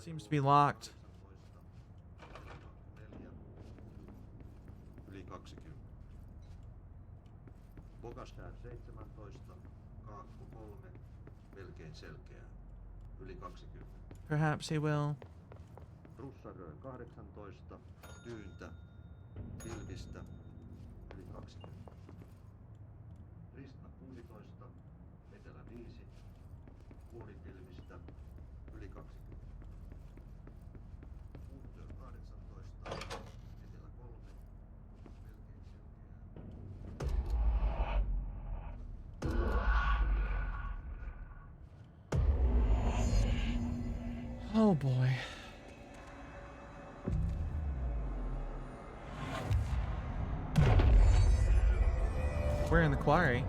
Seems to be locked. 4, yli 20. Bogaskär 17, Kaakko 3, melkein selkeää yli 20. Perhaps he will. Russarö 18, Tyyntä, Pilvistä, yli 20. Ristna 16, Etelä 5, Puolipilvistä, yli 20. Uutö 18, Etelä 3, melkein selkeää. Oh boy. We're in the quarry.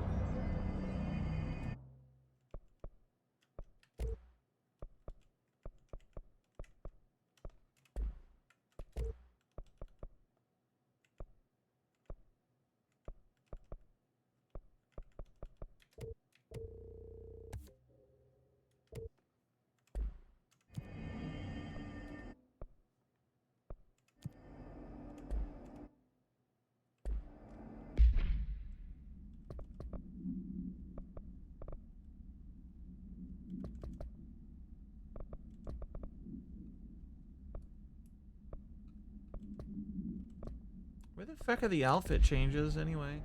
Where the fuck are the outfit changes anyway?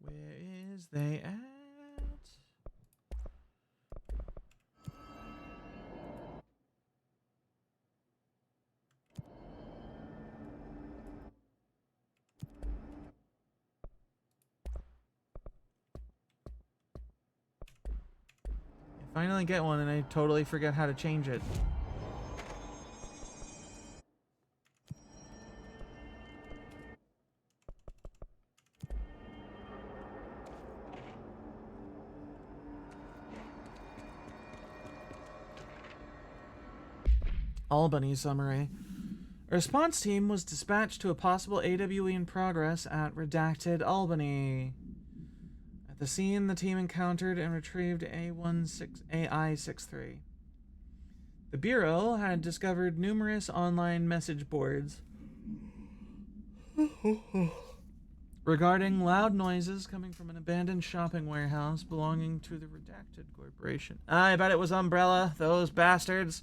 Where is they at? Finally get one and I totally forget how to change it. Albany summary. A response team was dispatched to a possible AWE in progress at Redacted Albany. At the scene, the team encountered and retrieved AI-63. The Bureau had discovered numerous online message boards regarding loud noises coming from an abandoned shopping warehouse belonging to the Redacted Corporation. I bet it was Umbrella, those bastards.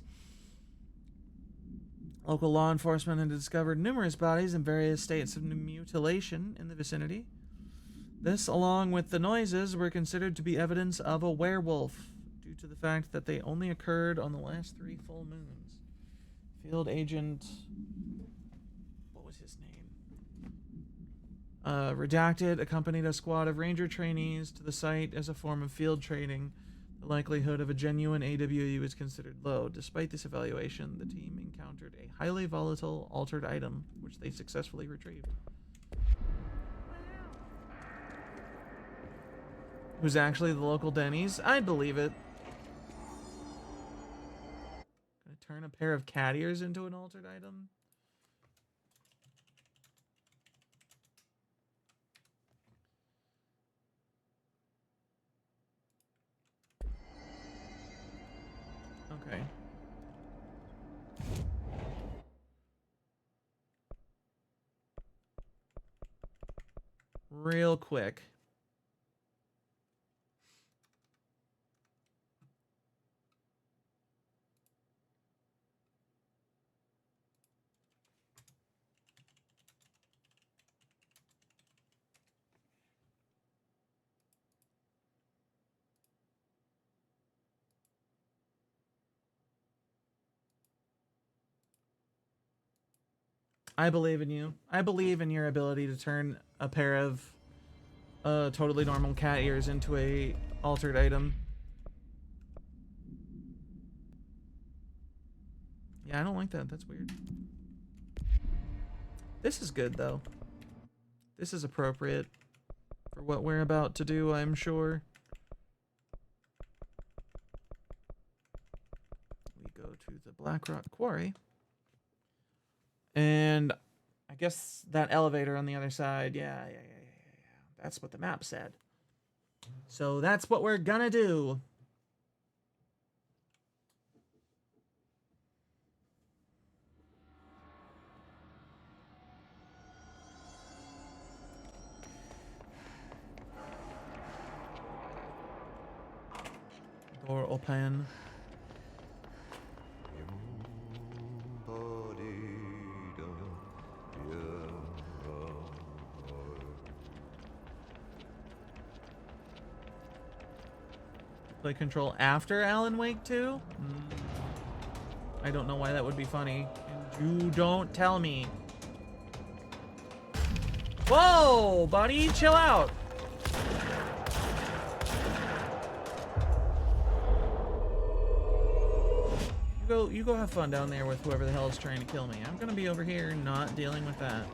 Local law enforcement had discovered numerous bodies in various states of mutilation in the vicinity. This, along with the noises, were considered to be evidence of a werewolf, due to the fact that they only occurred on the last 3 full moons. Field Agent... what was his name? Redacted accompanied a squad of ranger trainees to the site as a form of field training. The likelihood of a genuine AWE was considered low. Despite this evaluation, the team encountered a highly volatile, altered item, which they successfully retrieved. Who's actually the local Denny's? I'd believe it. Gonna turn a pair of cat ears into an altered item? Okay. Real quick. I believe in you. I believe in your ability to turn a pair of totally normal cat ears into a altered item. Yeah, I don't like that. That's weird. This is good, though. This is appropriate for what we're about to do, I'm sure. We go to the Blackrock Quarry. And I guess that elevator on the other side, yeah. That's what the map said. So that's what we're gonna do. Door open. Play Control after Alan Wake 2? I don't know why that would be funny. And you don't tell me. Whoa, buddy, chill out. go have fun down there with whoever the hell is trying to kill me. I'm gonna be over here not dealing with that.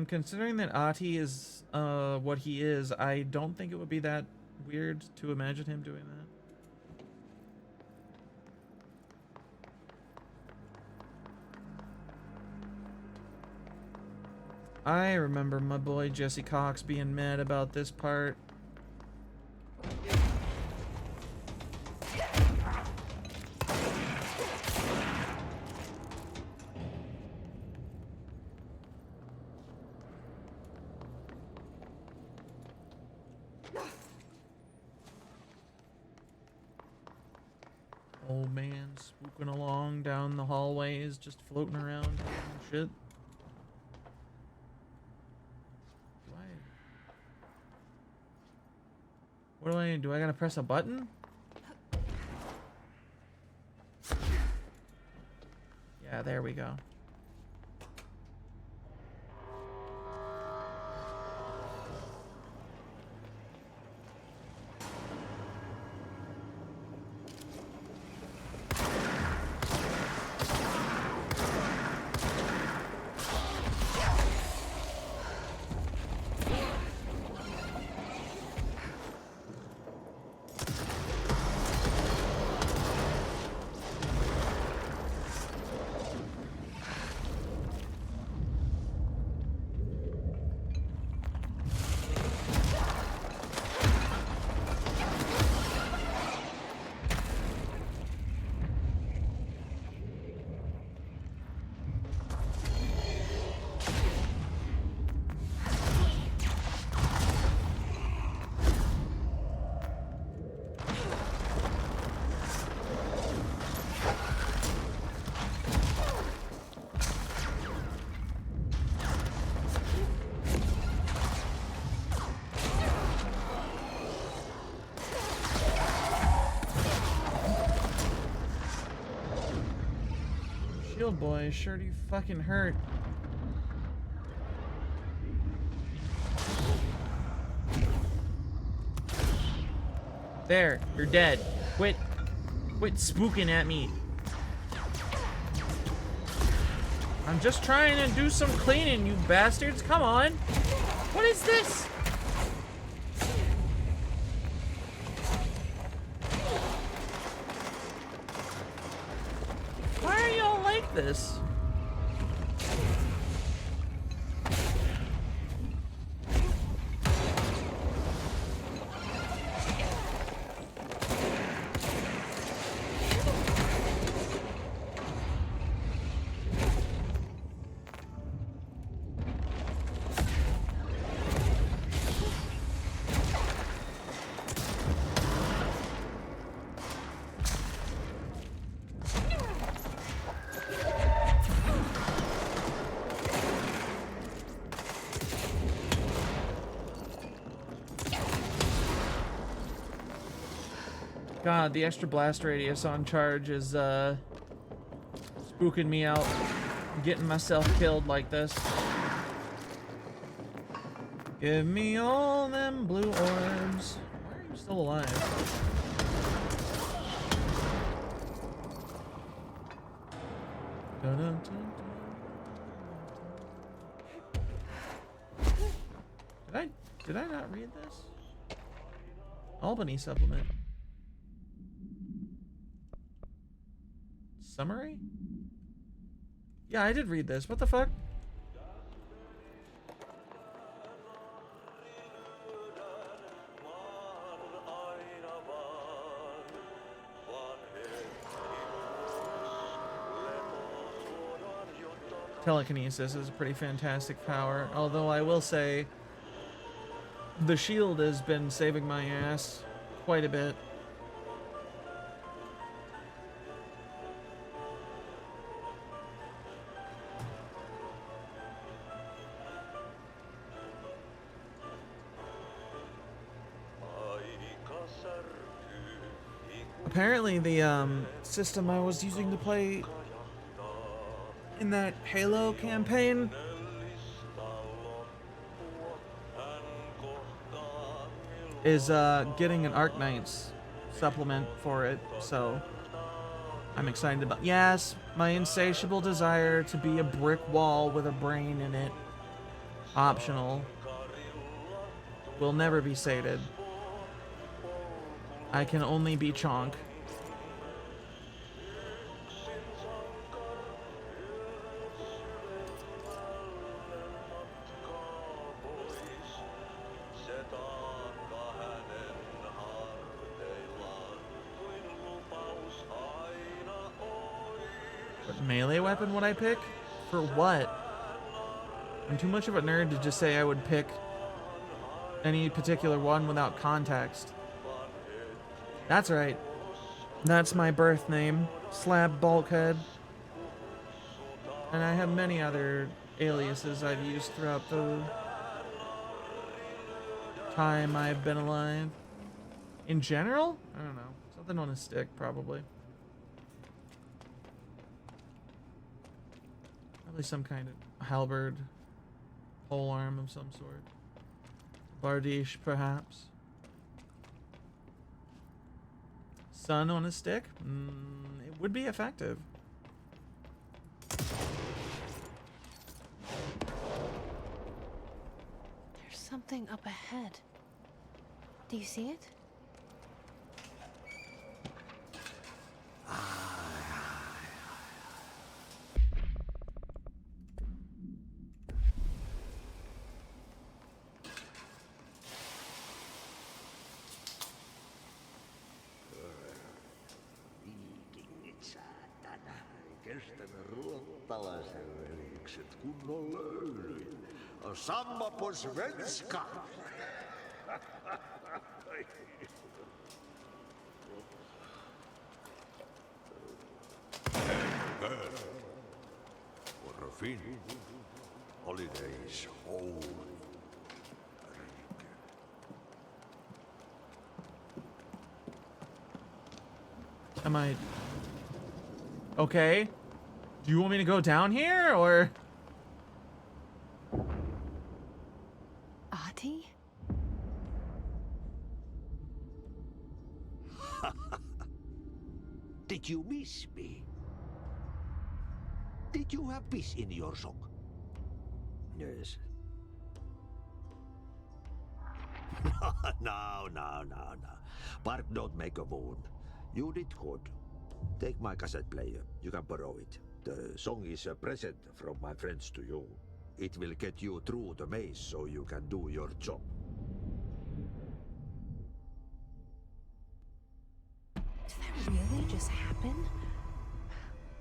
Considering that Ahti is what he is, I don't think it would be that weird to imagine him doing that. I remember my boy Jesse Cox being mad about this part. Old man spooking along down the hallways, just floating around and shit. What do I do? I gotta press a button? Yeah, there we go. Shield boy, sure do fucking hurt. There, you're dead. Quit spooking at me. I'm just trying to do some cleaning, you bastards. Come on. What is this? Why are y'all like this? God, the extra blast radius on charge is spooking me out. Getting myself killed like this. Give me all them blue orbs. Why are you still alive? Did I not read this? Albany supplement. Summary? Yeah, I did read this. What the fuck? Telekinesis is a pretty fantastic power, although I will say the shield has been saving my ass quite a bit. Apparently the system I was using to play in that Halo campaign is getting an Arknights supplement for it, so I'm excited about. Yes, my insatiable desire to be a brick wall with a brain in it, optional, will never be sated. I can only be Chonk. What melee weapon would I pick? For what? I'm too much of a nerd to just say I would pick any particular one without context. That's right. That's my birth name, Slab Bulkhead. And I have many other aliases I've used throughout the time I've been alive. In general? I don't know. Something on a stick, probably. Probably some kind of halberd, polearm of some sort. Bardiche, perhaps. Sun on a stick? It would be effective. There's something up ahead. Do you see it? Ruottalaisen velikset kunnon löylyin. Samma på svenska! For a Finn, holidays holy. Am I... Okay. Do you want me to go down here, or...? Ahti? Did you miss me? Did you have peace in your song? Yes. No. Bark don't make a wound. You did good. Take my cassette player. You can borrow it. The song is a present from my friends to you. It will get you through the maze so you can do your job. Did that really just happen?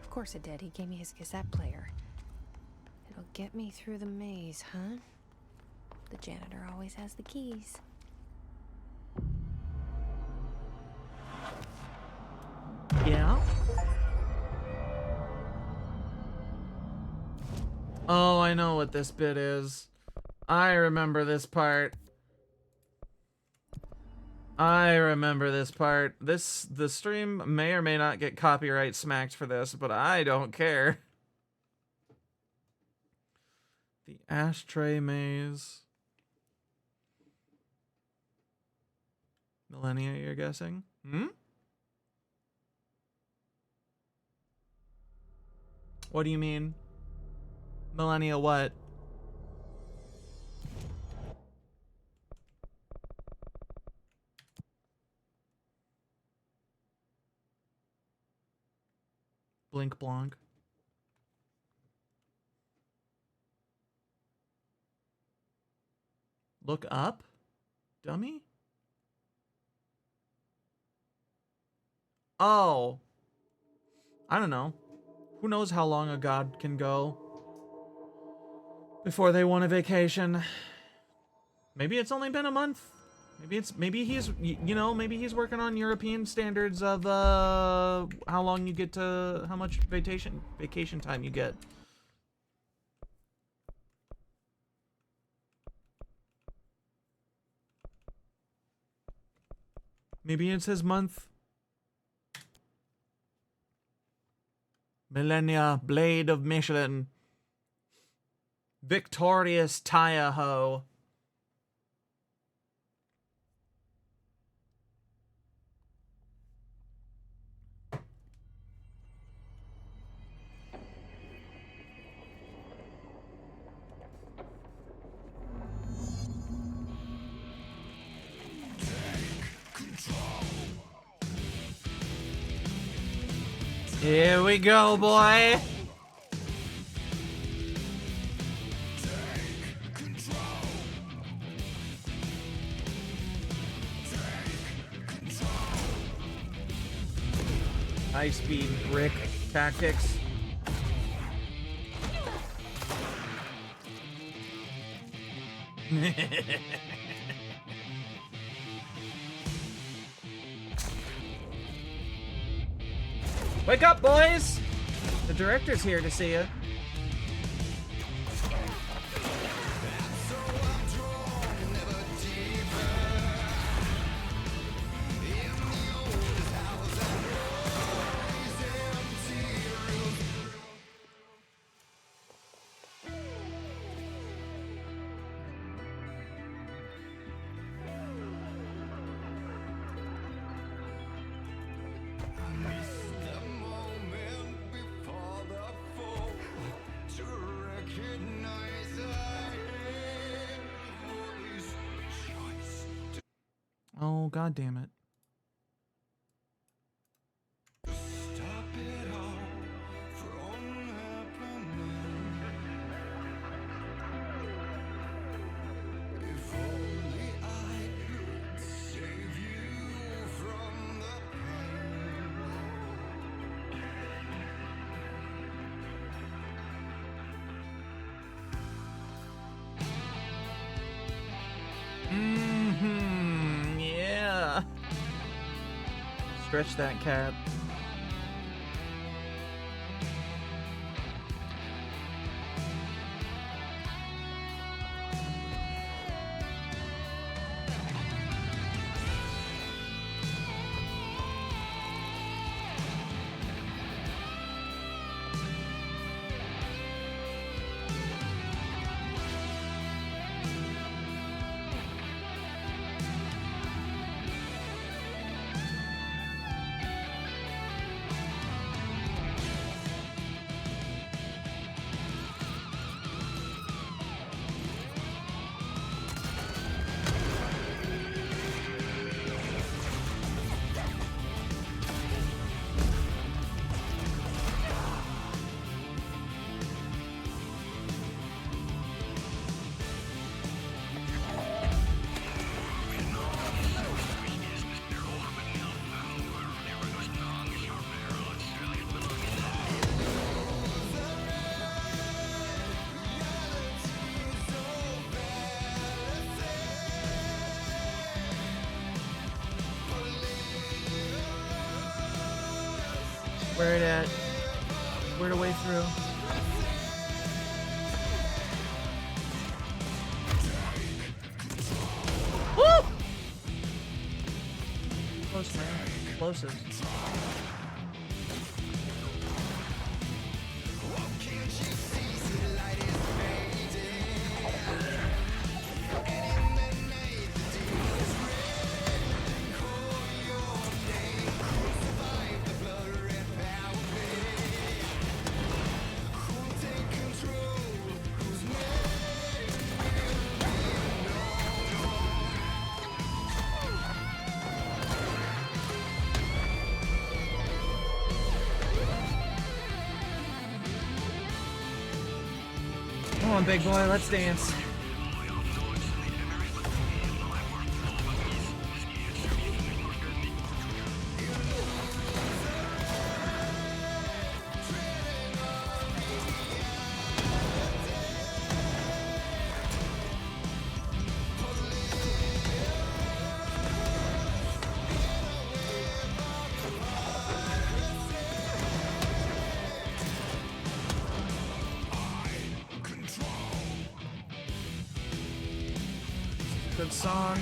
Of course it did. He gave me his cassette player. It'll get me through the maze, huh? The janitor always has the keys. Yeah? Oh, I know what this bit is. I remember this part. The stream may or may not get copyright smacked for this, but I don't care. The ashtray maze. Millennia, you're guessing? What do you mean? Millennia what? Blink Blanc. Look up? Dummy? Oh. I don't know. Who knows how long a god can go before they want a vacation? Maybe it's only been a month. Maybe he's you know, maybe he's working on European standards of how long you get to, how much vacation time you get. Maybe it's his month. Millennia, Blade of Michelin. Victorious Tire-Ho. Here we go, boy. High-speed brick tactics. Wake up, boys! The director's here to see you. Oh, God damn it. Yeah. Stretch that cap. Where it at? Where the way through? Woo! Close, man. Explosives. Come on, big boy, let's dance. Good song.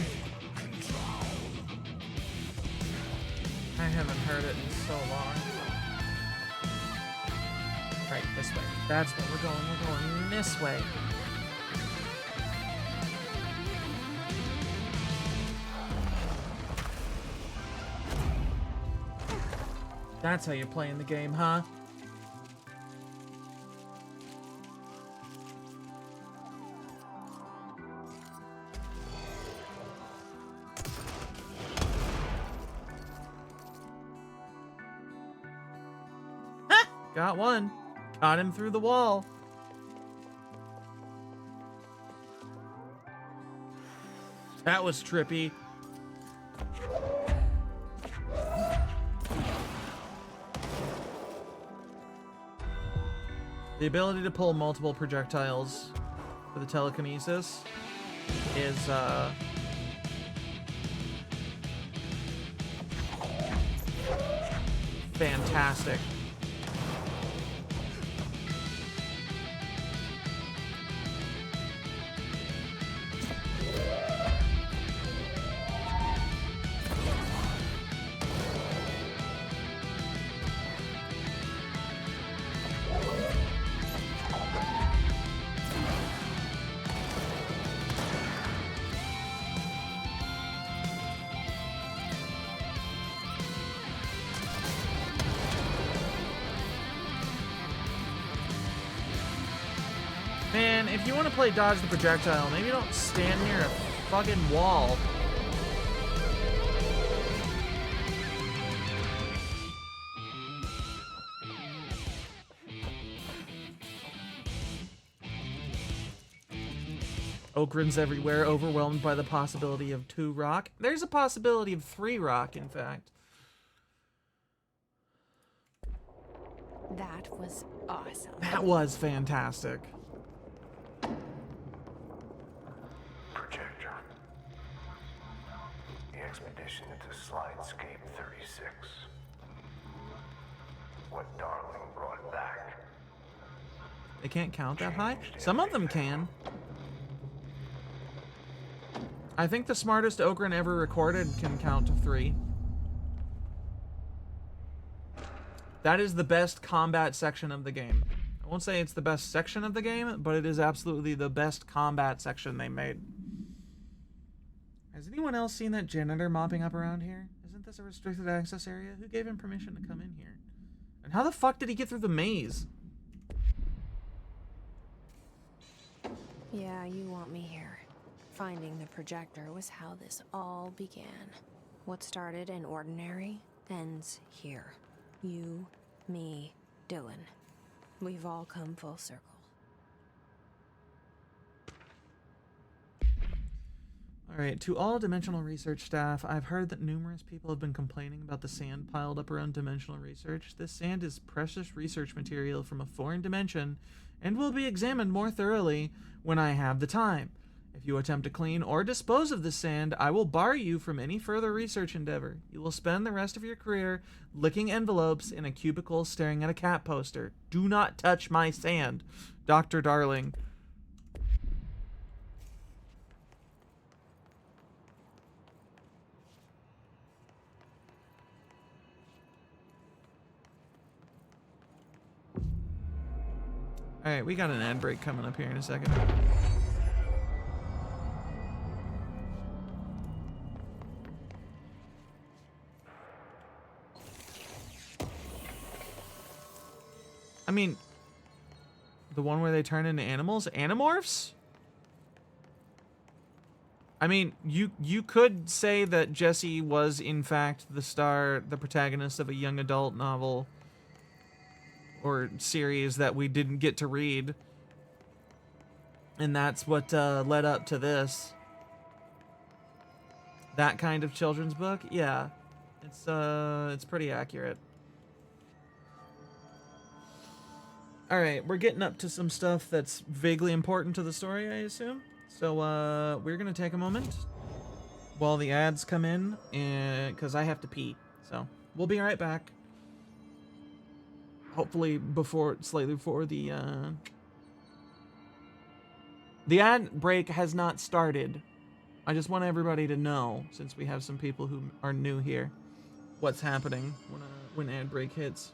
I haven't heard it in so long. Right, this way. That's where we're going. We're going this way. That's how you're playing the game, huh? Got one. Got him through the wall. That was trippy. The ability to pull multiple projectiles for the telekinesis is fantastic. Man, if you want to play dodge the projectile, maybe don't stand near a fucking wall. Ogrins everywhere, overwhelmed by the possibility of 2 rock. There's a possibility of 3 rock, in fact. That was awesome. That was fantastic. Projector. The expedition into Slidescape 36. What Darling brought back. They can't count that high? Some of them can. I think the smartest Ogren ever recorded can count to 3. That is the best combat section of the game. I won't say it's the best section of the game, but it is absolutely the best combat section they made. Has anyone else seen that janitor mopping up around here? Isn't this a restricted access area? Who gave him permission to come in here? And how the fuck did he get through the maze? Yeah, you want me here. Finding the projector was how this all began. What started in ordinary ends here. You, me, Dylan. We've all come full circle. Alright, to all Dimensional Research staff, I've heard that numerous people have been complaining about the sand piled up around Dimensional Research. This sand is precious research material from a foreign dimension and will be examined more thoroughly when I have the time. If you attempt to clean or dispose of this sand, I will bar you from any further research endeavor. You will spend the rest of your career licking envelopes in a cubicle staring at a cat poster. Do not touch my sand, Dr. Darling. Alright, we got an ad break coming up here in a second. I mean, the one where they turn into animals? Animorphs? I mean, you could say that Jesse was in fact the protagonist of a young adult novel or series that we didn't get to read. And that's what led up to this. That kind of children's book? Yeah. It's pretty accurate. Alright, we're getting up to some stuff that's vaguely important to the story, I assume. So, we're gonna take a moment while the ads come in, because I have to pee. So, we'll be right back. Hopefully slightly before the ad break has not started. I just want everybody to know, since we have some people who are new here, what's happening when ad break hits.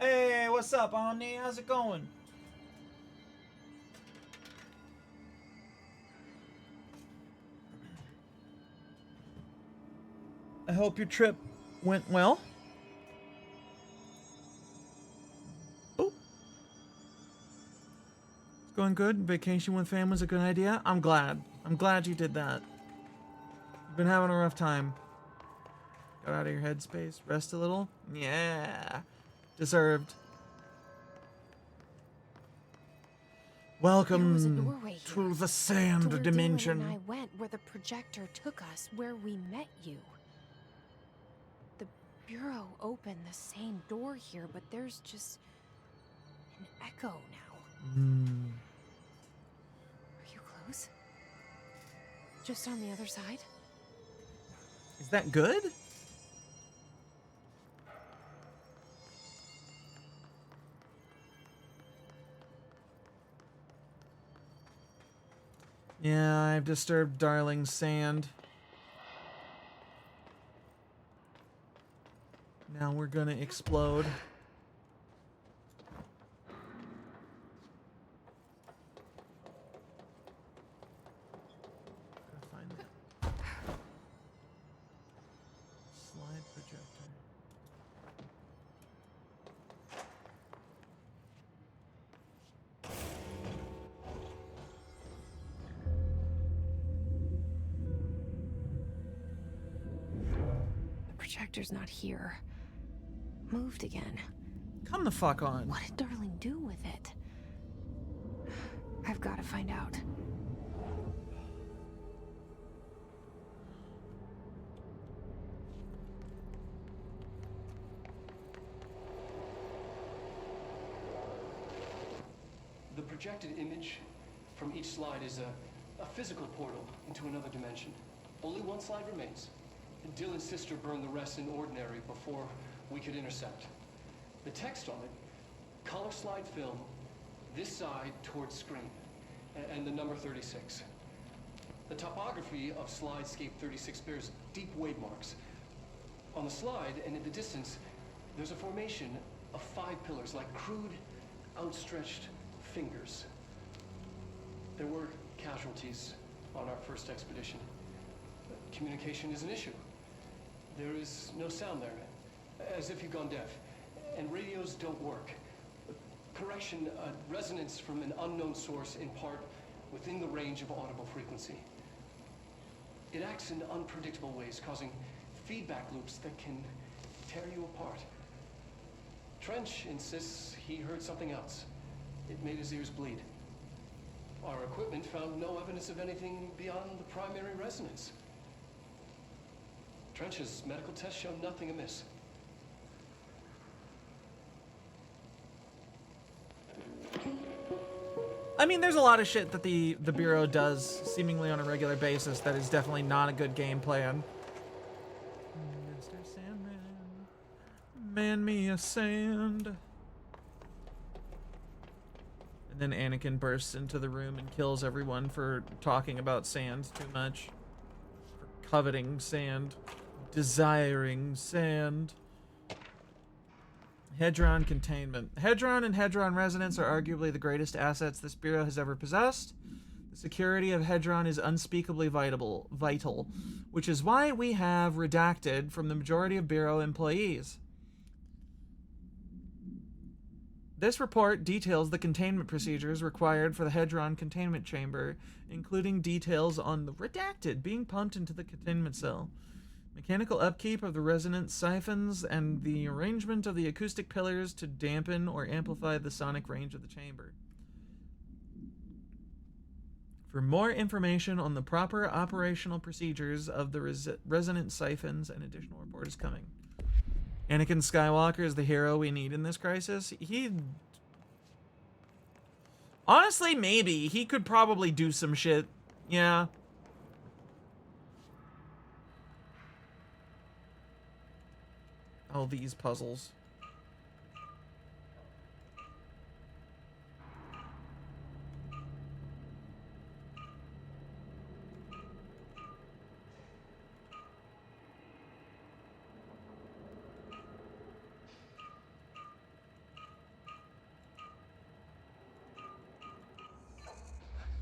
Hey, what's up, Omni? How's it going? I hope your trip went well. Oh. It's going good. Vacation with family's a good idea. I'm glad. I'm glad you did that. You've been having a rough time. Got out of your headspace. Rest a little. Yeah. Deserved. Welcome to the sand dimension. And I went where the projector took us, where we met you. The Bureau opened the same door here, but there's just an echo now. Are you close? Just on the other side? Is that good? Yeah, I've disturbed darling sand. Now we're gonna explode. Gotta find that. Slide projector. projector's not here. Moved again. Come the fuck on. What did Darling do with it? I've got to find out. The projected image from each slide is a physical portal into another dimension. Only one slide remains. Dylan's sister burned the rest in ordinary before we could intercept. The text on it, color slide film, this side towards screen, and the number 36. The topography of Slidescape 36 bears deep wave marks. On the slide and in the distance, there's a formation of 5 pillars like crude, outstretched fingers. There were casualties on our first expedition. Communication is an issue. There is no sound there, as if you've gone deaf. And radios don't work. Correction, resonance from an unknown source in part within the range of audible frequency. It acts in unpredictable ways, causing feedback loops that can tear you apart. Trench insists he heard something else. It made his ears bleed. Our equipment found no evidence of anything beyond the primary resonance. Trench's medical tests show nothing amiss. I mean, there's a lot of shit that the Bureau does seemingly on a regular basis that is definitely not a good game plan. Mr. Sandman, man me a sand. And then Anakin bursts into the room and kills everyone for talking about sand too much. For coveting sand. Desiring sand. Hedron containment. Hedron and Hedron resonance are arguably the greatest assets this Bureau has ever possessed. The security of Hedron is unspeakably vital, which is why we have redacted from the majority of Bureau employees. This report details the containment procedures required for the Hedron containment chamber, including details on the redacted being pumped into the containment cell, mechanical upkeep of the resonance siphons, and the arrangement of the acoustic pillars to dampen or amplify the sonic range of the chamber. For more information on the proper operational procedures of the resonance siphons, an additional report is coming. Anakin Skywalker is the hero we need in this crisis. Honestly, maybe. He could probably do some shit. Yeah. All these puzzles.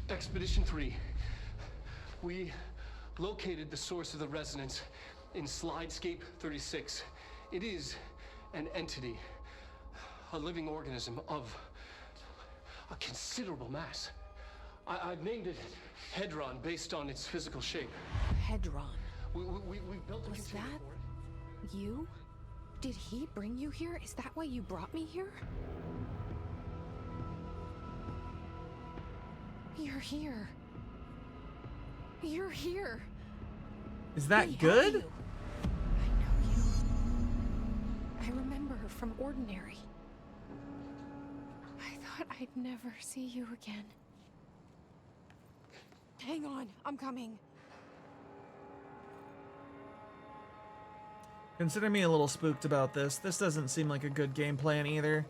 Expedition 3. We located the source of the resonance in Slidescape 36. It is an entity, a living organism of a considerable mass. I've named it Hedron based on its physical shape. Hedron. We built a Was container that for it. you? Did he bring you here? Is that why you brought me here? You're here. You're here. Is that Hey, how good? are you? I know you. I remember her from Ordinary. I thought I'd never see you again. Hang on, I'm coming. Consider me a little spooked about this. This doesn't seem like a good game plan either.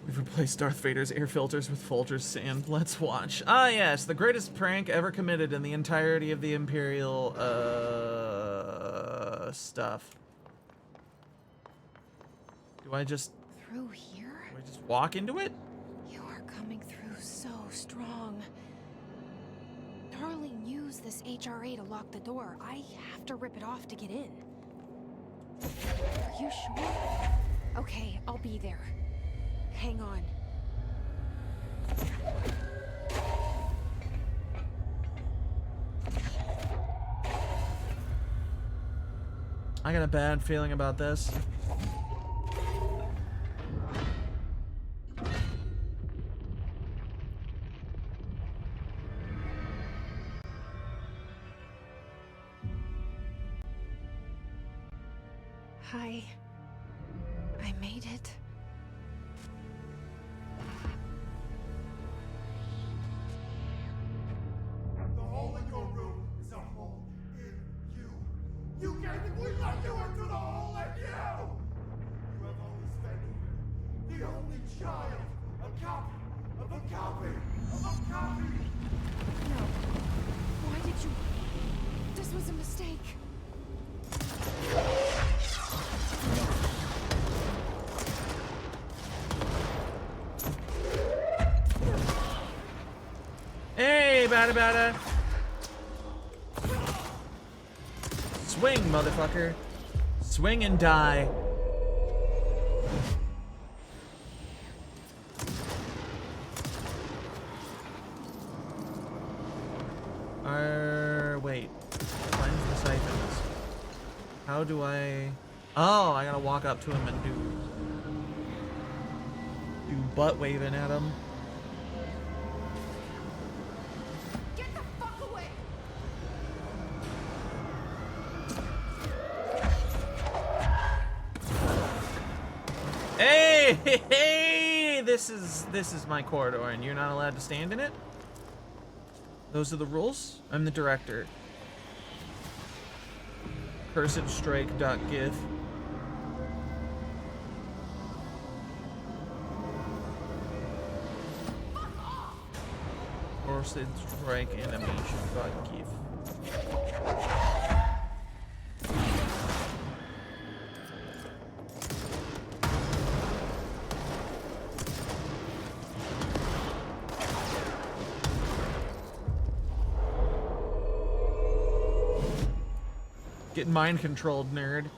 We've replaced Darth Vader's air filters with Folger's sand. Let's watch. Ah, yes, the greatest prank ever committed in the entirety of the Imperial, stuff. Do I just Through here? walk into it? You are coming through so strong. Darling used this HRA to lock the door. I have to rip it off to get in. Are you sure? Okay, I'll be there. Hang on. I got a bad feeling about this. I made it. The hole in your room is a hole in you. You gave it, we let you into the hole in you! You have always been the only child, a copy of a copy of a copy! No. Why did you... This was a mistake. Hey, bada. Swing, motherfucker. Swing and die. Wait. Cleanse the siphons. How do I... Oh, I gotta walk up to him and do butt waving at him. Get the fuck away! Hey, this is my corridor, and you're not allowed to stand in it. Those are the rules. I'm the director. CursedStrike.gif. Cursed Strike animation.gif. Get mind controlled, nerd.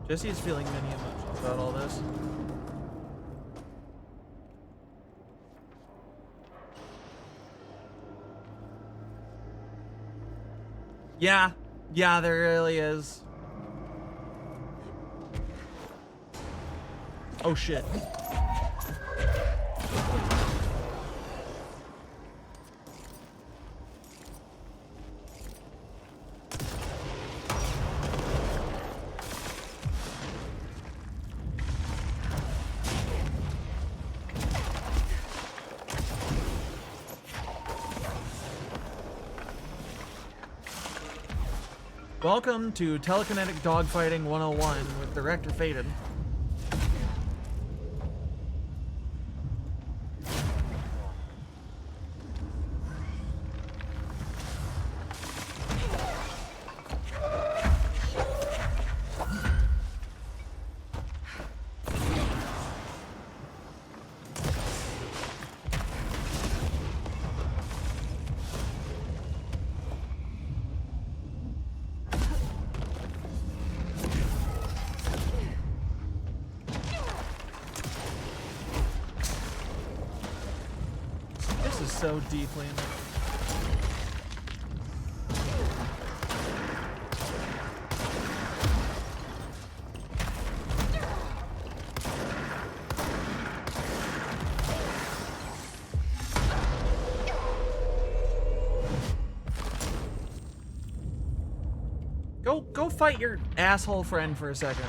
Jesse is feeling many emotions about all this. Yeah, there really is. Oh shit. Welcome to Telekinetic Dogfighting 101 with Director Faden. So deeply in it. Go fight your asshole friend for a second.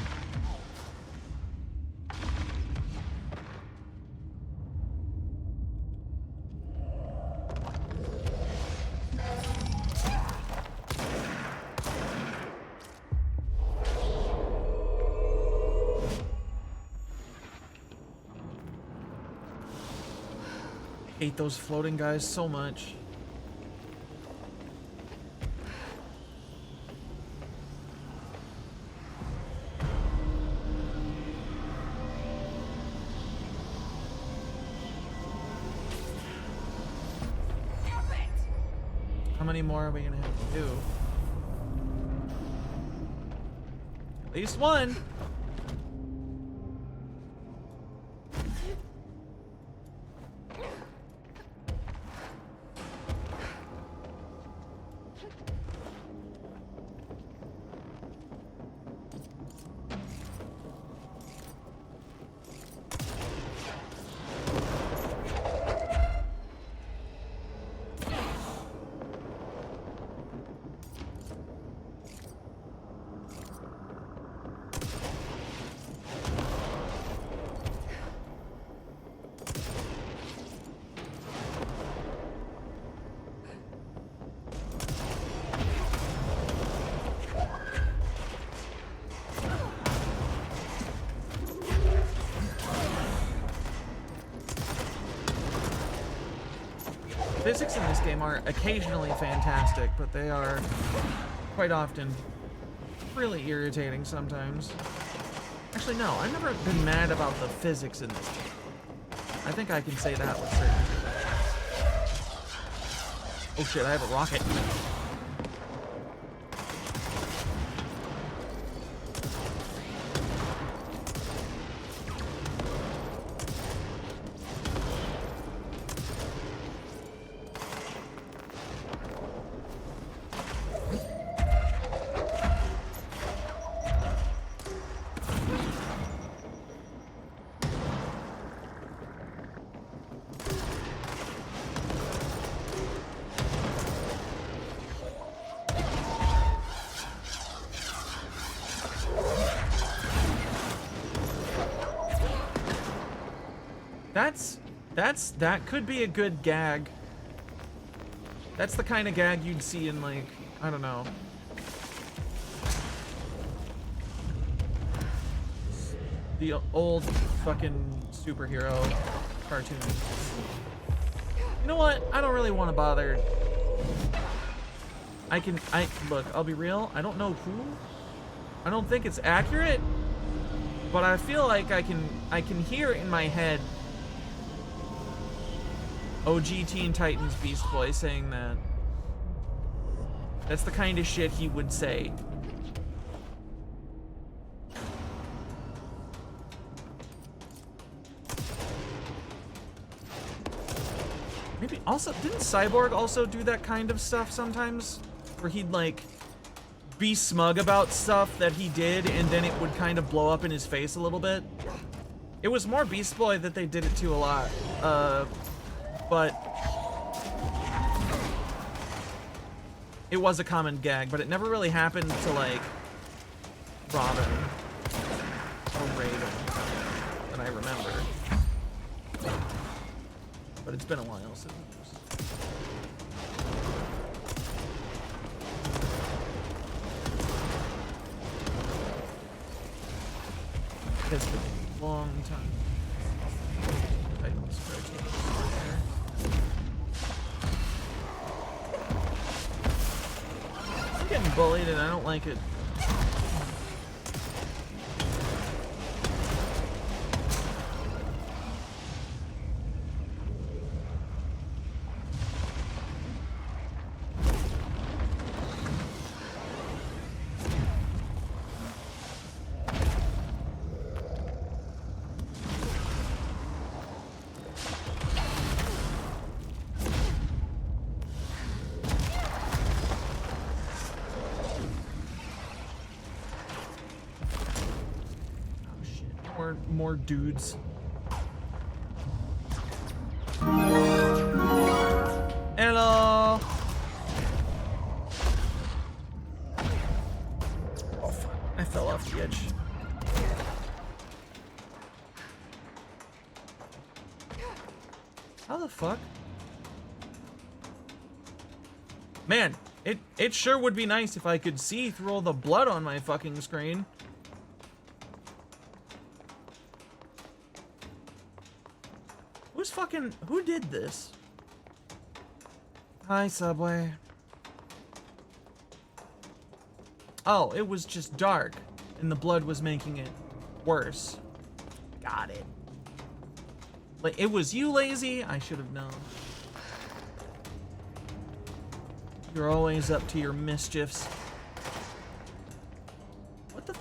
I hate those floating guys so much. Stop it! many more are we gonna have to do? At least one. Physics in this game are occasionally fantastic, but they are quite often really irritating sometimes. Actually, no, I've never been mad about the physics in this game. I think I can say that with certainty. Oh shit, I have a rocket. That could be a good gag. That's the kind of gag you'd see in, like, I don't know. The old fucking superhero cartoon. You know what? I don't really want to bother. Look, I'll be real. I don't know who. I don't think it's accurate, but I feel like I can hear in my head OG Teen Titans Beast Boy saying that. That's the kind of shit he would say. Maybe also, didn't Cyborg also do that kind of stuff sometimes? Where he'd like be smug about stuff that he did and then it would kind of blow up in his face a little bit. It was more Beast Boy that they did it to a lot. But it was a common gag, but it never really happened to like Robin or Raven that I remember. But it's been a while since it was. It's been a long time. I'm getting bullied and I don't like it. More dudes. Hello. Oh fuck! I fell off the edge. How the fuck? Man, it sure would be nice if I could see through all the blood on my fucking screen. Who did this? Hi, Subway. Oh, it was just dark, and the blood was making it worse. Got it. Like, it was you, Lazy? I should have known. You're always up to your mischiefs. What the?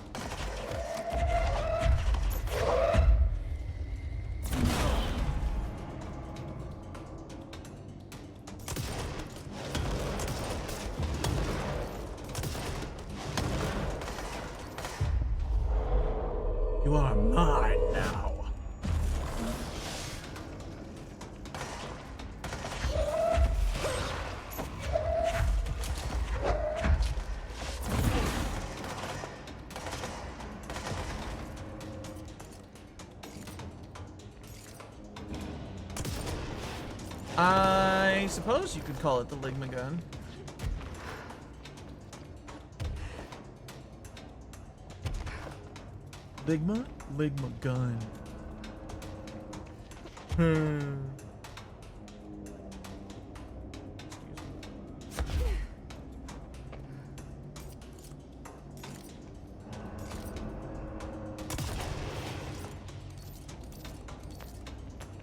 You are mine now. I suppose you could call it the Ligma gun. Ligma? Ligma gun.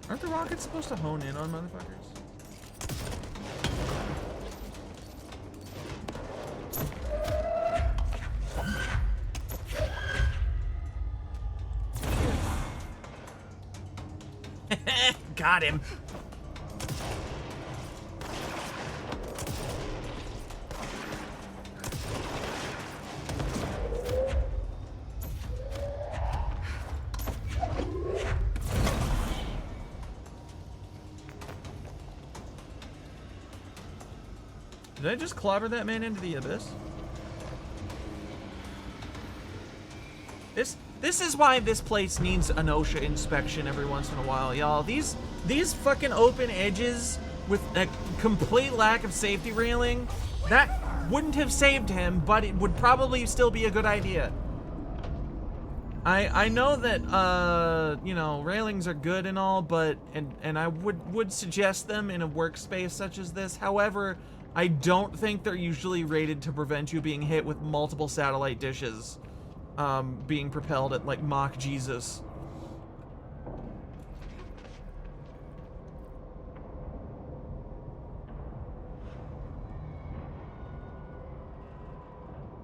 Aren't the rockets supposed to hone in on motherfuckers? Got him. Did I just clobber that man into the abyss? This is why this place needs an OSHA inspection every once in a while, y'all. These fucking open edges with a complete lack of safety railing, that wouldn't have saved him, but it would probably still be a good idea. I know that you know, railings are good and all, but and I would suggest them in a workspace such as this. However, I don't think they're usually rated to prevent you being hit with multiple satellite dishes being propelled at like Mach Jesus.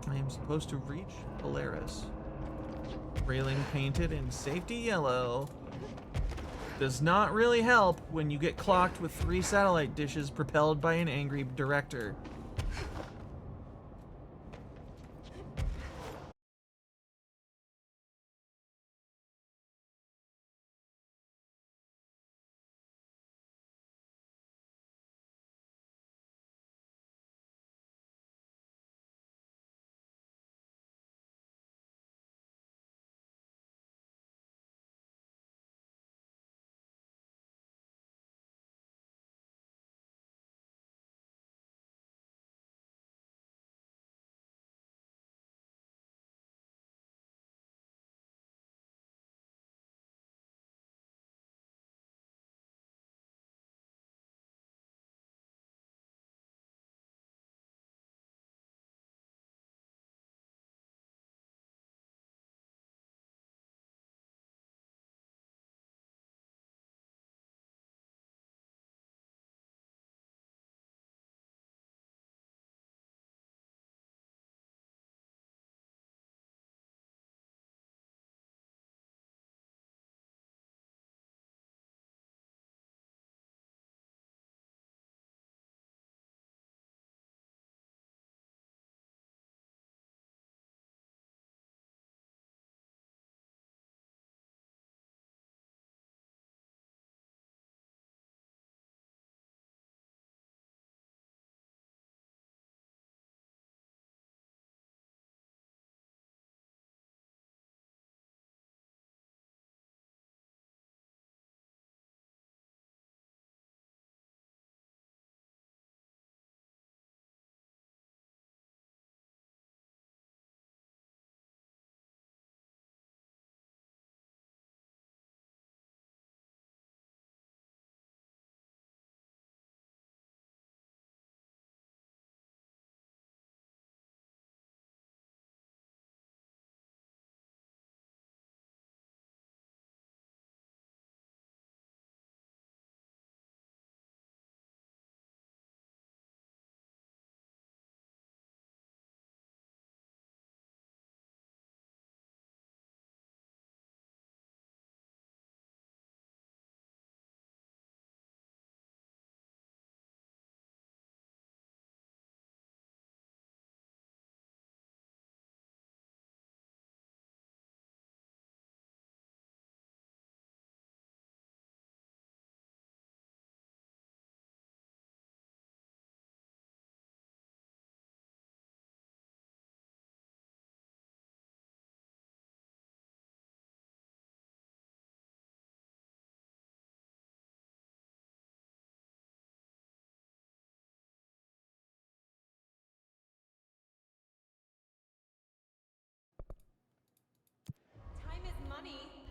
I am supposed to reach Polaris. Railing painted in safety yellow. Does not really help when you get clocked with 3 satellite dishes propelled by an angry director.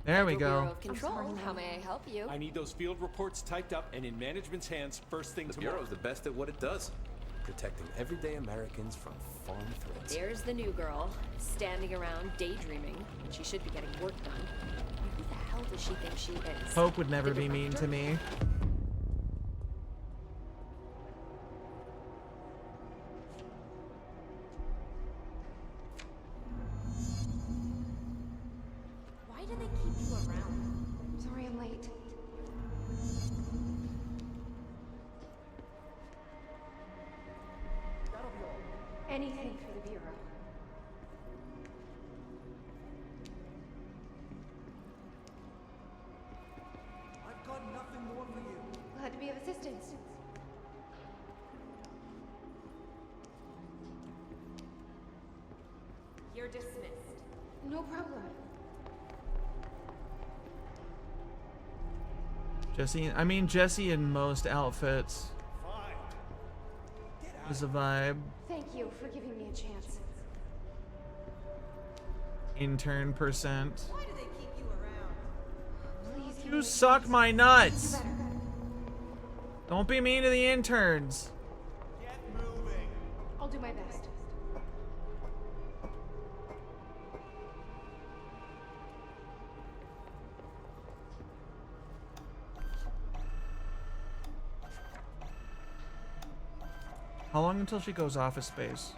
There we Bureau go. of Control. How may I help you? I need those field reports typed up and in management's hands first thing The tomorrow. Bureau's the best at what it does. Protecting everyday Americans from foreign threats. There's the new girl, standing around daydreaming when she should be getting work done. Who the hell does she think she is? Hope would never The be mean to director? me. Why do they keep you around? Sorry I'm late. Anything for the Bureau. I've got nothing more for you. Glad to be of assistance. You're dismissed. No problem. Jesse in most outfits is a vibe. Thank you for giving me a chance. Intern percent. Why do they keep you around? Please. You suck my nuts. Don't be mean to the interns. Get moving. I'll do my best. How long until she goes office space?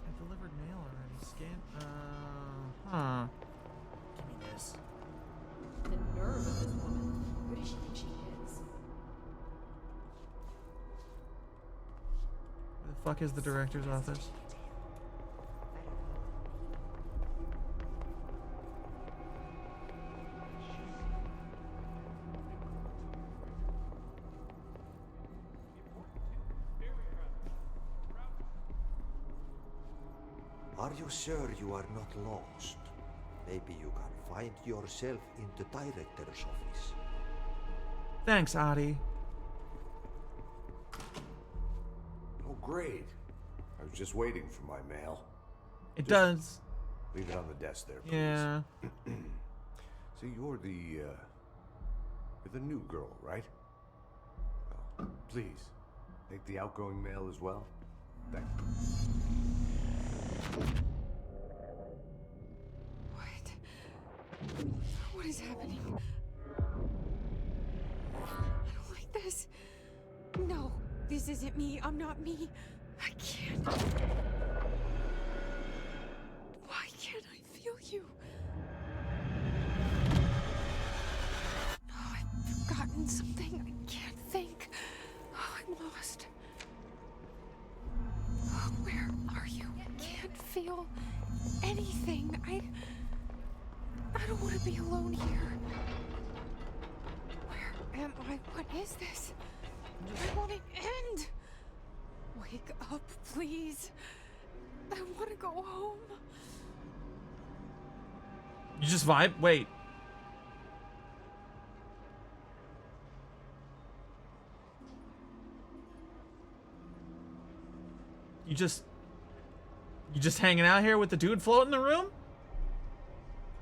I delivered mail already. Scan. Huh. Give me this. The nerve of this woman. Who does she think she is? Where the fuck is the director's office? Are you sure you are not lost? Maybe you can find yourself in the director's office. Thanks, Adi. Oh, great. I was just waiting for my mail. It does. Leave it on the desk there, please. Yeah. So you're the new girl, right? Well, please, take the outgoing mail as well. Thank you. What is happening? I don't like this. No, this isn't me. I'm not me. I can't. Why can't I feel you? Oh, I've forgotten something. I can't think. Oh, I'm lost. Oh, where are you? I can't feel anything. I don't want to be alone here. Where am I? What is this? I want it end. Wake up, please. I want to go home. You just vibe? Wait. You just hanging out here with the dude floating in the room?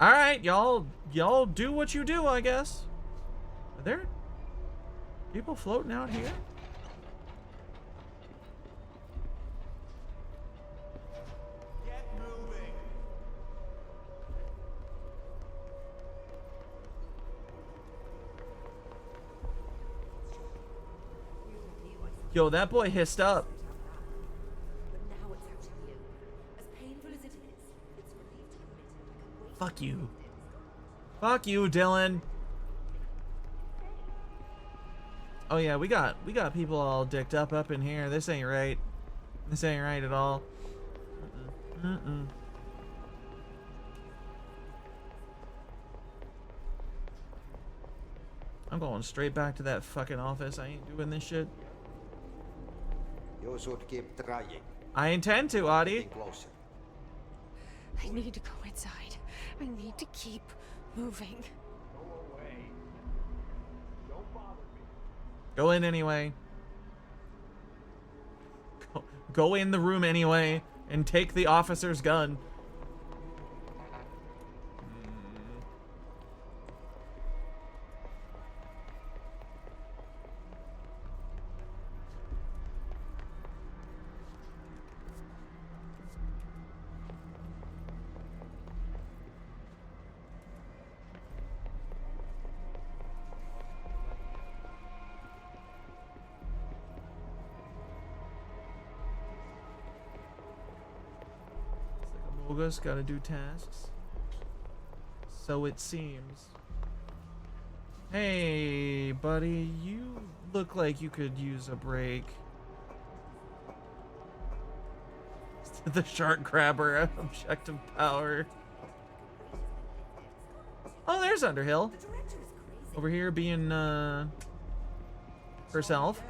Alright, y'all do what you do, I guess. Are there people floating out here? Get moving. Yo, that boy hissed up. Now it's up to you. As painful as it is, it's relief to admit I can wait. Fuck you. Fuck you, Dylan. Oh yeah, we got people all dicked up in here. This ain't right. This ain't right at all. I'm going straight back to that fucking office. I ain't doing this shit. You should keep trying. I intend to, Adi. Getting closer. I need to go inside. I need to keep moving. Go in anyway. Go in the room anyway and take the officer's gun. Amogus gotta do tasks. So it seems. Hey, buddy, you look like you could use a break. The shark grabber, objective power. Oh, there's Underhill. Over here being, herself.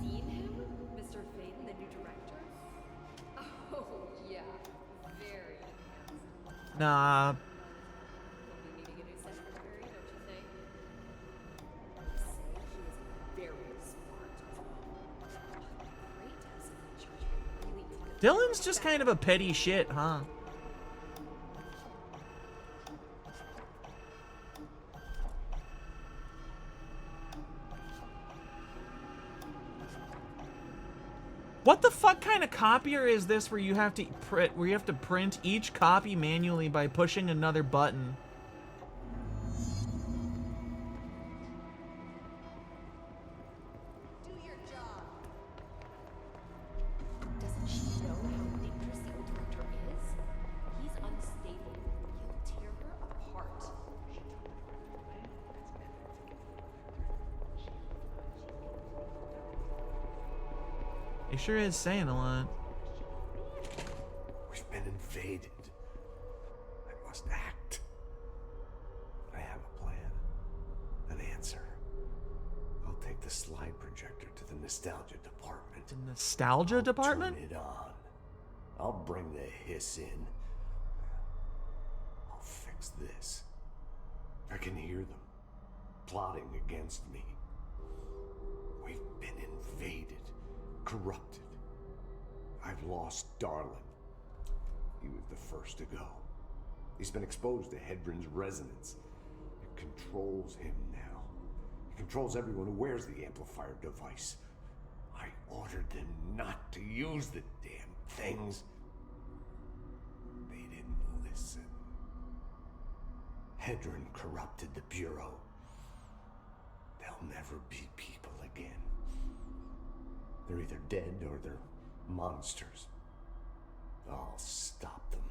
Seen him? Mr. Faden, the new director? Oh, yeah. Very handsome. Nah. We'll be needing a new secretary, don't you think? They say he is very smart. Great to have someone in charge of a really intelligent Dylan's just kind of a petty shit, huh? What the fuck kind of copier is this where you have to print each copy manually by pushing another button? Doesn't she know how dangerous the old director is? He's unstable. He'll tear her apart. He sure is saying a lot. We've been invaded. I must act. I have a plan. An answer. I'll take the slide projector to the nostalgia department. The nostalgia department? Turn it on. I'll bring the hiss in. I'll fix this. I can hear them plotting against me. We've been invaded. Corrupted. I've lost Darlin. He was the first to go. He's been exposed to Hedron's resonance. It controls him now. It controls everyone who wears the amplifier device. I ordered them not to use the damn things. They didn't listen. Hedron corrupted the Bureau. They'll never be people again. They're either dead or they're monsters. I'll stop them.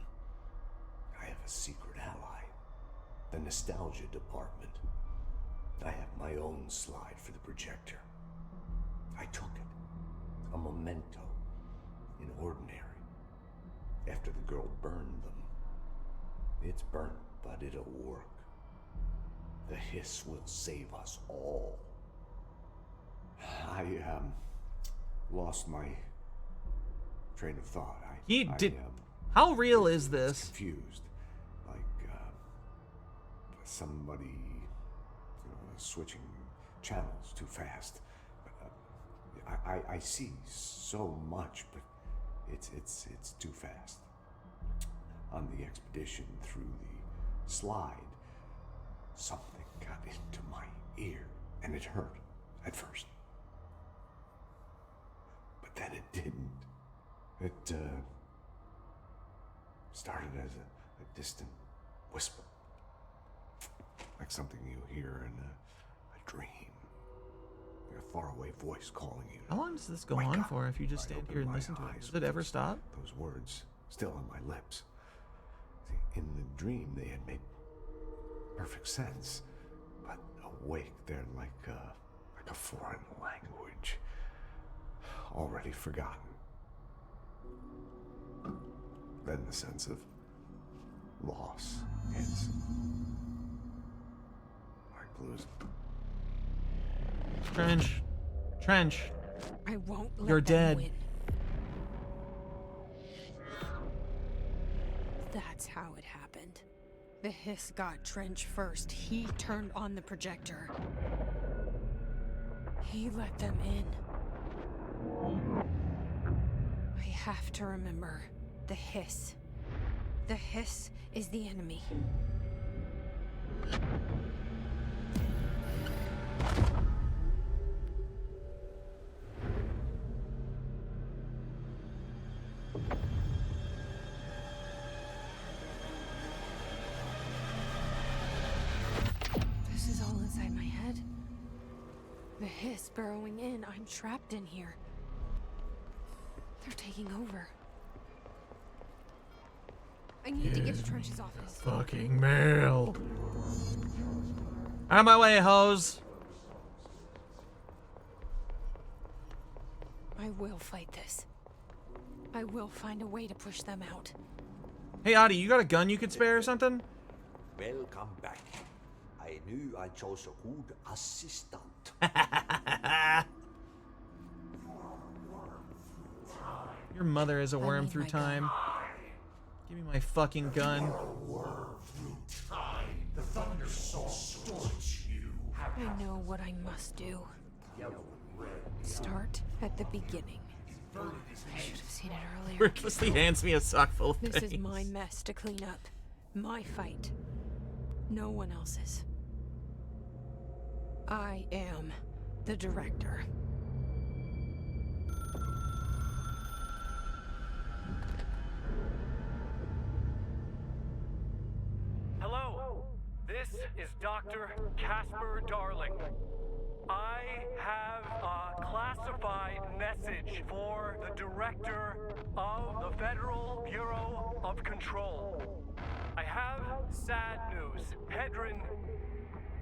I have a secret ally. The Nostalgia Department. I have my own slide for the projector. I took it. A memento. In ordinary. After the girl burned them. It's burnt, but it'll work. The hiss will save us all. I, lost my train of thought. How real is this? Confused, like somebody switching channels too fast. I see so much, but it's too fast. On the expedition through the slide, something got into my ear, and it hurt at first. Then it didn't. It started as a distant whisper. Like something you hear in a dream. Like a faraway voice calling you. How long does this go on for if you just stand here and listen to it? Does it ever stop? Those words still on my lips. See, in the dream they had made perfect sense. But awake they're like a foreign language. Already forgotten. than the sense of loss hits. Like blues. Trench. Trench. I won't let You're them dead. win. That's how it happened. The Hiss got Trench first. He turned on the projector. He let them in. I have to remember the Hiss. The Hiss is the enemy. This is all inside my head. The Hiss burrowing in. I'm trapped in here. They're taking over. I need to get to Trench's office. Fucking mail. Out of my way, hoes. I will fight this. I will find a way to push them out. Hey, Adi, you got a gun you could spare or something? Welcome back. I knew I chose a good assistant. Your mother is a worm through time. Give me my fucking gun. The Thunder Soul storms you. I know what I must do. Start at the beginning. I should have seen it earlier. Ruthlessly hands me a sock full of This things. is my mess to clean up. My fight. No one else's. I am the director. Hello, this is Dr. Casper Darling. I have a classified message for the director of the Federal Bureau of Control. I have sad news. Hedron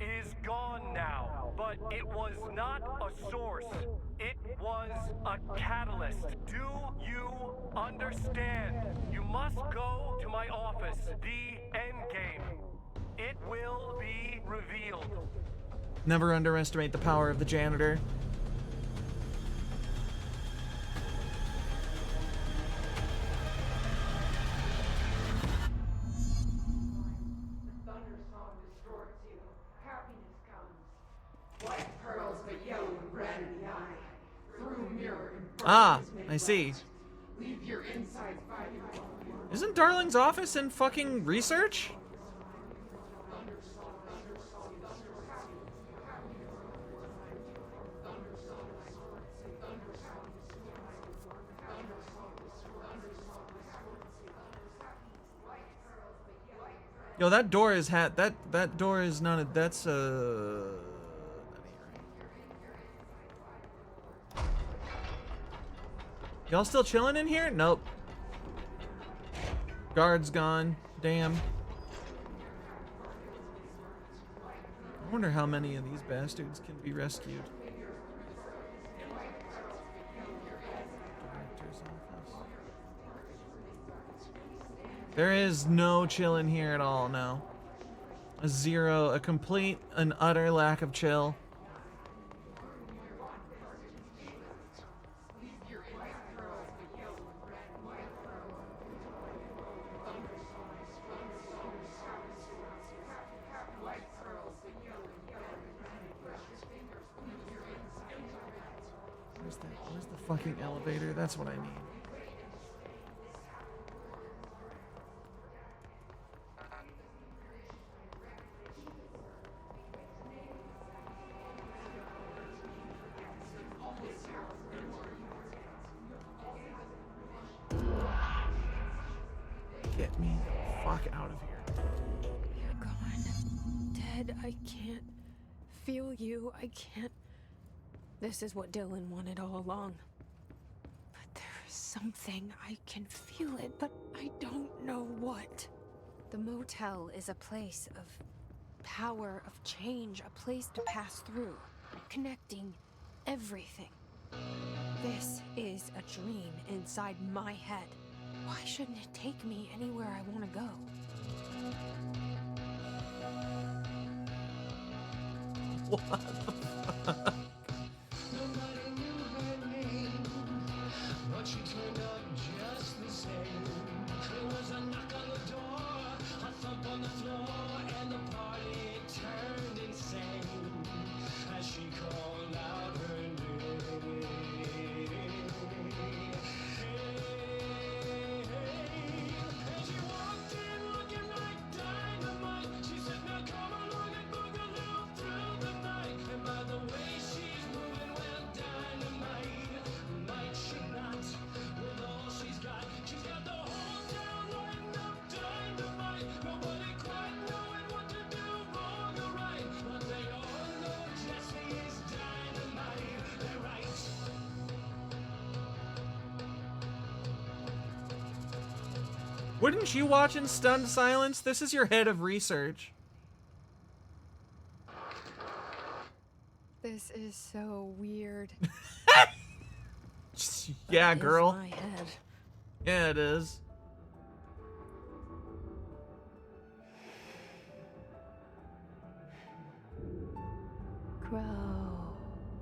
is gone now, but it was not a source. It was a catalyst. Do you understand? You must go to my office, the Endgame. It will be revealed. Never underestimate the power of the janitor. Ah, I see. Isn't Darling's office in fucking research? Yo, that door is that door is not a, that's y'all still chilling in here? Nope. Guard's gone. Damn. I wonder how many of these bastards can be rescued. There is no chill in here at all now. A zero, a complete and utter lack of chill. Where's the fucking elevator? That's what I need. Get me the fuck out of here. You're gone. Dead. I can't feel you. I can't. This is what Dylan wanted all along. But there's something. I can feel it, but I don't know what. The motel is a place of power, of change, a place to pass through, connecting everything. This is a dream inside my head. Why shouldn't it take me anywhere I want to go? What the fuck? Nobody knew her name, but she turned up just the same. There was a knock on the door, a thump on the floor, and the party turned insane as she called out her name. And she walked in looking like dynamite. She said, "Now come along and boogaloo through the night." And by the way she's moving, well, dynamite. Might she not? With all she's got the whole town lighting up dynamite. Nobody quite knowing what to do, wrong or right, but they all know Jessie is dynamite. They're right. Wouldn't you watch in stunned silence? This is your head of research. This is so weird. Yeah, That is girl. my head. Yeah, it is. Grow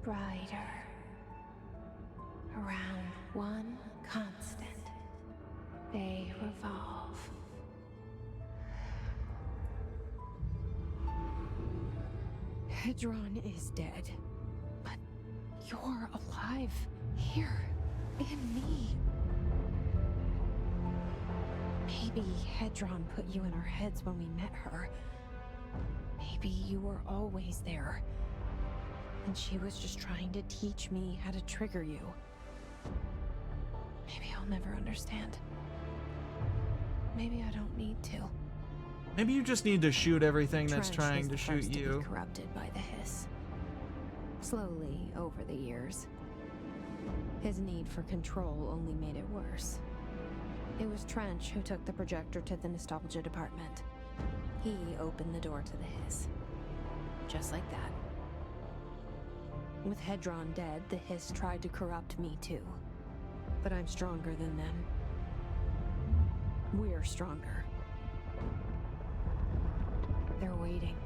brighter around one constant. They revolve. Hedron is dead, but you're alive here in me. Maybe Hedron put you in our heads when we met her. Maybe you were always there, and she was just trying to teach me how to trigger you. Maybe I'll never understand. Maybe I don't need to. Maybe you just need to shoot everything that's Trench trying was to the shoot first to you. be corrupted by the hiss. Slowly, over the years, his need for control only made it worse. It was Trench who took the projector to the nostalgia department. He opened the door to the hiss. Just like that. With Hedron dead, the hiss tried to corrupt me too. But I'm stronger than them. We're stronger. They're waiting.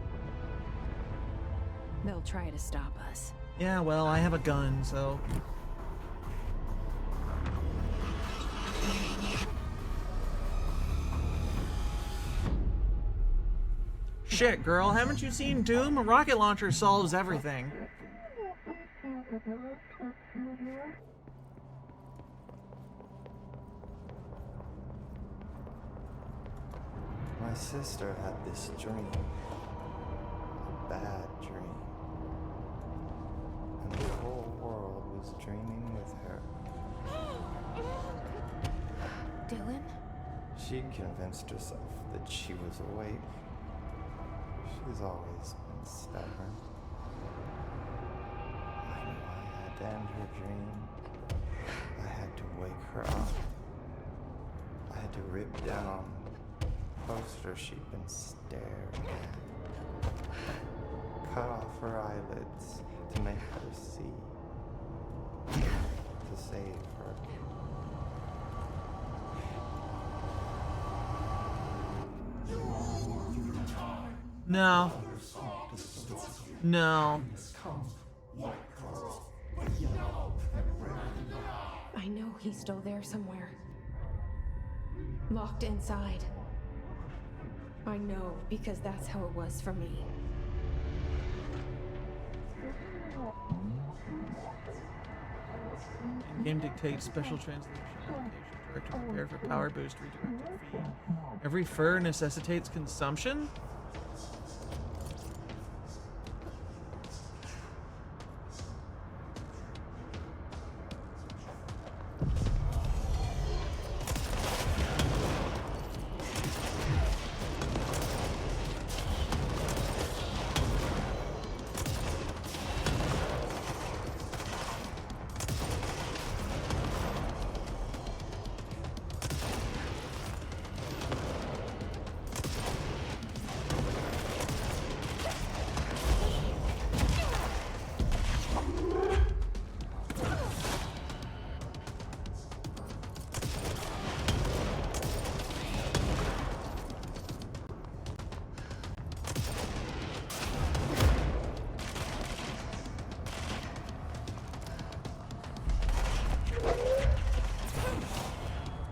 They'll try to stop us. Yeah, well, I have a gun, so... Shit, girl, haven't you seen Doom? A rocket launcher solves everything. My sister had this dream. A bad dream. And the whole world was dreaming with her. Dylan? She convinced herself that she was awake. She's always been stubborn. I knew I had to end her dream. I had to wake her up. I had to rip down poster she'd been staring at. Cut off her eyelids to make her see. To save her. No. No. I know he's still there somewhere. Locked inside. I know, because that's how it was for me. Game dictates special translation application. Director prepare for power boost redirected feed. Every fur necessitates consumption?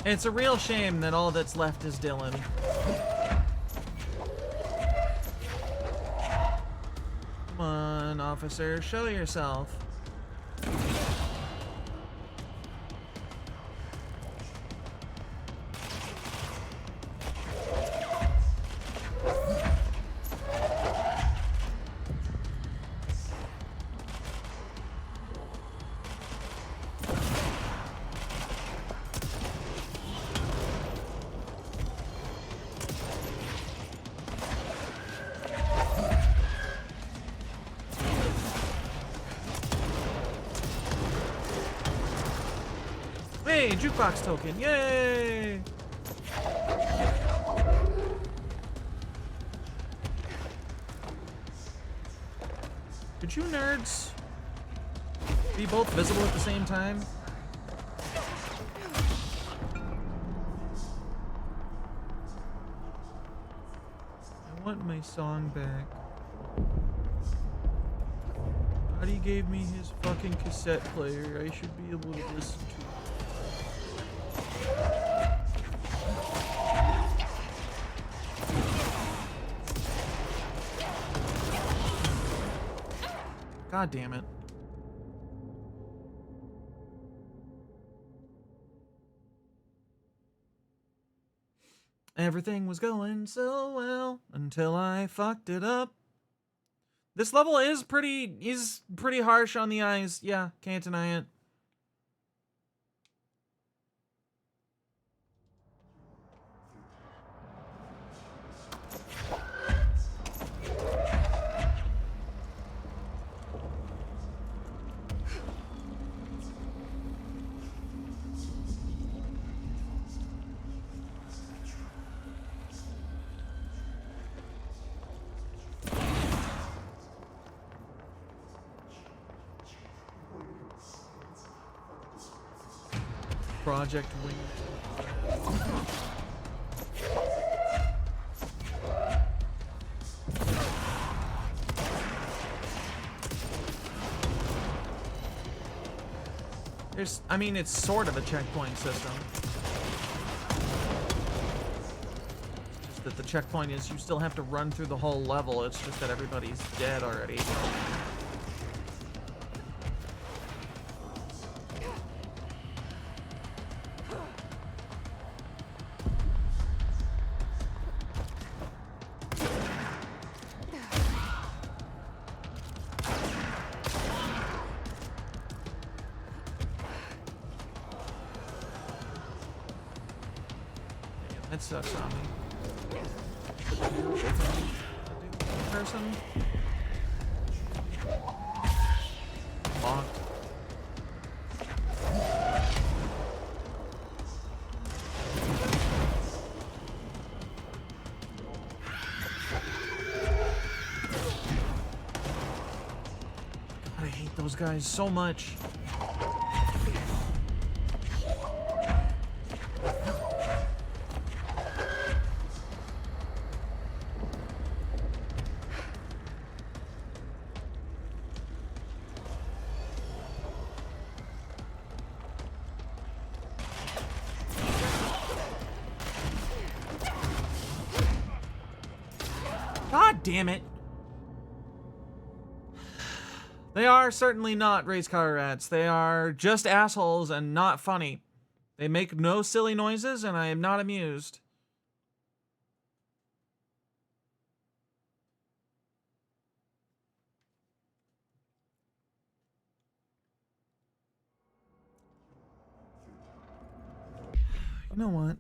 It's a real shame that all that's left is Dylan. Come on, officer, show yourself. Hey, jukebox token, yay! Could you nerds be both visible at the same time? I want my song back. Buddy gave me his fucking cassette player. I should be able to listen to it. God damn it. Everything was going so well until I fucked it up. This level is pretty harsh on the eyes. Yeah, can't deny it. Project Wing. I mean, it's sort of a checkpoint system. Just that the checkpoint is you still have to run through the whole level. It's just that everybody's dead already. That sucks on me. Person. Locked. I hate those guys so much. God damn it. They are certainly not race car rats. They are just assholes and not funny. They make no silly noises and I am not amused. You know what?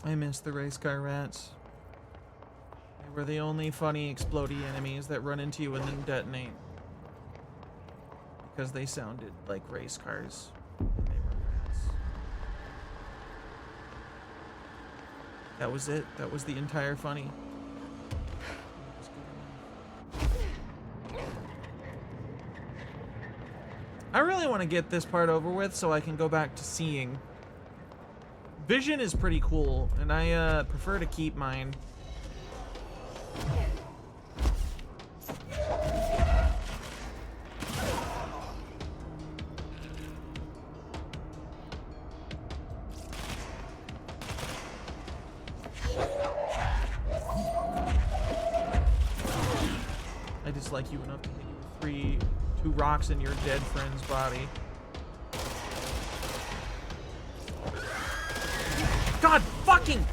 I miss the race car rats. They were the only funny explodey enemies that run into you and then detonate. Because they sounded like race cars. And they were rats. That was it. That was the entire funny. It was good I really want to get this part over with so I can go back to seeing. Vision is pretty cool, and I prefer to keep mine. I dislike you enough to hit you with two rocks in your dead friend's body. God fucking!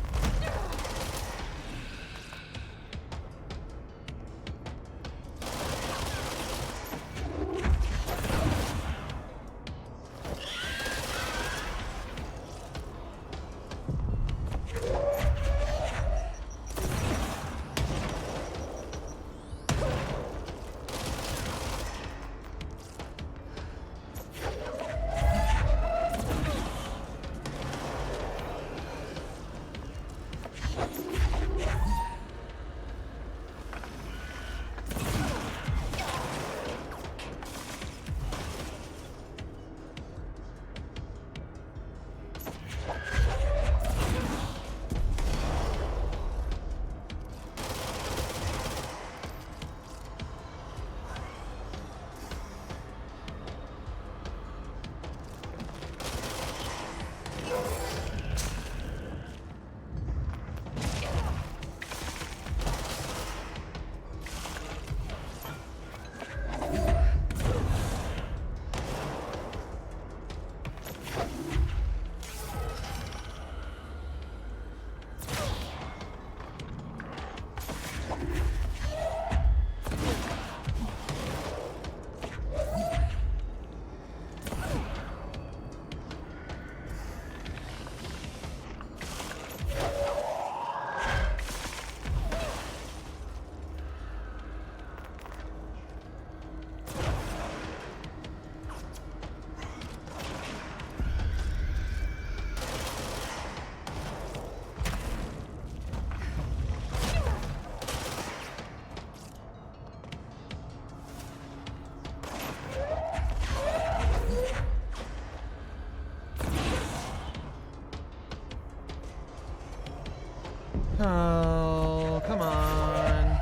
Oh, come on.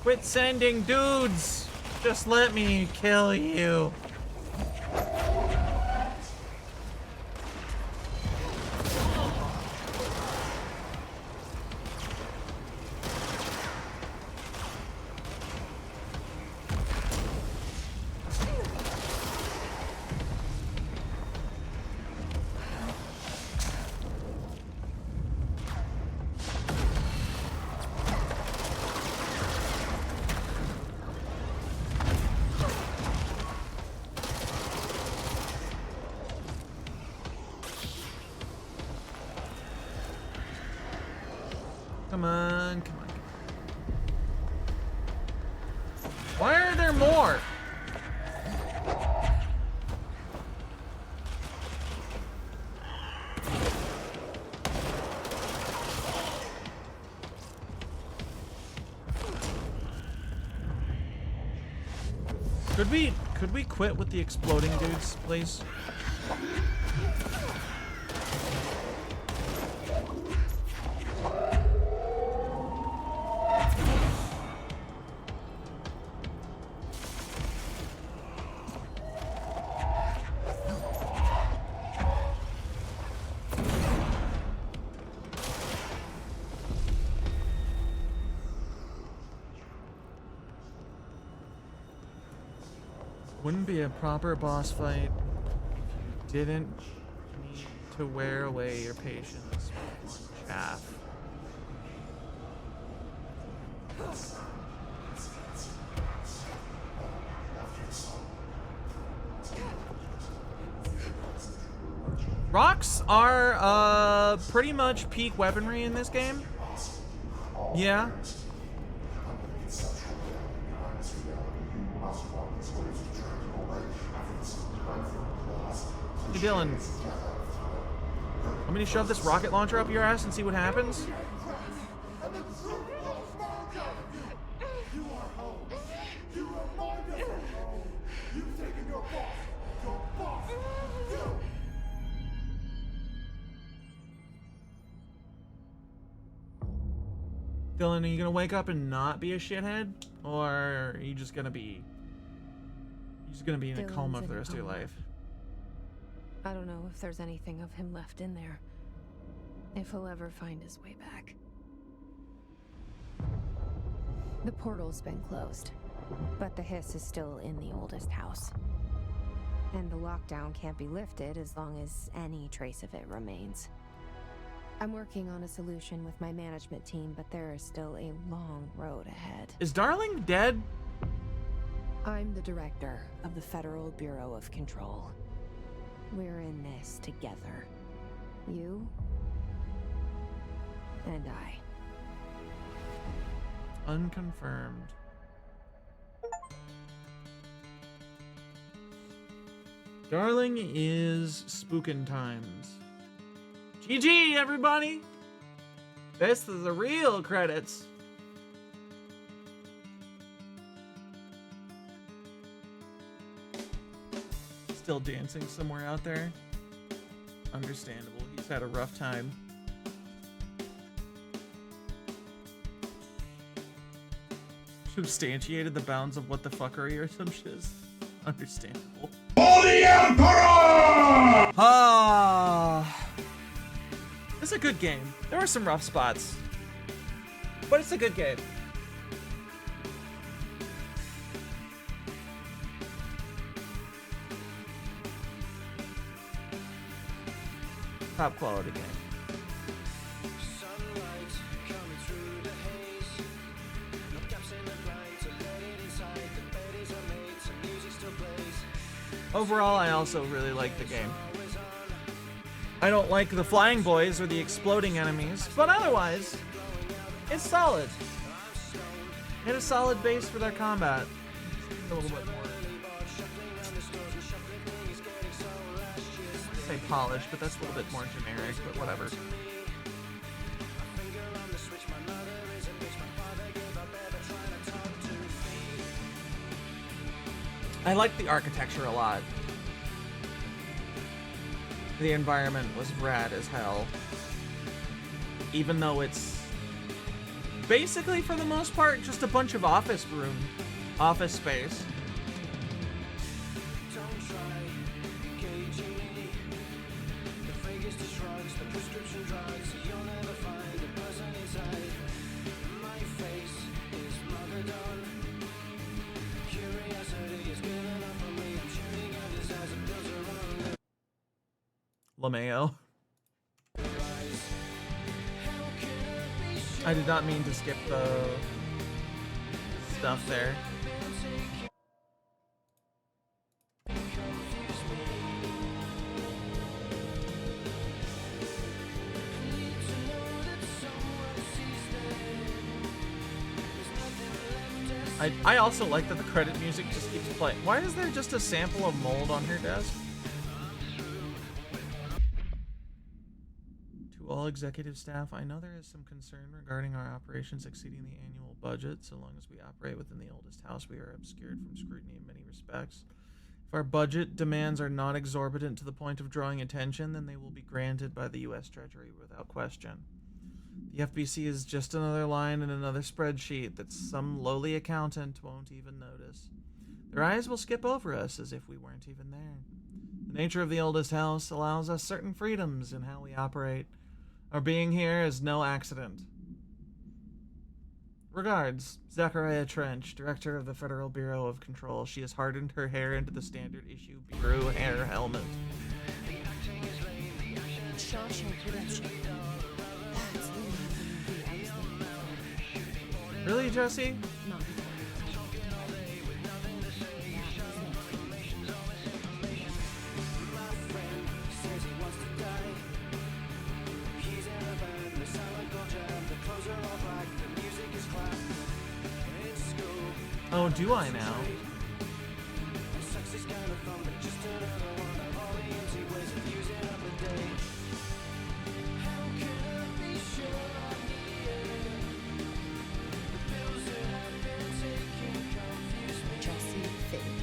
Quit sending dudes. Just let me kill you. Come on, come on. Why are there more? Could we quit with the exploding dudes, please? Wouldn't be a proper boss fight if you didn't need to wear away your patience on chaff. Rocks are pretty much peak weaponry in this game. Yeah. Hey Dylan, want me to shove this rocket launcher up your ass and see what happens? Dylan, are you gonna wake up and not be a shithead? Or are you just gonna be... You're just gonna be in a coma for the rest of your life? I don't know if there's anything of him left in there. If he'll ever find his way back. The portal's been closed, but the hiss is still in the oldest house. And the lockdown can't be lifted as long as any trace of it remains. I'm working on a solution with my management team, but there is still a long road ahead. Is Darling dead? I'm the director of the Federal Bureau of Control. We're in this together. You and I. Unconfirmed. Darling is spookin' times. GG, everybody! This is the real credits. Still dancing somewhere out there. Understandable. He's had a rough time. Substantiated the bounds of what the fuckery or some shit. Understandable. For the Emperor! Ah, it's a good game. There were some rough spots, but it's a good game. Top quality game. Overall, I also really like the game. I don't like the flying boys or the exploding enemies, but otherwise, it's solid. Hit a solid base for their combat. A little bit more. I'd say polished, but that's a little bit more generic, but whatever. I like the architecture a lot. The environment was rad as hell. Even though it's basically, for the most part, just a bunch of office space. LeMayo. I did not mean to skip the stuff there. I also like that the credit music just keeps playing. Why is there just a sample of mold on her desk? To all executive staff, I know there is some concern regarding our operations exceeding the annual budget. So long as we operate within the oldest house, we are obscured from scrutiny in many respects. If our budget demands are not exorbitant to the point of drawing attention, then they will be granted by the U.S. Treasury without question. The FBC is just another line in another spreadsheet that some lowly accountant won't even notice. Their eyes will skip over us as if we weren't even there. The nature of the oldest house allows us certain freedoms in how we operate. Our being here is no accident. Regards, Zachariah Trench, Director of the Federal Bureau of Control. She has hardened her hair into the standard issue Bureau hair helmet. Really, Jesse? No. Oh, do I now? Jesse Finn,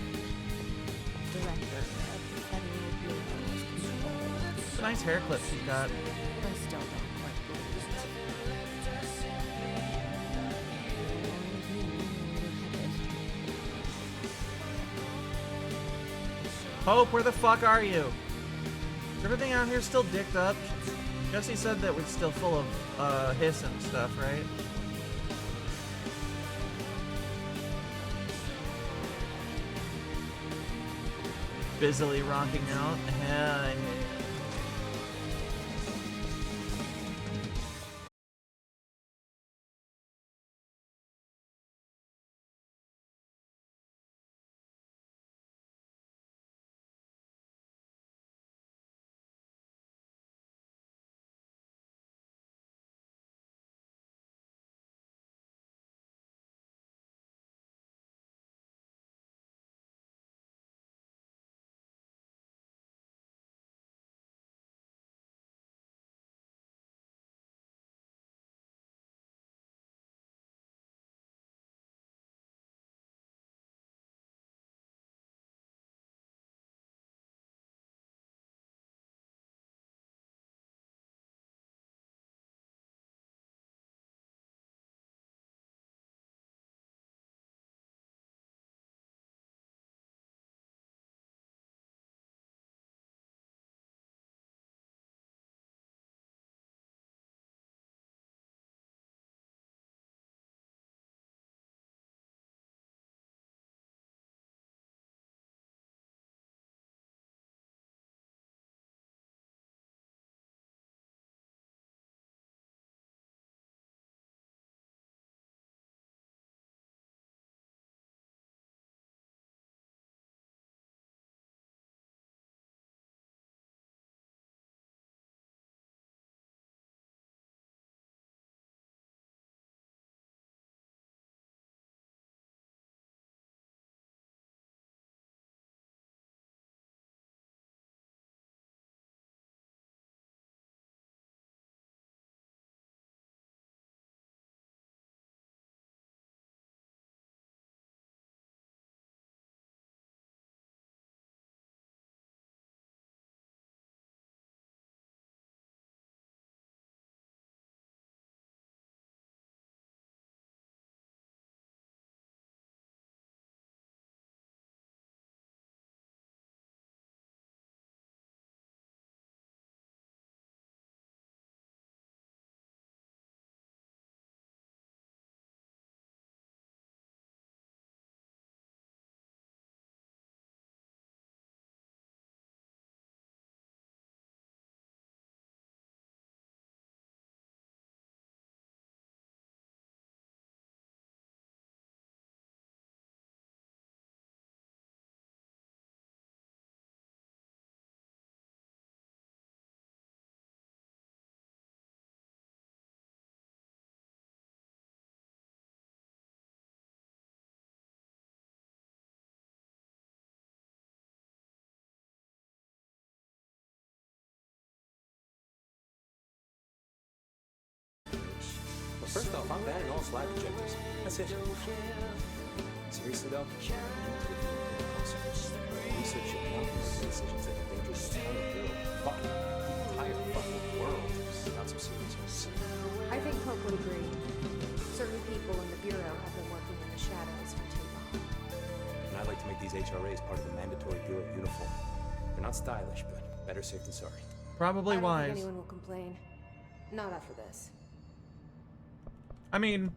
Director of the Federal Bureau of Control. It's a nice hair clip she's got. I still don't quite believe it. Pope, where the fuck are you? Is everything out here still dicked up? Jesse said that it's still full of hiss and stuff, right? Busily rocking out. Hell yeah. Well, first off, I'm banning all slide projectors. That's it. Seriously, though? Research should not be making decisions that are dangerous to the world. Fucking the entire fucking world. Not so serious. I think Pope would agree. Certain people in the Bureau have been working in the shadows for too long. And I'd like to make these HRAs part of the mandatory Bureau uniform. They're not stylish, but better safe than sorry. Probably I don't wise. think anyone will complain. Not after this. I mean,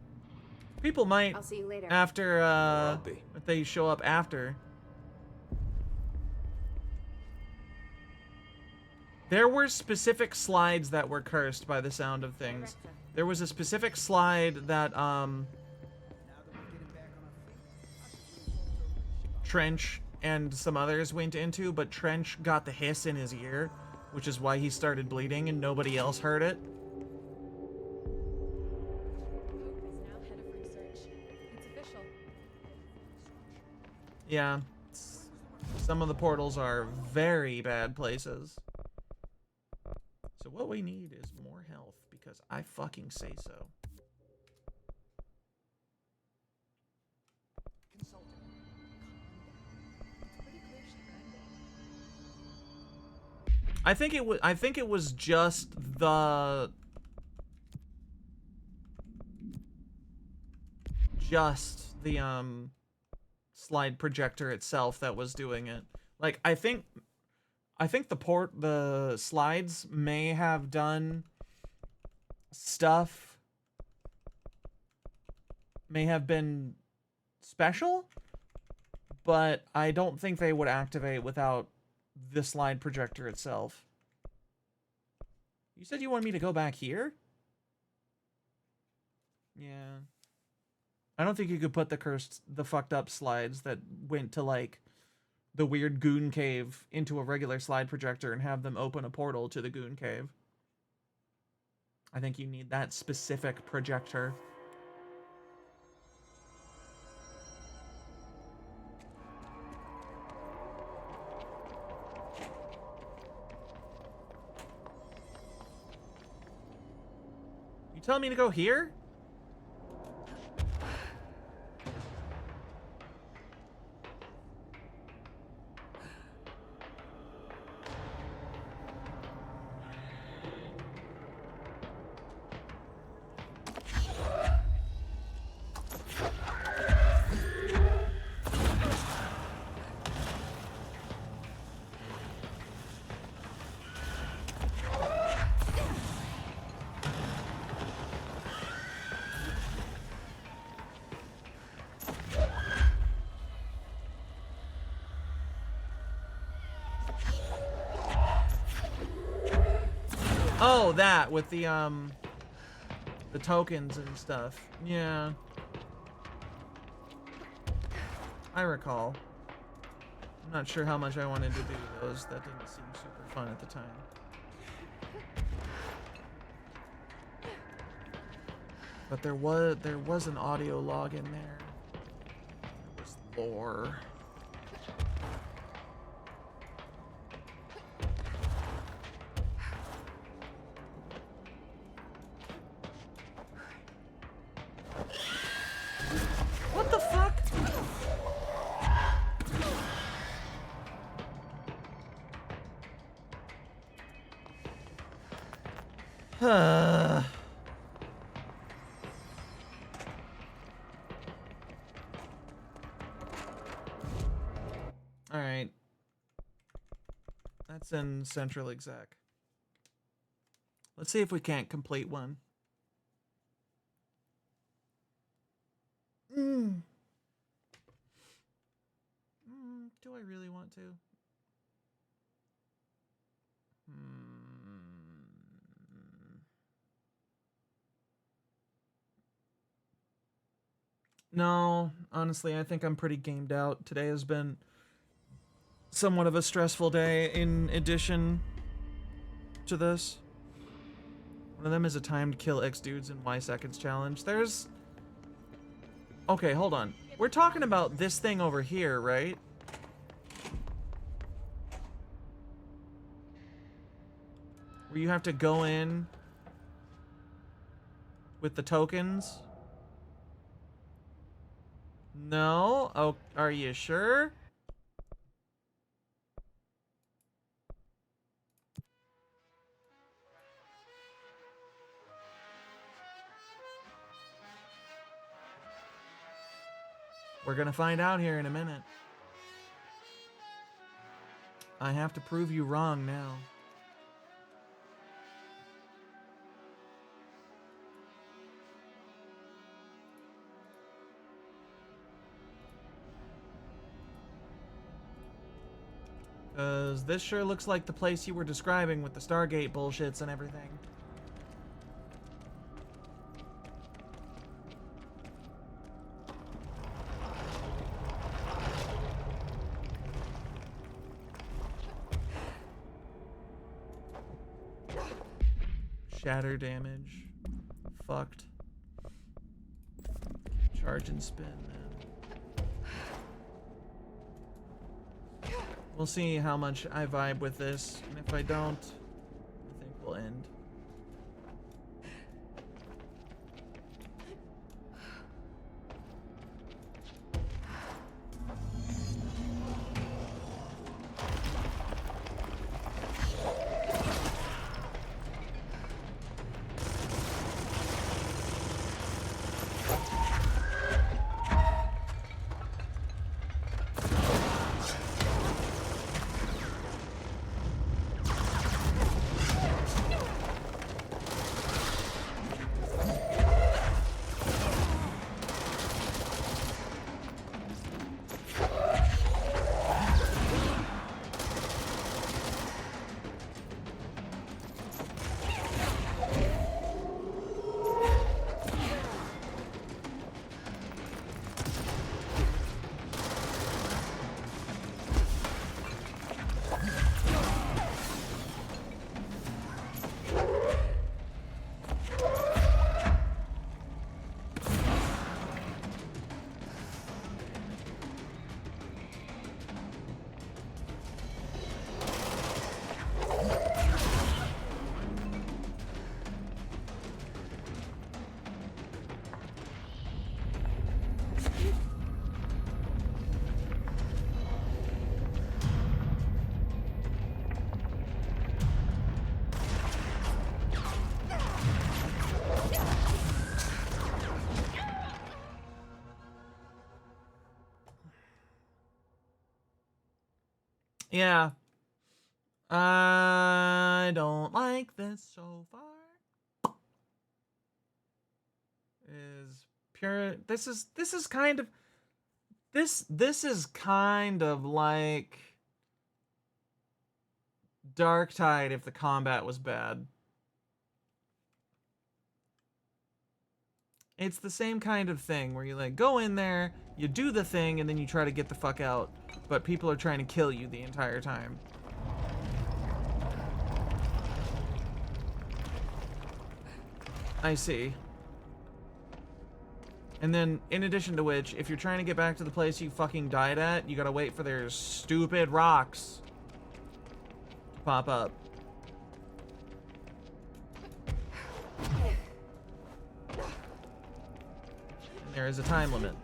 people might I'll see you later. after if they show up after. There were specific slides that were cursed by the sound of things. There was a specific slide that Trench and some others went into, but Trench got the hiss in his ear, which is why he started bleeding and nobody else heard it. Yeah, some of the portals are very bad places. So what we need is more health, because I fucking say so. I think it was just the slide projector itself that was doing it. Like, I think the slides may have done stuff, may have been special, but I don't think they would activate without the slide projector itself. You said you wanted me to go back here? Yeah. I don't think you could put the fucked up slides that went to, like, the weird goon cave into a regular slide projector and have them open a portal to the goon cave. I think you need that specific projector. You telling me to go here? Oh, that with the tokens and stuff. Yeah. I recall. I'm not sure how much I wanted to do those. That didn't seem super fun at the time. But there was an audio log in there. There was lore. What the fuck? All right. That's in Central Exec. Let's see if we can't complete one. Do I really want to? No, honestly, I think I'm pretty gamed out. Today has been somewhat of a stressful day in addition to this. One of them is a timed kill X dudes in Y seconds challenge. There's... Okay, hold on. We're talking about this thing over here, right? Where you have to go in with the tokens? No? Oh, are you sure? We're gonna find out here in a minute. I have to prove you wrong now. Because this sure looks like the place you were describing with the Stargate bullshits and everything. Shatter damage. Fucked. Charge and spin, man. We'll see how much I vibe with this, and if I don't, I think we'll end. Yeah. I don't like this so far. Is pure. This is kind of this is kind of like Darktide if the combat was bad. It's the same kind of thing where you like go in there, you do the thing, and then you try to get the fuck out, but people are trying to kill you the entire time. I see. And then, in addition to which, if you're trying to get back to the place you fucking died at, you gotta wait for their stupid rocks to pop up. And there is a time limit.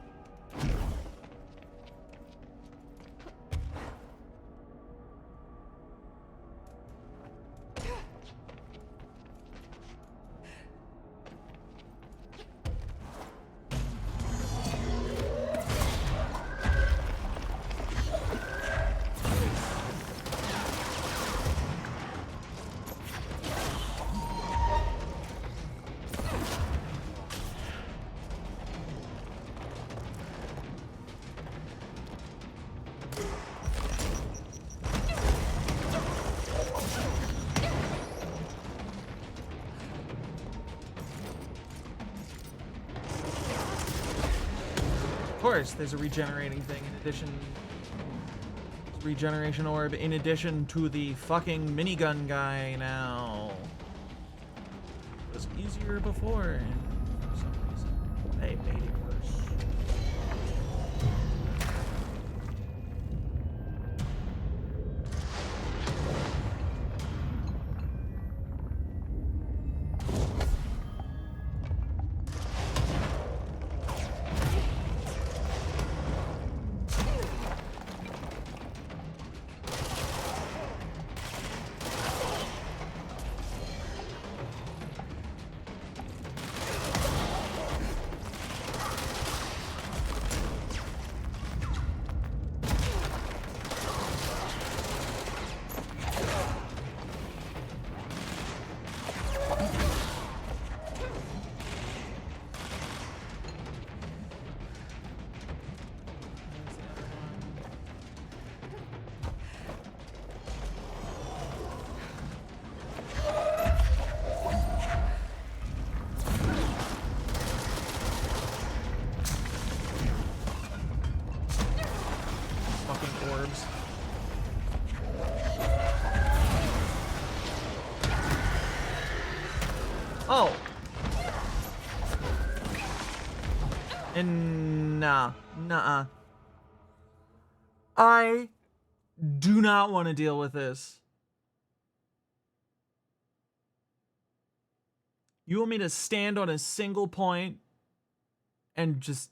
Of course, there's a regenerating thing in addition. Regeneration orb in addition to the fucking minigun guy now. It was easier before, and for some reason they made it worse. Orbs. Oh. And nah. I do not want to deal with this. You want me to stand on a single point and just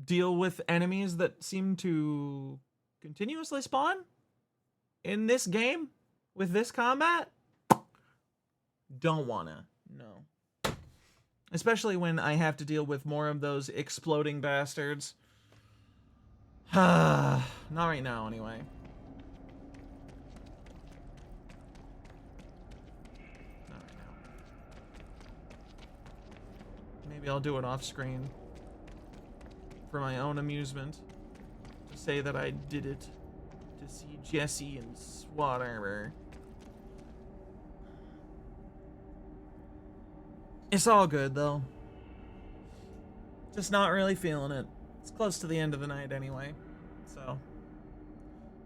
deal with enemies that seem to continuously spawn in this game with this combat? Don't wanna. No. Especially when I have to deal with more of those exploding bastards. Not right now, anyway. Not right now. Maybe I'll do it off screen. For my own amusement. To say that I did it. To see Jesse and whatever. It's all good, though. Just not really feeling it. It's close to the end of the night anyway. So.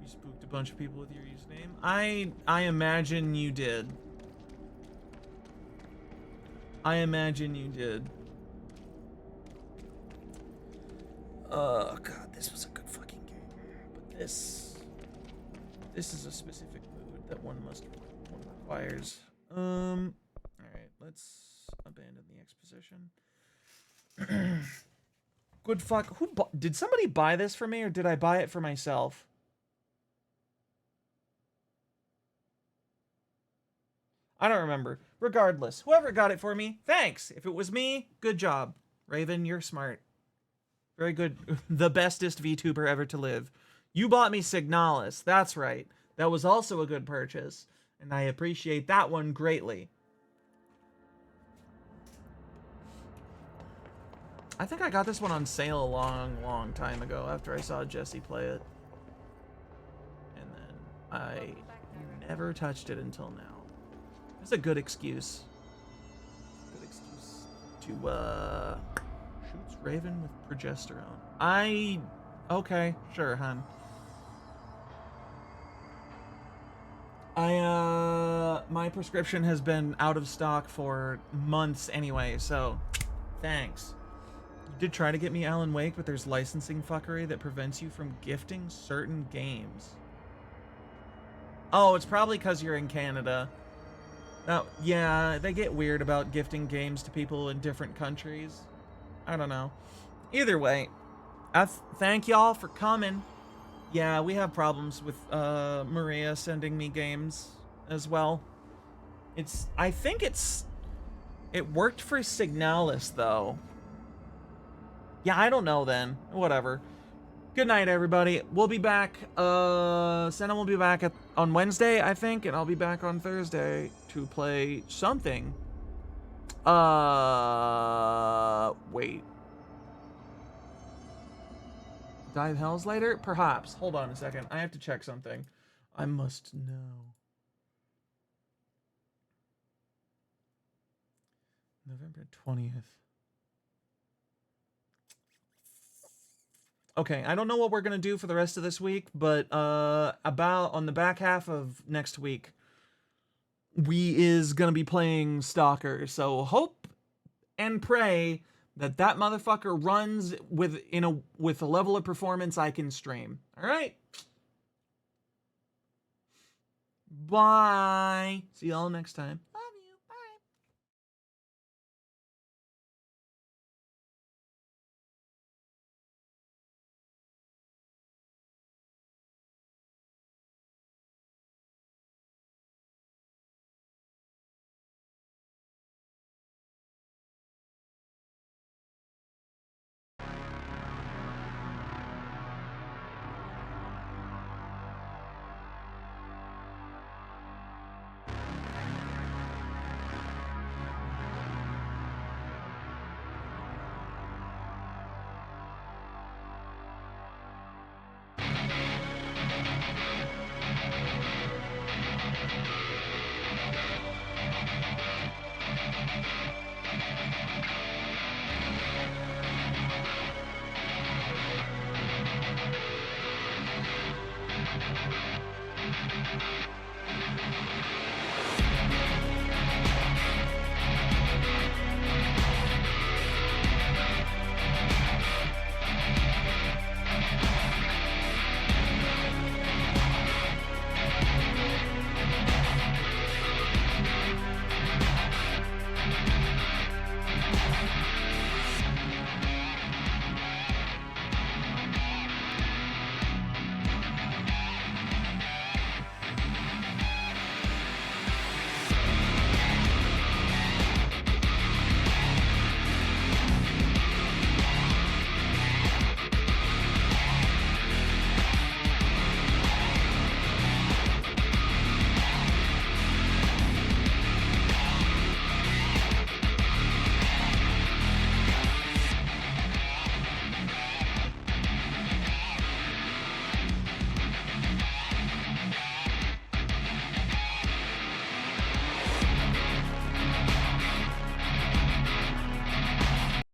You spooked a bunch of people with your username. I imagine you did. I imagine you did. Oh god, this was a good fucking game. But this is a specific mood that one requires. Alright, let's abandon the exposition. Good fuck. Did somebody buy this for me, or did I buy it for myself? I don't remember. Regardless, whoever got it for me, thanks. If it was me, good job. Raven, you're smart. Very good. The bestest VTuber ever to live. You bought me Signalis. That's right. That was also a good purchase, and I appreciate that one greatly. I think I got this one on sale a long time ago after I saw Jesse play it. And then I never touched it until now. It's a good excuse. Good excuse to, shoots Raven with progesterone. Okay, sure, hun. My prescription has been out of stock for months anyway, so thanks. You did try to get me Alan Wake, but there's licensing fuckery that prevents you from gifting certain games. Oh, it's probably because you're in Canada. Now, yeah, they get weird about gifting games to people in different countries. I don't know. Either way, thank y'all for coming. Yeah, we have problems with Maria sending me games as well. I think it worked for Signalis though. Yeah, I don't know then. Whatever. Good night, everybody. We'll be back. Senna will be back on Wednesday, I think, and I'll be back on Thursday to play something. Wait. Dive Hells later? Perhaps. Hold on a second. I have to check something. I must know. November 20th. Okay, I don't know what we're going to do for the rest of this week, but about on the back half of next week, we is going to be playing Stalker. So hope and pray that motherfucker runs with a level of performance I can stream. All right? Bye. See y'all next time.